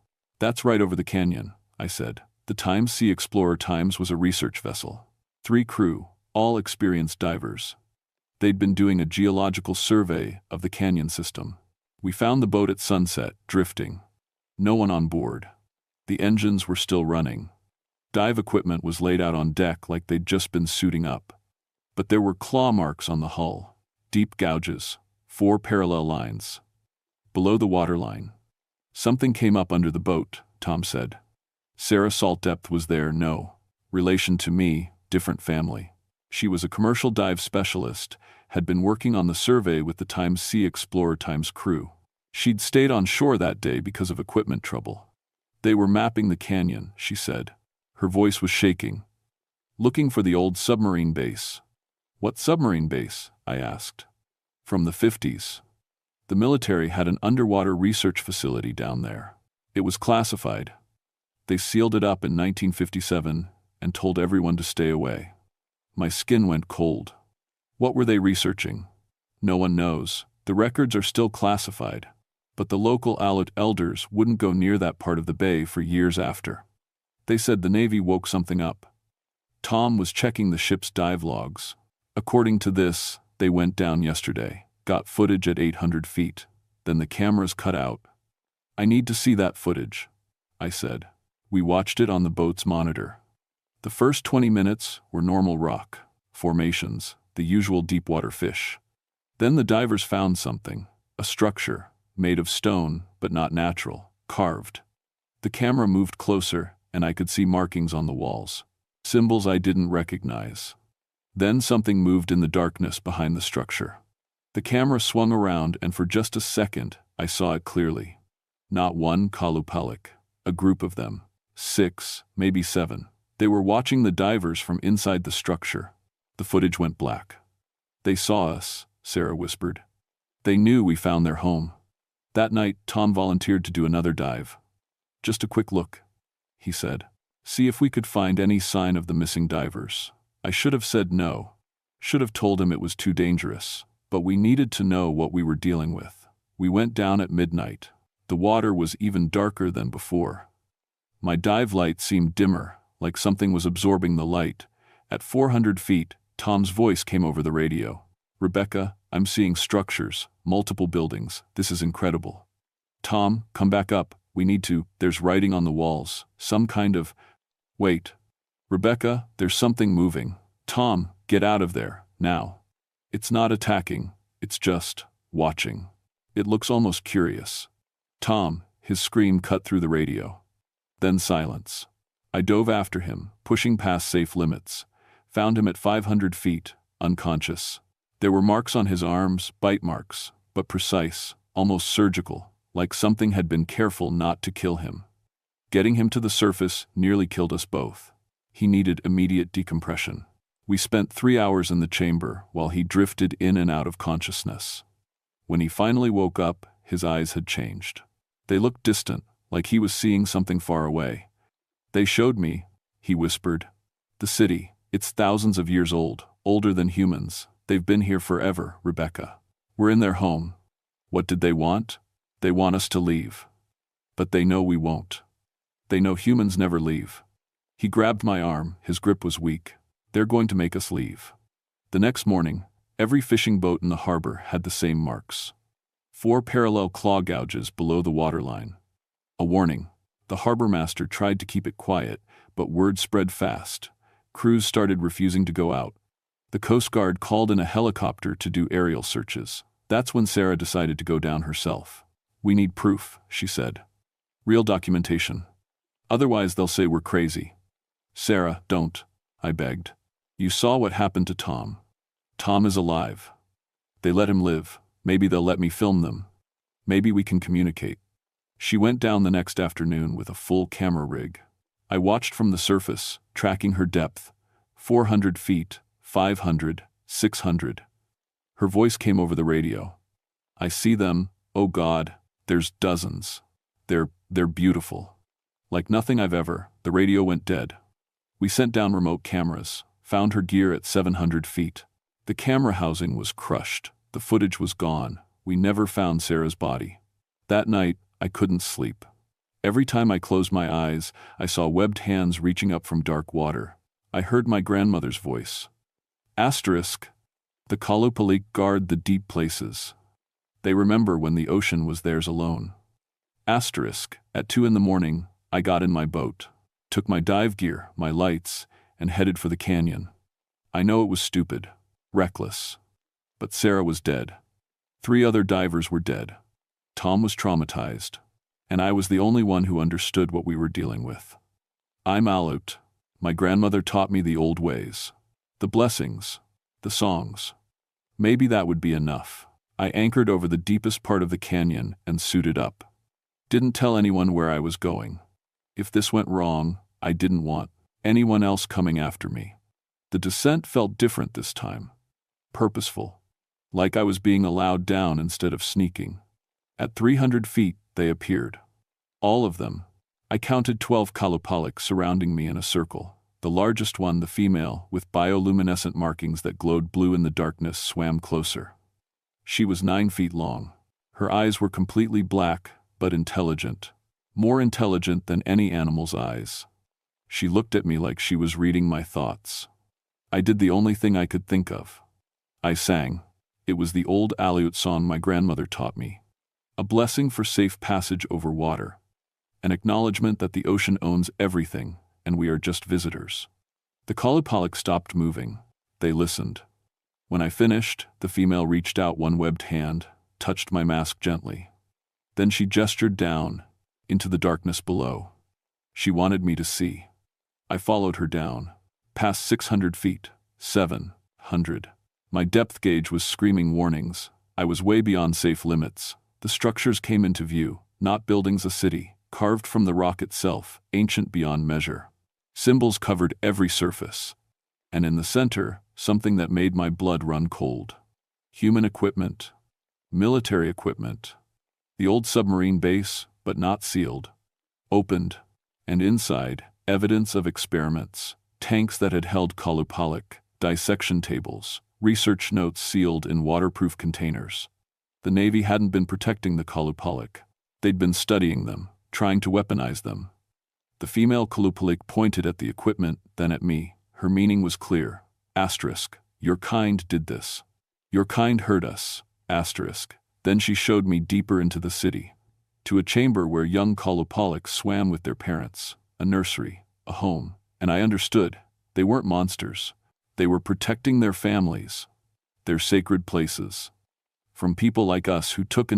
That's right over the canyon, I said. The Times Sea Explorer Times was a research vessel. 3 crew, all experienced divers. They'd been doing a geological survey of the canyon system. We found the boat at sunset, drifting. No one on board. The engines were still running. Dive equipment was laid out on deck like they'd just been suiting up. But there were claw marks on the hull, deep gouges, 4 parallel lines. Below the waterline. Something came up under the boat, Tom said. Sarah Saltdepth was there, no. Relation to me, different family. She was a commercial dive specialist, had been working on the survey with the Times Sea Explorer Times crew. She'd stayed on shore that day because of equipment trouble. They were mapping the canyon, she said. Her voice was shaking. Looking for the old submarine base. What submarine base? I asked. From the 50s. The military had an underwater research facility down there. It was classified. They sealed it up in 1957 and told everyone to stay away. My skin went cold. What were they researching? No one knows. The records are still classified. But the local Aleut elders wouldn't go near that part of the bay for years after. They said the Navy woke something up. Tom was checking the ship's dive logs. According to this, they went down yesterday, got footage at 800 feet, then the cameras cut out. I need to see that footage, I said. We watched it on the boat's monitor. The first 20 minutes were normal rock formations, the usual deepwater fish. Then the divers found something, a structure, made of stone, but not natural, carved. The camera moved closer, and I could see markings on the walls, symbols I didn't recognize. Then something moved in the darkness behind the structure. The camera swung around, and for just a second, I saw it clearly. Not one kalupalik, a group of them, 6, maybe 7. They were watching the divers from inside the structure. The footage went black. They saw us, Sarah whispered. They knew we found their home. That night, Tom volunteered to do another dive. Just a quick look, he said. See if we could find any sign of the missing divers. I should have said no. Should have told him it was too dangerous. But we needed to know what we were dealing with. We went down at midnight. The water was even darker than before. My dive light seemed dimmer, like something was absorbing the light. At 400 feet, Tom's voice came over the radio. Rebecca, I'm seeing structures, multiple buildings. This is incredible. Tom, come back up. We need to. There's writing on the walls. Some kind of... Wait. Rebecca, there's something moving. Tom, get out of there, now. It's not attacking. It's just watching. It looks almost curious. Tom, his scream cut through the radio. Then silence. I dove after him, pushing past safe limits. Found him at 500 feet, unconscious. There were marks on his arms, bite marks, but precise, almost surgical, like something had been careful not to kill him. Getting him to the surface nearly killed us both. He needed immediate decompression. We spent 3 hours in the chamber while he drifted in and out of consciousness. When he finally woke up, his eyes had changed. They looked distant, like he was seeing something far away. They showed me, he whispered. The city, it's thousands of years old, older than humans. They've been here forever, Rebecca. We're in their home. What did they want? They want us to leave. But they know we won't. They know humans never leave. He grabbed my arm, his grip was weak. They're going to make us leave. The next morning, every fishing boat in the harbor had the same marks. 4 parallel claw gouges below the waterline. A warning. The harbor master tried to keep it quiet, but word spread fast. Crews started refusing to go out. The Coast Guard called in a helicopter to do aerial searches. That's when Sarah decided to go down herself. We need proof, she said. Real documentation. Otherwise they'll say we're crazy. Sarah, don't, I begged. You saw what happened to Tom. Tom is alive. They let him live. Maybe they'll let me film them. Maybe we can communicate. She went down the next afternoon with a full camera rig. I watched from the surface, tracking her depth. 400 feet, 500, 600. Her voice came over the radio. I see them, oh God, there's dozens. They're beautiful. Like nothing I've ever. The radio went dead. We sent down remote cameras, found her gear at 700 feet. The camera housing was crushed. The footage was gone. We never found Sarah's body. That night, I couldn't sleep. Every time I closed my eyes, I saw webbed hands reaching up from dark water. I heard my grandmother's voice. Asterisk. The Kalupalik guard the deep places. They remember when the ocean was theirs alone. Asterisk. At 2 a.m, I got in my boat, took my dive gear, my lights, and headed for the canyon. I know it was stupid, reckless. But Sarah was dead. 3 other divers were dead. Tom was traumatized. And I was the only one who understood what we were dealing with. I'm Aleut. My grandmother taught me the old ways. The blessings. The songs. Maybe that would be enough. I anchored over the deepest part of the canyon and suited up. Didn't tell anyone where I was going. If this went wrong, I didn't want anyone else coming after me. The descent felt different this time. Purposeful. Like I was being allowed down instead of sneaking. At 300 feet, they appeared. All of them. I counted 12 kalupalik surrounding me in a circle. The largest one, the female, with bioluminescent markings that glowed blue in the darkness, swam closer. She was 9 feet long. Her eyes were completely black, but intelligent. More intelligent than any animal's eyes. She looked at me like she was reading my thoughts. I did the only thing I could think of. I sang. It was the old Aleut song my grandmother taught me. A blessing for safe passage over water. An acknowledgement that the ocean owns everything, and we are just visitors. The Kalupalik stopped moving. They listened. When I finished, the female reached out one webbed hand, touched my mask gently. Then she gestured down, into the darkness below. She wanted me to see. I followed her down, past 600 feet, 700. My depth gauge was screaming warnings. I was way beyond safe limits. The structures came into view, not buildings, a city, carved from the rock itself, ancient beyond measure. Symbols covered every surface. And in the center, something that made my blood run cold. Human equipment. Military equipment. The old submarine base, but not sealed. Opened. And inside, evidence of experiments. Tanks that had held Kalupalik, dissection tables, research notes sealed in waterproof containers. The Navy hadn't been protecting the Kalupalik. They'd been studying them, trying to weaponize them. The female Kalupalik pointed at the equipment, then at me. Her meaning was clear. Asterisk. Your kind did this. Your kind hurt us. Asterisk. Then she showed me deeper into the city. To a chamber where young Kalupalik swam with their parents. A nursery. A home. And I understood. They weren't monsters. They were protecting their families. Their sacred places. From people like us who took,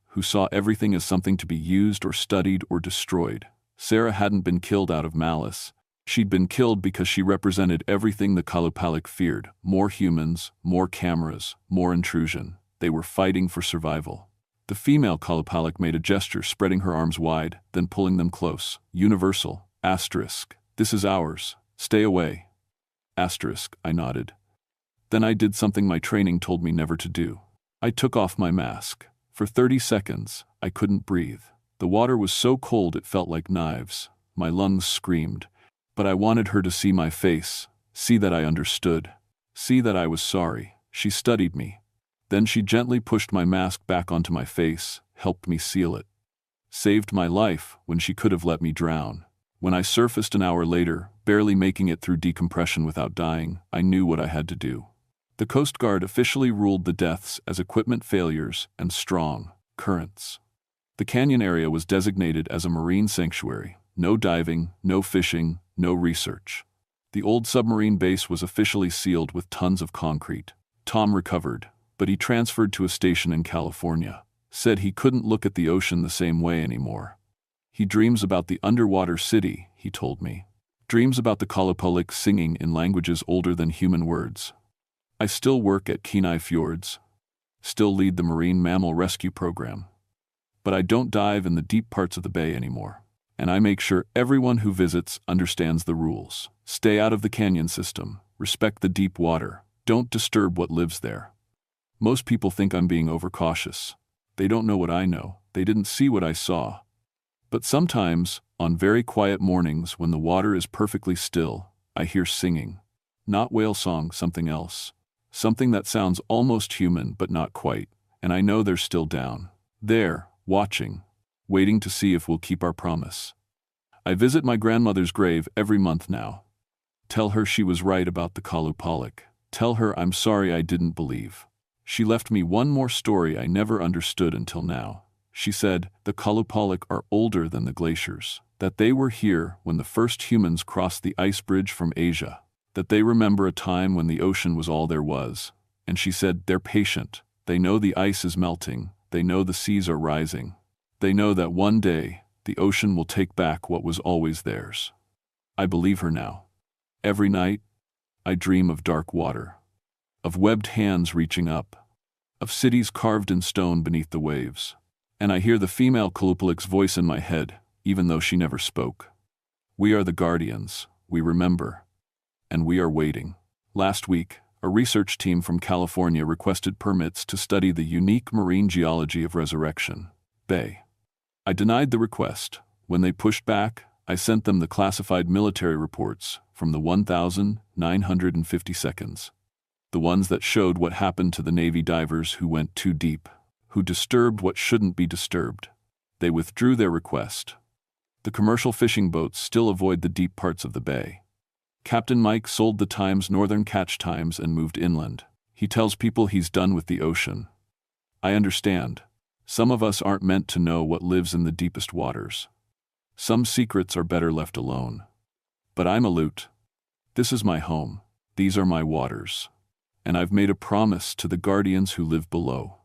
who saw everything as something to be used or studied or destroyed. Sarah hadn't been killed out of malice. She'd been killed because she represented everything the Kalupalik feared. More humans, more cameras, more intrusion. They were fighting for survival. The female Kalupalik made a gesture, spreading her arms wide, then pulling them close. Universal. Asterisk. This is ours. Stay away. Asterisk. I nodded. Then I did something my training told me never to do. I took off my mask. For 30 seconds, I couldn't breathe. The water was so cold it felt like knives. My lungs screamed. But I wanted her to see my face, see that I understood, see that I was sorry. She studied me. Then she gently pushed my mask back onto my face, helped me seal it. Saved my life when she could have let me drown. When I surfaced an hour later, barely making it through decompression without dying, I knew what I had to do. The Coast Guard officially ruled the deaths as equipment failures and strong currents. The canyon area was designated as a marine sanctuary. No diving, no fishing, no research. The old submarine base was officially sealed with tons of concrete. Tom recovered, but he transferred to a station in California. Said he couldn't look at the ocean the same way anymore. He dreams about the underwater city, he told me. Dreams about the Kalupalik singing in languages older than human words. I still work at Kenai Fjords. Still lead the Marine Mammal Rescue Program. But I don't dive in the deep parts of the bay anymore. And I make sure everyone who visits understands the rules. Stay out of the canyon system. Respect the deep water. Don't disturb what lives there. Most people think I'm being overcautious. They don't know what I know. They didn't see what I saw. But sometimes, on very quiet mornings when the water is perfectly still, I hear singing. Not whale song, something else. Something that sounds almost human but not quite. And I know they're still down there, watching. Waiting to see if we'll keep our promise. I visit my grandmother's grave every month now. Tell her she was right about the Kalupalik. Tell her I'm sorry I didn't believe. She left me one more story I never understood until now. She said the Kalupalik are older than the glaciers, that they were here when the first humans crossed the ice bridge from Asia, that they remember a time when the ocean was all there was. And she said they're patient. They know the ice is melting. They know the seas are rising. They know that one day, the ocean will take back what was always theirs. I believe her now. Every night, I dream of dark water, of webbed hands reaching up, of cities carved in stone beneath the waves. And I hear the female Kalupalik's voice in my head, even though she never spoke. We are the guardians, we remember, and we are waiting. Last week, a research team from California requested permits to study the unique marine geology of Resurrection Bay. I denied the request. When they pushed back, I sent them the classified military reports from the 1,950 seconds. The ones that showed what happened to the Navy divers who went too deep, who disturbed what shouldn't be disturbed. They withdrew their request. The commercial fishing boats still avoid the deep parts of the bay. Captain Mike sold the Times Northern Catch Times and moved inland. He tells people he's done with the ocean. I understand. Some of us aren't meant to know what lives in the deepest waters. Some secrets are better left alone. But I'm Aleut. This is my home. These are my waters. And I've made a promise to the guardians who live below.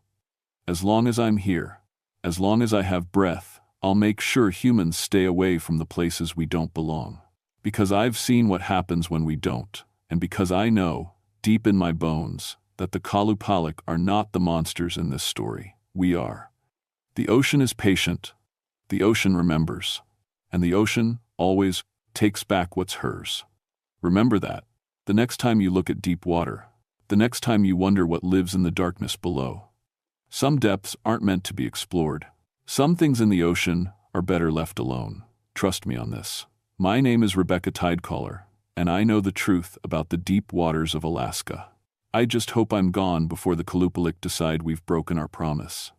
As long as I'm here, as long as I have breath, I'll make sure humans stay away from the places we don't belong. Because I've seen what happens when we don't, and because I know, deep in my bones, that the Kalupalik are not the monsters in this story. We are. The ocean is patient. The ocean remembers. And the ocean always takes back what's hers. Remember that. The next time you look at deep water, the next time you wonder what lives in the darkness below. Some depths aren't meant to be explored. Some things in the ocean are better left alone. Trust me on this. My name is Rebecca Tidecaller, and I know the truth about the deep waters of Alaska. I just hope I'm gone before the Kalupalik decide we've broken our promise.